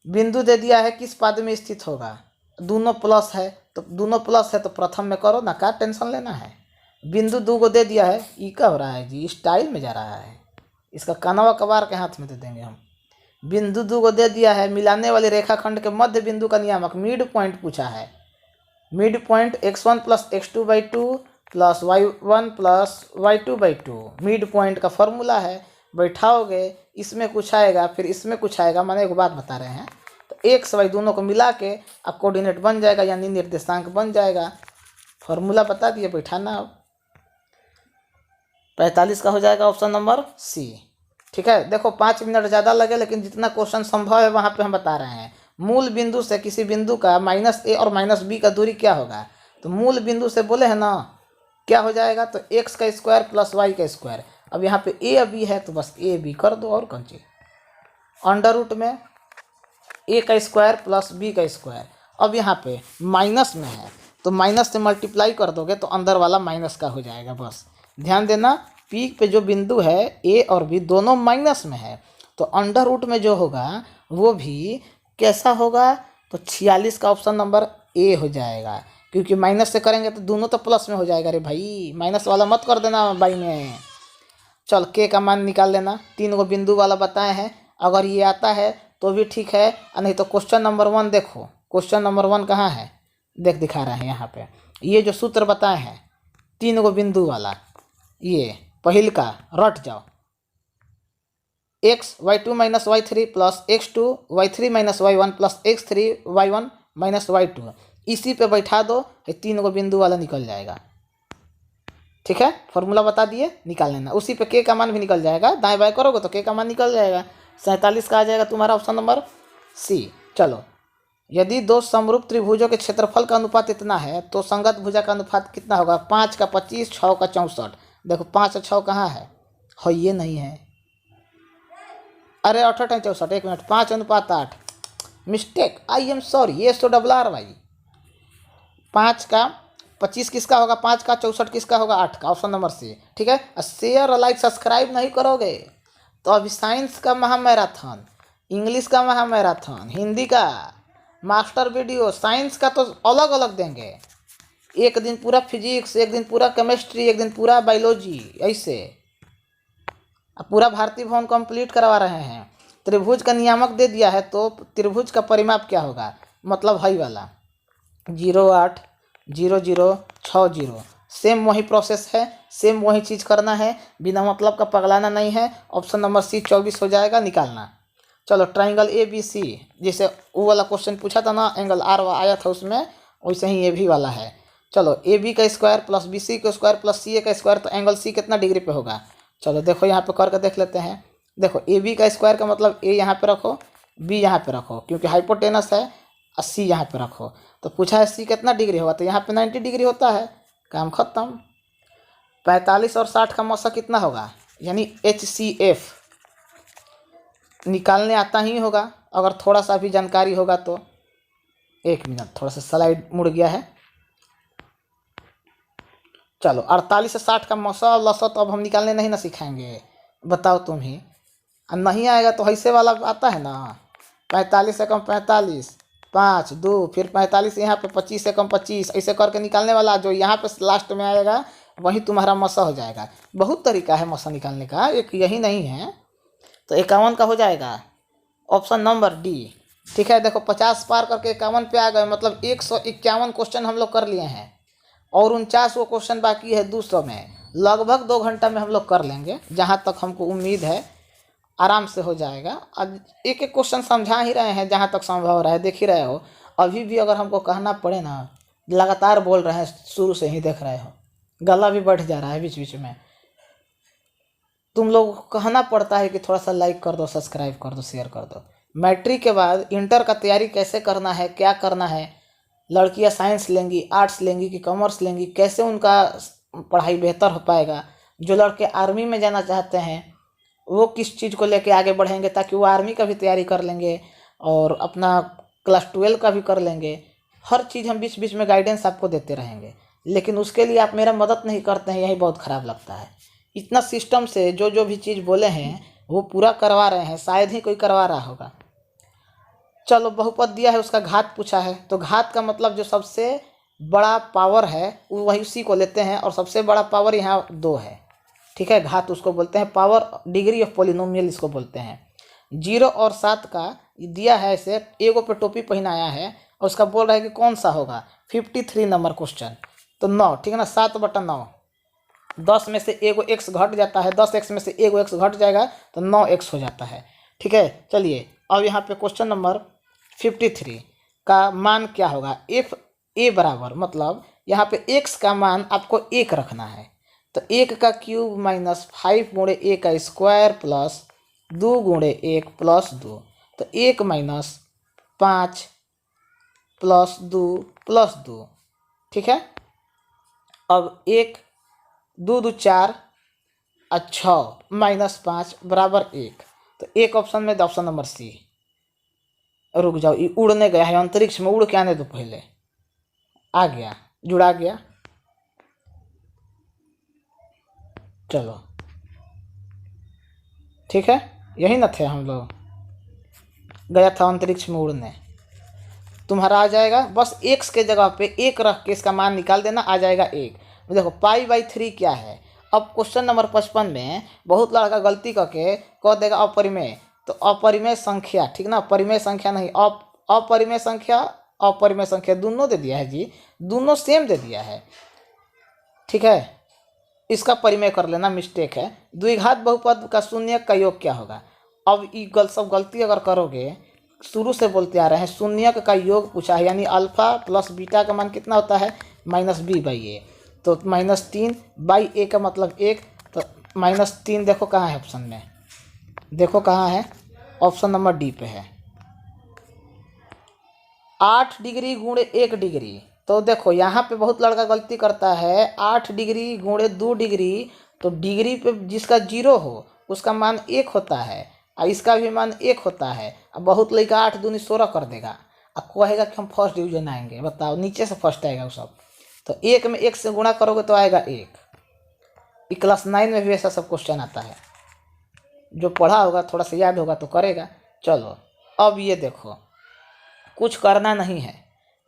बिंदु दे दिया है किस पाद में स्थित होगा, दोनों प्लस है तो प्रथम में करो ना, क्या टेंशन लेना है। बिंदु 2 को दे दिया है, ई का हो रहा है जी, स्टाइल में जा रहा है, इसका कनवा कबार के हाथ में दे देंगे हम। बिंदु 2 को दे दिया है, मिलाने वाले रेखाखंड के मध्य बिंदु का नियामक मिड पॉइंट पूछा है। Mid point x1 + x2/2 + y1 + y2/2 mid point का फॉर्मूला है। बैठाओगे, इसमें कुछ आएगा फिर इसमें कुछ आएगा, मैंने एक बात बता रहे हैं, तो x y दोनों को मिला के अब कोऑर्डिनेट बन जाएगा, यानी निर्देशांक बन जाएगा। फॉर्मूला बता दिए, बैठाना। अब 45 का हो जाएगा ऑप्शन नंबर सी। ठीक है, देखो 5 मिनट ज़्यादा लगे, लेकिन जितना क्वेश्चन संभव है वहाँ पे हम बता रहे हैं। मूल बिंदु से किसी बिंदु का -a और -b का दूरी क्या होगा, तो मूल बिंदु से बोले हैं ना क्या हो जाएगा, तो x² + y²। अब यहाँ पे a b है तो बस a b कर दो, और कौन चीज, अंडर रूट में a² + b²। अब यहाँ पे माइनस में है तो माइनस से मल्टीप्लाई कर दोगे तो अंदर वाला माइनस का हो जाएगा। बस ध्यान देना, पी पे जो बिंदु है ए और बी दोनों माइनस में है, तो अंडर रूट में जो होगा वो भी कैसा होगा, तो 46 का ऑप्शन नंबर ए हो जाएगा, क्योंकि माइनस से करेंगे तो दोनों तो प्लस में हो जाएगा। अरे भाई माइनस वाला मत कर देना बाई में। चल के का मान निकाल लेना, 3 गो बिंदु वाला बताए हैं, अगर ये आता है तो भी ठीक है, नहीं तो क्वेश्चन नंबर 1 देखो। क्वेश्चन नंबर 1 कहाँ है, दिखा रहे हैं यहाँ पे। ये जो सूत्र बताए हैं 3 गो बिंदु वाला, ये पहिल का रट जाओ, x y2 - y3 + x2 y3 - y1 + x3 y1 - y2, इसी पे बैठा दो, 3 गो बिंदु वाला निकल जाएगा। ठीक है, फॉर्मूला बता दिए, निकाल लेना। उसी पे के का मान भी निकल जाएगा, दाएं बाएं करोगे तो के का मान निकल जाएगा। 47 का आ जाएगा तुम्हारा ऑप्शन नंबर सी। चलो, यदि 2 समरूप त्रिभुजों के क्षेत्रफल का अनुपात इतना है तो संगत भुजा का अनुपात कितना होगा, 5 का 25, 6 का 64। देखो 5 और 6 कहाँ है, ये नहीं है, अरे 8 8 64, 1 minute, 5:8, mistake, I am sorry, ये तो RR भाई। 5 का 25 किसका होगा, 5 का 64 किसका होगा, 8 का, ऑप्शन नंबर सी। ठीक है, शेयर लाइक सब्सक्राइब नहीं करोगे तो अभी साइंस का महामैराथन, इंग्लिश का महामैराथन, हिंदी का मास्टर वीडियो, साइंस का तो अलग अलग देंगे। एक दिन पूरा फिजिक्स, एक दिन पूरा केमिस्ट्री, एक दिन पूरा बायोलॉजी, ऐसे अब पूरा भारतीय भवन कंप्लीट करवा रहे हैं। त्रिभुज का नियामक दे दिया है तो त्रिभुज का परिमाप क्या होगा, मतलब हाई वाला 08 00 60, सेम वही प्रोसेस है, सेम वही चीज़ करना है, बिना मतलब का पगलाना नहीं है। ऑप्शन नंबर सी 24 हो जाएगा, निकालना। चलो ट्राइंगल ABC, जैसे वो वाला क्वेश्चन पूछा था ना, एंगल R आया था उसमें, वैसे ही ये भी वाला है। चलो AB का स्क्वायर + BC का स्क्वायर + CA का स्क्वायर, तो एंगल C कितना डिग्री पे होगा। चलो देखो यहाँ पे करके देख लेते हैं। देखो AB का स्क्वायर का मतलब A यहाँ पे रखो, B यहाँ पे रखो, क्योंकि हाइपोटेनस है, और C यहाँ पे रखो। तो पूछा है C कितना डिग्री होगा, तो यहाँ पे 90 डिग्री होता है, काम खत्म। 45 और 60 का मौसा कितना होगा, यानी HCF निकालने आता ही होगा अगर थोड़ा सा भी जानकारी होगा तो। एक मिनट, थोड़ा सा स्लाइड मुड़ गया है। चलो 48 से 60 का मौसा और लसा तो अब हम निकालने नहीं ना सिखाएंगे, बताओ तुम ही। नहीं आएगा तो ऐसे वाला आता है ना, 45 से कम 45, 5 2, फिर 45 यहाँ पे 25 से कम 25, ऐसे करके निकालने वाला जो यहाँ पे लास्ट में आएगा वही तुम्हारा मौसा हो जाएगा। बहुत तरीका है मौसा निकालने का, एक यही नहीं है। तो 51 का हो जाएगा ऑप्शन नंबर डी। ठीक है, देखो 50 पार करके 51 पे आ गए, मतलब 151 क्वेश्चन हम लोग कर लिए हैं और 49 वो क्वेश्चन बाकी है 200 में। लगभग 2 घंटा में हम लोग कर लेंगे, जहाँ तक हमको उम्मीद है आराम से हो जाएगा। अब एक एक क्वेश्चन समझा ही रहे हैं जहाँ तक संभव हो रहा है, देख ही रहे हो। अभी भी अगर हमको कहना पड़े ना, लगातार बोल रहे हैं, शुरू से ही देख रहे हो, गला भी बढ़ जा रहा है बीच बीच में। तुम लोग को कहना पड़ता है कि थोड़ा सा लाइक कर दो, सब्सक्राइब कर दो, शेयर कर दो। मैट्रिक के बाद इंटर का तैयारी कैसे करना है, क्या करना है, लड़कियां साइंस लेंगी, आर्ट्स लेंगी कि कॉमर्स लेंगी, कैसे उनका पढ़ाई बेहतर हो पाएगा। जो लड़के आर्मी में जाना चाहते हैं वो किस चीज़ को लेके आगे बढ़ेंगे ताकि वो आर्मी का भी तैयारी कर लेंगे और अपना क्लास 12 का भी कर लेंगे। हर चीज़ हम बीच बीच में गाइडेंस आपको देते रहेंगे, लेकिन उसके लिए आप मेरा मदद नहीं करते हैं, यही बहुत ख़राब लगता है। इतना सिस्टम से जो भी चीज़ बोले हैं वो पूरा करवा रहे हैं, शायद ही कोई करवा रहा होगा। चलो बहुपद दिया है, उसका घात पूछा है, तो घात का मतलब जो सबसे बड़ा पावर है वो वही उसी को लेते हैं, और सबसे बड़ा पावर यहाँ 2 है। ठीक है, घात उसको बोलते हैं, पावर डिग्री ऑफ पोलिनोमियल इसको बोलते हैं। 0 और 7 का दिया है, ऐसे एगो पे टोपी पहनाया है और उसका बोल रहा है कि कौन सा होगा, 53 नंबर क्वेश्चन। तो 9, ठीक है ना, 7/9, 10 में से एगो x घट जाता है, 10x में से एगो x घट जाएगा तो 9x हो जाता है। ठीक है, चलिए अब यहाँ पे क्वेश्चन नंबर 53 का मान क्या होगा, एफ ए बराबर, मतलब यहाँ पे x का मान आपको 1 रखना है, तो 1 का क्यूब माइनस 5 गुणे a का स्क्वायर प्लस 2 गुणे 1 प्लस 2, तो 1 माइनस 5 प्लस 2 प्लस 2। ठीक है, अब 1 2 2 4 और 6 माइनस 5 बराबर 1, तो एक ऑप्शन में ऑप्शन नंबर सी। रुक जाओ, ये उड़ने गया है, अंतरिक्ष में उड़ के आने दो, पहले आ गया, जुड़ा गया। चलो ठीक है, यही ना थे हम लोग, गया था अंतरिक्ष में उड़ने। तुम्हारा आ जाएगा, बस x के जगह पे 1 रख के इसका मान निकाल देना, आ जाएगा 1। देखो π/3 क्या है। अब क्वेश्चन नंबर 55 में बहुत लड़का गलती करके कह देगा अपरिमेय, तो अपरिमेय संख्या, ठीक ना, परिमेय संख्या नहीं, अपरिमेय संख्या, अपरिमेय संख्या दोनों दे दिया है जी, दोनों सेम दे दिया है। ठीक है, इसका परिमेय कर लेना, मिस्टेक है। द्विघात बहुपद का शून्यक का योग क्या होगा। अब ये सब गलती अगर करोगे, शुरू से बोलते आ रहे हैं, शून्यक का योग पूछा है, यानी अल्फा प्लस बीटा का मान कितना होता है, -b/a, तो -3/a का मतलब 1, तो -3 देखो कहाँ है ऑप्शन में, देखो कहाँ है, ऑप्शन नंबर डी पे है। 8 डिग्री गुणे 1 डिग्री, तो देखो यहाँ पे बहुत लड़का गलती करता है, 8 डिग्री गुणे 2 डिग्री, तो डिग्री पे जिसका 0 हो उसका मान 1 होता है और इसका भी मान 1 होता है। अब बहुत लड़का 8 दूनी 16 कर देगा और कहेगा कि हम फर्स्ट डिवीजन आएंगे, बताओ नीचे से फर्स्ट आएगा वो सब। तो 1 में 1 से गुणा करोगे तो आएगा 1। क्लास 9 में भी ऐसा सब क्वेश्चन आता है, जो पढ़ा होगा थोड़ा सा याद होगा तो करेगा। चलो अब ये देखो, कुछ करना नहीं है,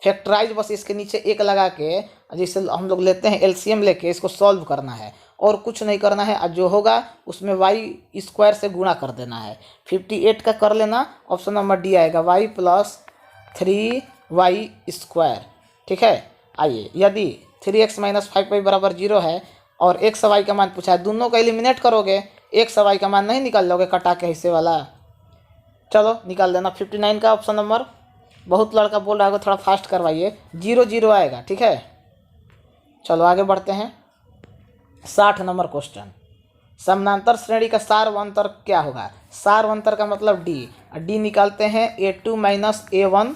फैक्टराइज बस इसके नीचे 1 लगा के, जैसे हम लोग लेते हैं एलसीएम लेके इसको सॉल्व करना है, और कुछ नहीं करना है। और जो होगा उसमें y² से गुणा कर देना है। 58 का कर लेना, ऑप्शन नंबर डी आएगा, y + 3y²। ठीक है, आइए, यदि 3x - 5y बराबर 0 है और x y का मान पूछा है, दोनों को एलिमिनेट करोगे, x y का मान नहीं निकाल लोगे कटा के हिस्से वाला। चलो निकाल देना 59 का ऑप्शन नंबर। बहुत लड़का बोल रहा है थोड़ा फास्ट करवाइए, 0 0 आएगा। ठीक है, चलो आगे बढ़ते हैं। 60 नंबर क्वेश्चन, समानांतर श्रेणी का सारवंतर क्या होगा। सारवंतर का मतलब डी, डी निकालते हैं a2 - a1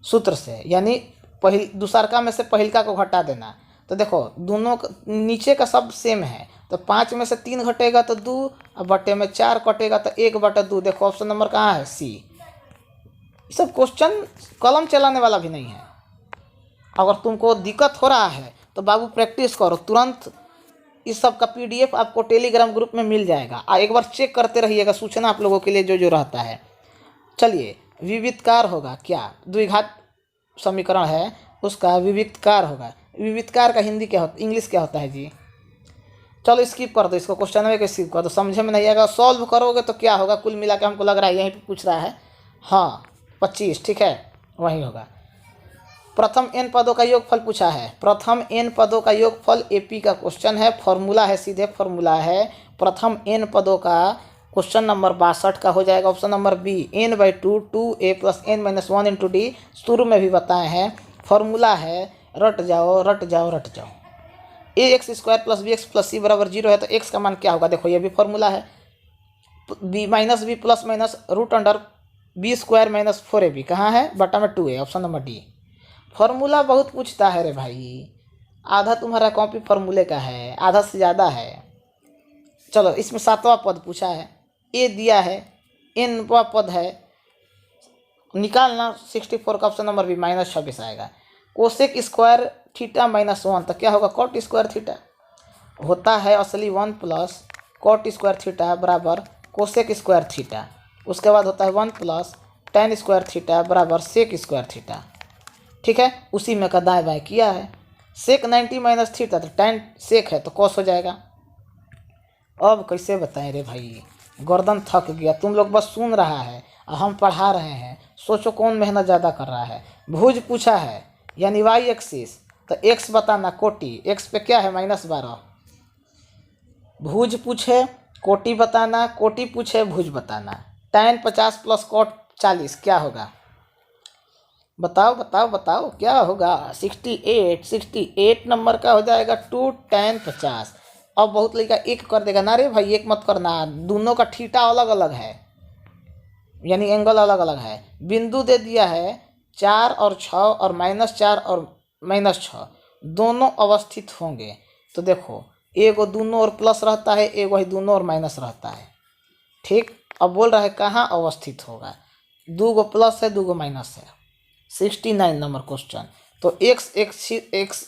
सूत्र से, यानी दूसरका में से पहिलका को घटा देना। तो देखो दोनों नीचे का सब सेम है, तो 5 में से 3 घटेगा तो 2, और बटे में 4 कटेगा तो 1/2। देखो ऑप्शन नंबर कहाँ है, सी। ये सब क्वेश्चन कलम चलाने वाला भी नहीं है। अगर तुमको दिक्कत हो रहा है तो बाबू प्रैक्टिस करो, तुरंत इस सब का PDF आपको टेलीग्राम ग्रुप में मिल जाएगा। एक बार चेक करते रहिएगा, सूचना आप लोगों के लिए जो जो रहता है। चलिए, विविधकार होगा क्या, द्विघात समीकरण है उसका विविधकार होगा। विविधकार का हिंदी क्या होता है, इंग्लिश क्या होता है जी? चलो स्किप कर दो इसको, क्वेश्चन में स्किप कर दो, समझे में नहीं आएगा। सॉल्व करोगे तो क्या होगा, कुल मिला के हमको लग रहा है यहीं पे पूछ रहा है। हाँ 25, ठीक है, वही होगा। प्रथम n पदों का योगफल पूछा है। प्रथम n पदों का योगफल AP का क्वेश्चन है, फॉर्मूला है, सीधे फॉर्मूला है। प्रथम n पदों का क्वेश्चन नंबर 62 का हो जाएगा option number B, n/2 2a + n-1 × d। शुरू में भी बताए हैं, फॉर्मूला है, रट जाओ रट जाओ रट जाओ। ax² + bx + c = 0 है तो x का मान क्या होगा, देखो ये भी फॉर्मूला है, b - b +- √b² - 4ab कहाँ है, बटा में 2a, option number D. Formula बहुत पूछता है रे भाई, आधा तुम्हारा कॉपी फॉर्मूले का है, आधा से ज़्यादा है। चलो इसमें 7वां पद पूछा है, ए दिया है, nवां पद है, निकालना 64 का ऑप्शन नंबर बी, -26 आएगा। कोसेक स्क्वायर थीटा -1 तो क्या होगा, कॉट स्क्वायर थीटा होता है असली 1 + कॉट स्क्वायर थीटा बराबर कोसेक स्क्वायर थीटा। उसके बाद होता है 1 + tan स्क्वायर थीटा बराबर सेक स्क्वायर थीटा। ठीक है, उसी में का दाएँ बाएँ किया है। सेक 90 - थीटा तो tan सेक है तो कॉस हो जाएगा। अब कैसे बताएं रे भाई, गर्दन थक गया, तुम लोग बस सुन रहा है और हम पढ़ा रहे हैं, सोचो कौन मेहनत ज़्यादा कर रहा है। भुज पूछा है यानी y एक्सिस, तो x बताना, कोटि x पे क्या है -12। भुज पूछे कोटि बताना, कोटि पूछे भुज बताना। tan 50 + cot 40 क्या होगा, बताओ बताओ बताओ क्या होगा, 68 नंबर का हो जाएगा 2 tan 50। अब बहुत लड़का एक कर देगा ना रे भाई, एक मत करना, दोनों का थीटा अलग अलग है, यानी एंगल अलग अलग है। बिंदु दे दिया है 4 और 6 और -4 और -6 दोनों अवस्थित होंगे। तो देखो एगो दोनों और प्लस रहता है, एगो ही दोनों और माइनस रहता है। ठीक, अब बोल रहा है कहाँ अवस्थित होगा, 2 गो प्लस है 2 गो माइनस है। 69 नंबर क्वेश्चन। तो x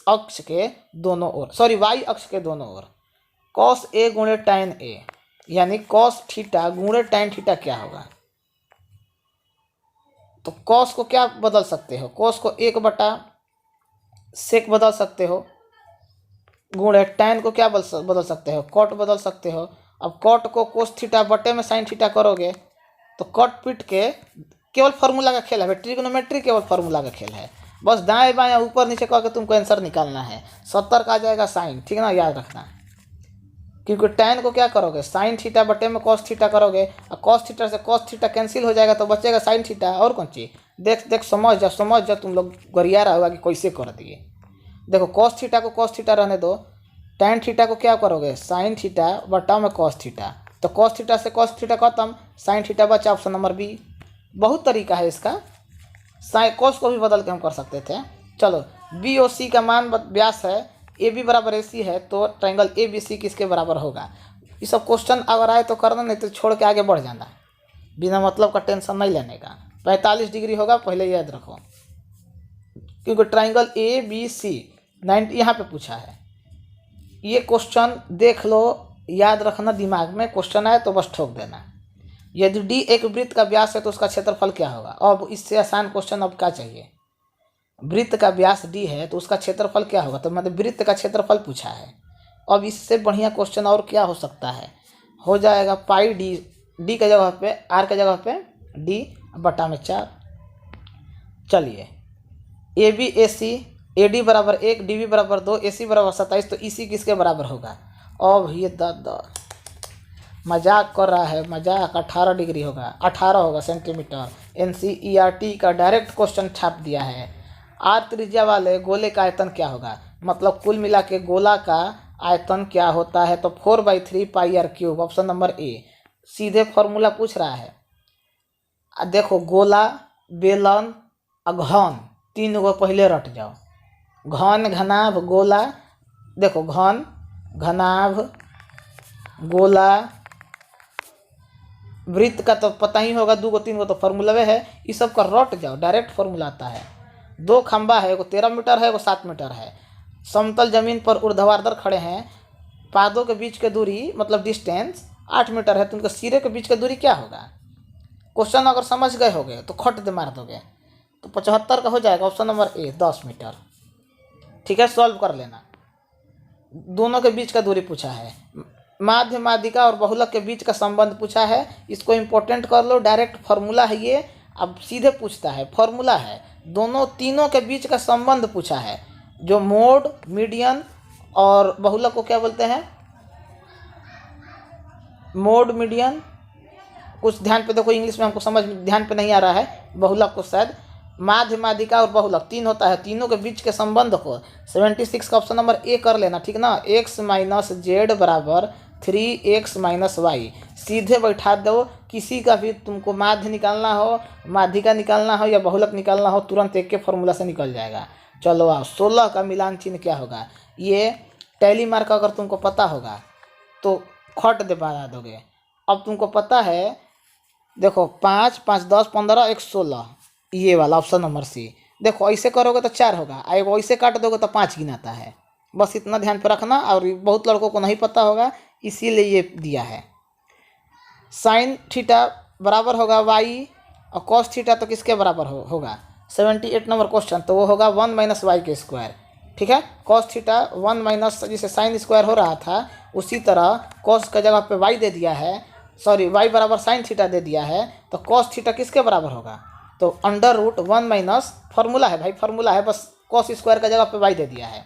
अक्ष के दोनों ओर, सॉरी y अक्ष के दोनों ओर cos a गुणे tan a, यानी cos थीटा गुणे tan थीटा क्या होगा। तो cos को क्या बदल सकते हो, cos को 1/sec बदल सकते हो, गुणे tan को क्या बदल सकते हो, cot बदल सकते हो। अब cot को cos थीटा बटे में sin थीटा करोगे तो कट पिट के, केवल फार्मूला का खेल है, ट्रिग्नोमेट्री केवल फार्मूला का खेल है। बस दाएं बाएं ऊपर नीचे करके तुमको आंसर निकालना है। 70 का आ जाएगा साइन, ठीक ना, याद रखना। क्योंकि tan को क्या करोगे, साइन थीटा बटे में cos थीटा करोगे, और cos थीटा से cos थीटा कैंसिल हो जाएगा तो बचेगा साइन थीटा। और कौन चीज़, देख समझ जा, तुम लोग गरिया रहा होगा कि कैसे कर दिए। देखो cos थीटा को cos थीटा रहने दो, tan थीटा को क्या करोगे, साइन थीटा बटा में cos थीटा, तो cos थीटा से cos थीटा खत्म, साइन थीटा बचा, ऑप्शन नंबर बी। बहुत तरीका है इसका, साइन cos को भी बदल के हम कर सकते थे। चलो बी और सी का मान व्यास है, ए बी बराबर ए सी है, तो ट्रायंगल ए बी सी किसके बराबर होगा। ये सब क्वेश्चन अगर आए तो करना, नहीं तो छोड़ के आगे बढ़ जाना, बिना मतलब का टेंशन नहीं लेने का। 45 डिग्री होगा, पहले याद रखो, क्योंकि ट्रायंगल ए बी सी 90 यहाँ पे पूछा है। ये क्वेश्चन देख लो, याद रखना, दिमाग में क्वेश्चन आए तो बस ठोक देना। यदि डी एक वृत्त का व्यास है तो उसका क्षेत्रफल क्या होगा। अब इससे आसान क्वेश्चन अब क्या चाहिए, वृत्त का व्यास डी है तो उसका क्षेत्रफल क्या होगा, तो मतलब वृत्त का क्षेत्रफल पूछा है। अब इससे बढ़िया क्वेश्चन और क्या हो सकता है, हो जाएगा पाई डी, डी के जगह पे आर के जगह पे डी बटा में 4। चलिए A B A C, A D बराबर 1, डी बी बराबर 2, ए सी बराबर 27, तो ई सी किसके बराबर होगा। अब ये दादा मजाक कर रहा है, मजाक। 18 डिग्री होगा, 18 होगा सेंटीमीटर। NCERT का डायरेक्ट क्वेश्चन छाप दिया है। आर त्रिज्या वाले गोले का आयतन क्या होगा, मतलब कुल मिला के गोला का आयतन क्या होता है, तो 4/3 πr³, ऑप्शन नंबर ए। सीधे फॉर्मूला पूछ रहा है। देखो गोला, बेलन और घन, तीन गो पहले रट जाओ, घन, घनाभ, गोला देखो घन, घनाभ, गोला, वृत्त का तो पता ही होगा, 2 गो 3 गो तो फॉर्मूला है, इस सब का रट जाओ, डायरेक्ट फॉर्मूला आता है। 2 खंबा है, एगो 13 मीटर है, एगो 7 मीटर है, समतल जमीन पर ऊर्ध्वाधर खड़े हैं, पादों के बीच की दूरी मतलब डिस्टेंस 8 मीटर है, तो उनके सिरे के बीच की दूरी क्या होगा? क्वेश्चन अगर समझ गए होगे तो खट दे मार दोगे, तो 75 का हो जाएगा ऑप्शन नंबर ए 10 मीटर। ठीक है, सॉल्व कर लेना। दोनों के बीच का दूरी पूछा है, माध्य माध्यिका और बहुलक के बीच का संबंध पूछा है, इसको इम्पोर्टेंट कर लो, डायरेक्ट फार्मूला है ये। अब सीधे पूछता है, फार्मूला है, दोनों तीनों के बीच का संबंध पूछा है, जो मोड, मीडियन और बहुलक को क्या बोलते हैं? मोड, मीडियन, कुछ ध्यान पे देखो, इंग्लिश में हमको समझ ध्यान पे नहीं आ रहा है, बहुलक को शायद माध्य माध्यिका और बहुलक 3 होता है, तीनों के बीच के संबंध को 76 का ऑप्शन नंबर ए कर लेना, ठीक ना। x माइनस जेड बराबर 3x माइनस वाई, सीधे बैठा दो, किसी का भी तुमको माध्य निकालना हो, माध्यिका निकालना हो या बहुलक निकालना हो, तुरंत एक के फॉर्मूला से निकल जाएगा। चलो आओ, 16 का मिलान चिन्ह क्या होगा? ये टैली मार्क अगर तुमको पता होगा तो खट दे बना दोगे। अब तुमको पता है, देखो 5, 5, 10, 15, 1, 16, ये वाला ऑप्शन नंबर सी। देखो ऐसे करोगे तो 4 होगा, और ऐसे काट दोगे तो 5 गिनाता है। बस इतना ध्यान पर रखना, और बहुत लड़कों को नहीं पता होगा, इसीलिए ये दिया है। साइन थीटा बराबर होगा वाई, और कॉस थीटा तो किसके बराबर होगा? 78 नंबर क्वेश्चन, तो वो होगा 1 माइनस वाई के स्क्वायर। ठीक है, कॉस थीटा 1 माइनस, जैसे साइन स्क्वायर हो रहा था उसी तरह कॉस का जगह पे वाई दे दिया है, सॉरी वाई बराबर साइन थीटा दे दिया है, तो कॉस थीटा किसके बराबर होगा? तो अंडर रूट 1 माइनस, फार्मूला है भाई, फार्मूला है, बस कॉस स्क्वायर का जगह पे वाई दे दिया है।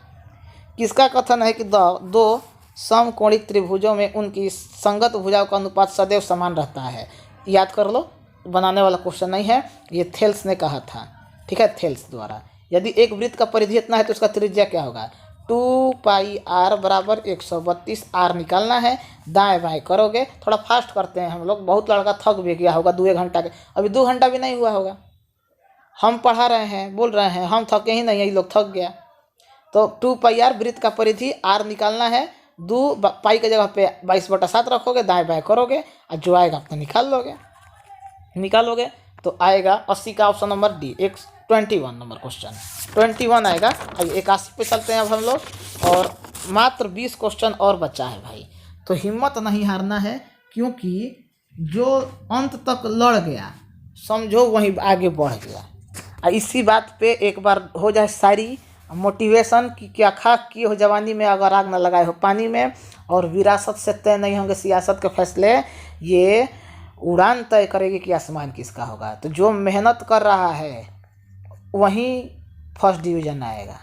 किसका कथन है कि दो समकोणिक त्रिभुजों में उनकी संगत भुजाओं का अनुपात सदैव समान रहता है? याद कर लो, बनाने वाला क्वेश्चन नहीं है, ये थेल्स ने कहा था। ठीक है, थेल्स द्वारा। यदि एक वृत्त का परिधि इतना है तो उसका त्रिज्या क्या होगा? 2 पाई आर बराबर 132 आर निकालना है। दाएं बाएं करोगे, थोड़ा फास्ट करते हैं हम लोग, बहुत लड़का थक भी गया होगा 2 घंटा के, अभी 2 घंटा भी नहीं हुआ होगा, हम पढ़ा रहे हैं, बोल रहे हैं, हम थके ही नहीं है, ये लोग थक गया। तो 2 पाई आर वृत्त का परिधि आर निकालना है, 2 पाई की जगह पे 22/7 रखोगे, दाएं बाएं करोगे, और जो आएगा अपना निकालोगे तो आएगा 80 का option number D. 21 number question 21 आएगा। आइए 81 पे चलते हैं अब हम लोग, और मात्र 20 क्वेश्चन और बचा है भाई, तो हिम्मत नहीं हारना है, क्योंकि जो अंत तक लड़ गया समझो वहीं आगे बढ़ गया। इसी बात पे एक बार हो जाए सारी मोटिवेशन कि क्या खाक किए हो जवानी में, अगर आग न लगाए हो पानी में, और विरासत से तय नहीं होंगे सियासत के फैसले, ये उड़ान तय करेगी कि आसमान किसका होगा। तो जो मेहनत कर रहा है वहीं फर्स्ट डिवीज़न आएगा,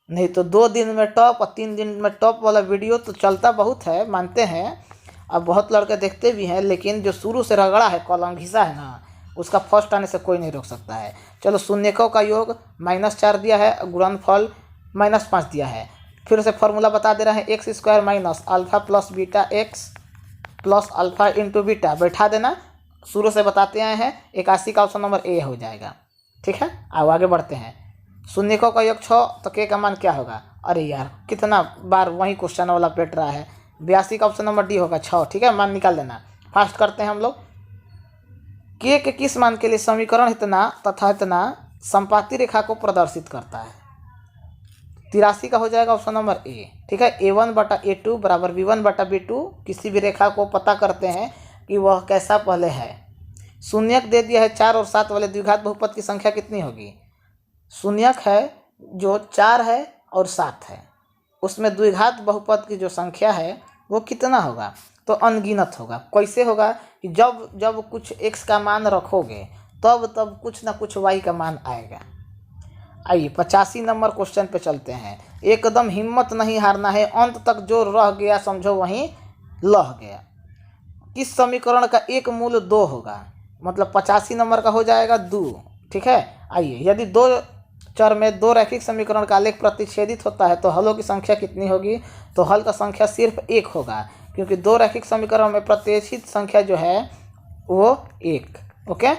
नहीं तो 2 दिन में टॉप और 3 दिन में टॉप वाला वीडियो तो चलता बहुत है, मानते हैं, अब बहुत लड़के देखते भी हैं, लेकिन जो शुरू से रगड़ा है, कलम घिसा है ना, उसका फर्स्ट आने से कोई नहीं रोक सकता है। चलो, शून्यकों का योग -4 दिया है, गुणनफल -5 दिया है। फिर से फॉर्मूला बता दे रहे हैं, x square minus alpha plus beta x plus alpha into beta, बैठा देना, शुरू से बताते आए हैं। 81 का ऑप्शन नंबर ए हो जाएगा। ठीक है, अब आगे बढ़ते हैं। शून्यकों का योग 6, तो के का मान क्या होगा? अरे यार, कितना बार वही क्वेश्चन वाला पेट रहा है। 82 का ऑप्शन नंबर डी होगा 6। ठीक है, मान निकाल देना। फास्ट करते हैं हम लोग। के किस मान के लिए समीकरण इतना तथा इतना संपाती रेखा को प्रदर्शित करता है? 83 का हो जाएगा ऑप्शन नंबर ए। ठीक है, a1/a2 बराबर b1/b2, किसी भी रेखा को पता करते हैं कि वह कैसा पहले है। शून्यक दे दिया है 4 और 7 वाले द्विघात बहुपद की संख्या कितनी होगी? शून्यक है जो 4 है और 7 है, उसमें द्विघात बहुपद की जो संख्या है वो कितना होगा? तो अनगिनत होगा। कैसे होगा कि जब जब कुछ x का मान रखोगे तब कुछ ना कुछ y का मान आएगा। आइए 85 नंबर क्वेश्चन पे चलते हैं। एकदम हिम्मत नहीं हारना है, अंत तक जो रह गया समझो वहीं लह गया। इस समीकरण का एक मूल 2 होगा, मतलब 85 नंबर का हो जाएगा 2। ठीक है, आइए, यदि 2 चर में 2 रैखिक समीकरण का आलेख प्रतिच्छेदित होता है तो हलों की संख्या कितनी होगी? तो हल का संख्या सिर्फ 1 होगा, क्योंकि 2 रैखिक समीकरण में प्रतिच्छेदित संख्या जो है वो 1। ओके,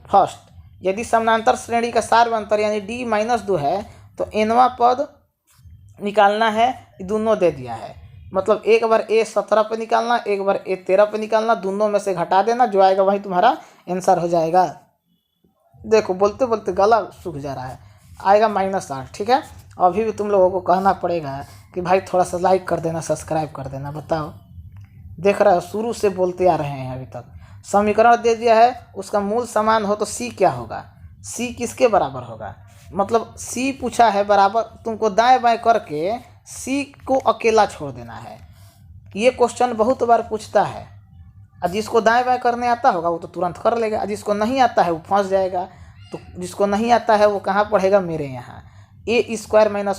फर्स्ट, यदि समानांतर श्रेणी का सार्वंतर यानी d-2 है तो nवां पद निकालना है, दोनों दे दिया है। मतलब एक बार ए 17 पे निकालना, एक बार ए 13 पे निकालना, दोनों में से घटा देना, जो आएगा वही तुम्हारा आंसर हो जाएगा। देखो बोलते बोलते गला सूख जा रहा है, आएगा -8। ठीक है, अभी भी तुम लोगों को कहना पड़ेगा कि भाई थोड़ा सा लाइक कर देना, सब्सक्राइब कर देना। बताओ, देख रहे हो शुरू से बोलते आ रहे हैं अभी तक। समीकरण दे दिया है, उसका मूल समान हो तो सी क्या होगा, सी किसके बराबर होगा, मतलब सी पूछा है बराबर, तुमको दाएं बाएं करके सी को अकेला छोड़ देना है। ये क्वेश्चन बहुत बार पूछता है, और जिसको दाएं बाएं करने आता होगा वो तो तुरंत कर लेगा, और जिसको नहीं आता है वो फंस जाएगा। तो जिसको नहीं आता है वो कहाँ पढ़ेगा, मेरे यहाँ a² -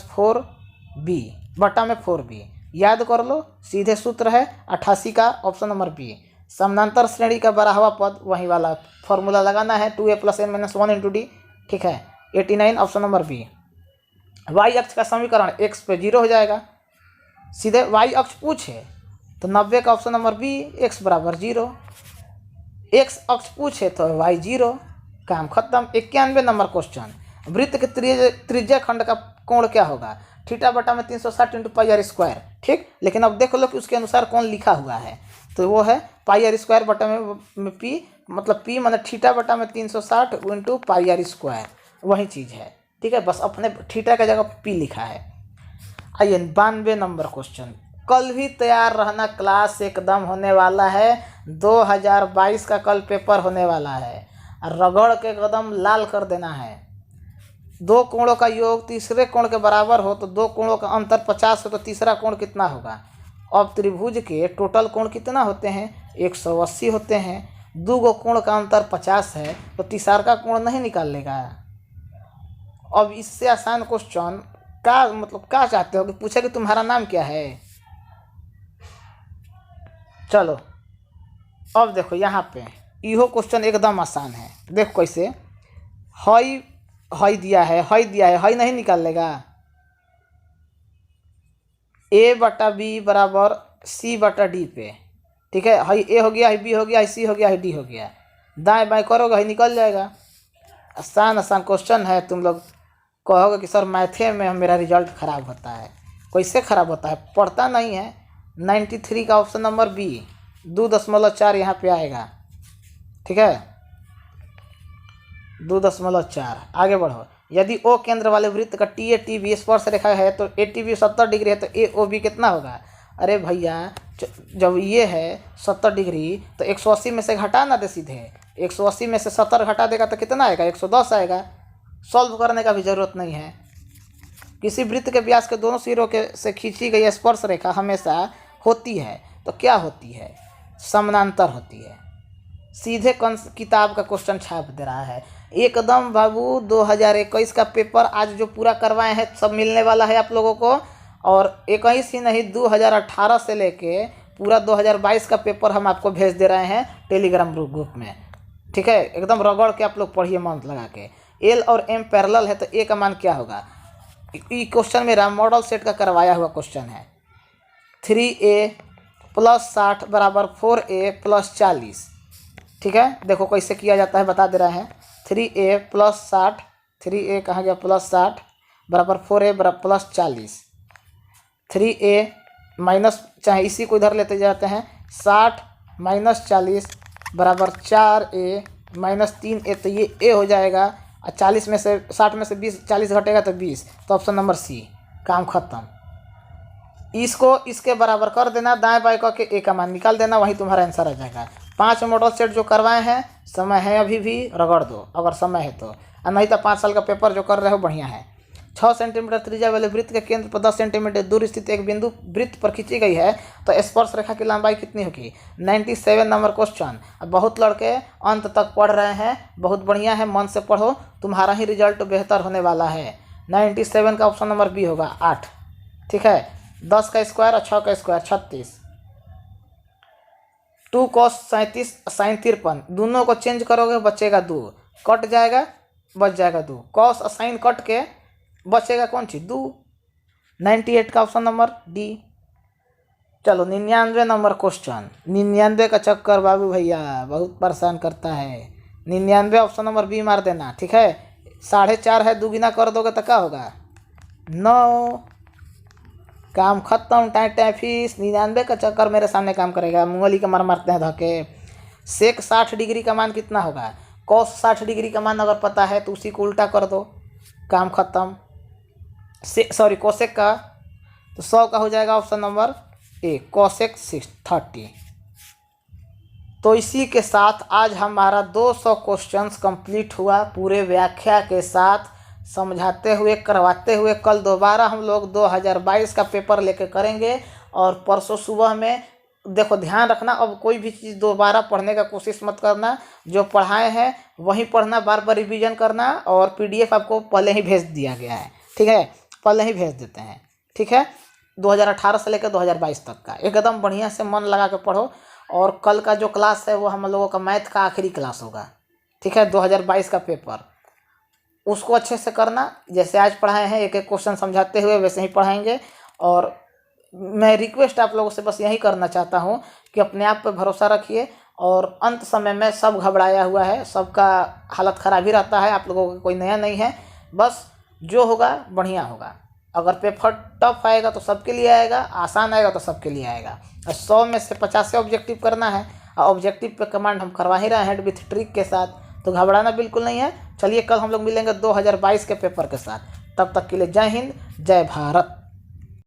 4b बटा में 4b याद कर लो, सीधे सूत्र है 88 का, ऑप्शन नंबर बी। समानांतर श्रेणी का बारहवां पद, वही वाला फॉर्मूला लगाना है, 2a + n - 1 × d। ठीक है, 89 ऑप्शन नंबर बी। वाई अक्ष का समीकरण x पे 0 हो जाएगा, सीधे वाई अक्ष पूछे तो 90 का option number B, x = 0। x अक्ष पूछे तो y 0, काम खत्म। 91 नंबर क्वेश्चन, वृत्त के त्रिज्या खंड का कोण क्या होगा, θ/में 360 × πr²। ठीक, लेकिन अब देख लो कि उसके अनुसार कौन लिखा हुआ है, तो वो है πr² में p, मतलब p माने θ/में 360 × πr², वही चीज़ है। ठीक है, बस अपने थीटा का जगह p लिखा है। आइए 92 नंबर क्वेश्चन, कल भी तैयार रहना, क्लास एकदम होने वाला है, 2022 का कल पेपर होने वाला है, रगड़ के कदम लाल कर देना है। दो कोणों का योग तीसरे कोण के बराबर हो तो दो कोणों का अंतर 50 हो तो तीसरा कोण कितना होगा। अब त्रिभुज के टोटल कोण कितना होते हैं, 180 होते हैं। दो गो कोण का अंतर 50 है तो तीसरा का कोण नहीं निकाल लेगा। अब इससे आसान क्वेश्चन का मतलब क्या चाहते हो कि पूछे कि तुम्हारा नाम क्या है। चलो अब देखो यहाँ पे इहो क्वेश्चन एकदम आसान है, देखो कैसे। हई दिया है, हई नहीं निकाल लेगा। a/b = c/d पे, ठीक है, हई ए हो गया, हई बी हो गया, हई सी हो गया, हई डी हो गया, दाएं बाएं करोगे हई निकल जाएगा। आसान क्वेश्चन है। तुम लोग कहोगे कि सर मैथे में मेरा रिजल्ट ख़राब होता है, कैसे ख़राब होता है, पढ़ता नहीं है। 93 का ऑप्शन नंबर बी, 2.4 यहाँ पे आएगा। ठीक है, 2.4। आगे बढ़ो, यदि ओ केंद्र वाले वृत्त का TA-TB स्पर्श रेखा है तो ATB 70 डिग्री है तो AOB कितना होगा। अरे भैया जब ये है 70 डिग्री तो 180 में से घटा ना दे, सीधे 180 में से 70 घटा देगा तो कितना आएगा, 110 आएगा। सॉल्व करने का भी ज़रूरत नहीं है। किसी वृत्त के व्यास के दोनों सिरों के से खींची गई स्पर्श रेखा हमेशा होती है तो क्या होती है, समानांतर होती है। सीधे किताब का क्वेश्चन छाप दे रहा है एकदम बाबू। 2021 का पेपर आज जो पूरा करवाए हैं सब मिलने वाला है आप लोगों को, और 21 ही नहीं 2018 से लेके पूरा 2022 का पेपर हम आपको भेज दे रहे हैं टेलीग्राम ग्रुप में। ठीक है, एकदम रगड़ के आप लोग पढ़िए मन लगा के। L और M पैरेलल है तो A का मान क्या होगा। ये क्वेश्चन मेरा मॉडल सेट का करवाया हुआ क्वेश्चन है। 3A + 60 = 4A + 40। ठीक है, देखो कैसे किया जाता है बता दे रहे हैं। 3A + 60, 3A कहाँ गया, +60 = 4A + 40। 3A माइनस, चाहे इसी को इधर लेते जाते हैं, 60 - 40 = 4A - 3A, तो ये A हो जाएगा। और 40 में से 60 में से 20 40 घटेगा तो 20, तो ऑप्शन नंबर सी, काम खत्म। इसको इसके बराबर कर देना, दाएं बाएं करके A का मान निकाल देना, वही तुम्हारा आंसर आ जाएगा। 5 मॉडल सेट जो करवाए हैं, समय है अभी भी, रगड़ दो अगर समय है तो, और नहीं तो 5 साल का पेपर जो कर रहे हो बढ़िया है। 6 सेंटीमीटर त्रिज्या वाले वृत्त के केंद्र पर 10 सेंटीमीटर दूर स्थित एक बिंदु वृत्त पर खींची गई है तो स्पर्श रेखा की लंबाई कितनी होगी। 97 नंबर क्वेश्चन। अब बहुत लड़के अंत तक पढ़ रहे हैं, बहुत बढ़िया है, मन से पढ़ो, तुम्हारा ही रिजल्ट बेहतर होने वाला है। 97 का ऑप्शन नंबर बी होगा, 8। ठीक है, 10 का स्क्वायर और 6 का स्क्वायर 36। 2 cos 37 sin 53, दोनों को चेंज करोगे बचेगा 2, कट जाएगा बच जाएगा 2, cos और sin कट के बचेगा कौन चीज़, 2। 98 का ऑप्शन नंबर डी। चलो 99 नंबर क्वेश्चन। 99 का चक्कर बाबू भैया बहुत परेशान करता है। 99 ऑप्शन नंबर बी मार देना। ठीक है, 4.5 है, 2 गुना कर दोगे तो क्या होगा, 9। काम खत्म। टाइफिस 99 का चक्कर मेरे सामने काम करेगा, मुंगली का मार मारते हैं धके। सेक 60 डिग्री का मान कितना होगा? कॉस 60 डिग्री का मान अगर पता है तो उसी को उल्टा कर दो, काम खत्म। सॉरी कोसेक का, तो 100 का हो जाएगा ऑप्शन नंबर ए, कोसेक 30। तो इसी के साथ आज हमारा 200 क्वेश्चंस कंप्लीट हुआ, पूरे व्याख्या के साथ समझाते हुए करवाते हुए। कल दोबारा हम लोग 2022 का पेपर लेके करेंगे और परसों सुबह में देखो ध्यान रखना, अब कोई भी चीज़ दोबारा पढ़ने का कोशिश मत करना, जो पढ़ाए हैं वही पढ़ना, बार बार रिवीजन करना। और PDF आपको पहले ही भेज दिया गया है, ठीक है, पहले ही भेज देते हैं, ठीक है। 2018 से लेकर 2022 तक का एकदम बढ़िया से मन लगा के पढ़ो। और कल का जो क्लास है वो हम लोगों का मैथ का आखिरी क्लास होगा, ठीक है, 2022 का पेपर, उसको अच्छे से करना। जैसे आज पढ़ाए हैं एक एक क्वेश्चन समझाते हुए वैसे ही पढ़ाएंगे। और मैं रिक्वेस्ट आप लोगों से बस यही करना चाहता हूँ कि अपने आप पे भरोसा रखिए। और अंत समय में सब घबराया हुआ है, सबका हालत ख़राब ही रहता है, आप लोगों का कोई नया नहीं है। बस जो होगा बढ़िया होगा। अगर पेपर टफ आएगा तो सबके लिए आएगा, आसान आएगा तो सबके लिए आएगा। और 100 में से 50 से ऑब्जेक्टिव करना है, और ऑब्जेक्टिव पे कमांड हम करवा ही रहे हैं विथ ट्रिक के साथ, तो घबराना बिल्कुल नहीं है। चलिए कल हम लोग मिलेंगे 2022 के पेपर के साथ, तब तक के लिए जय हिंद, जय भारत।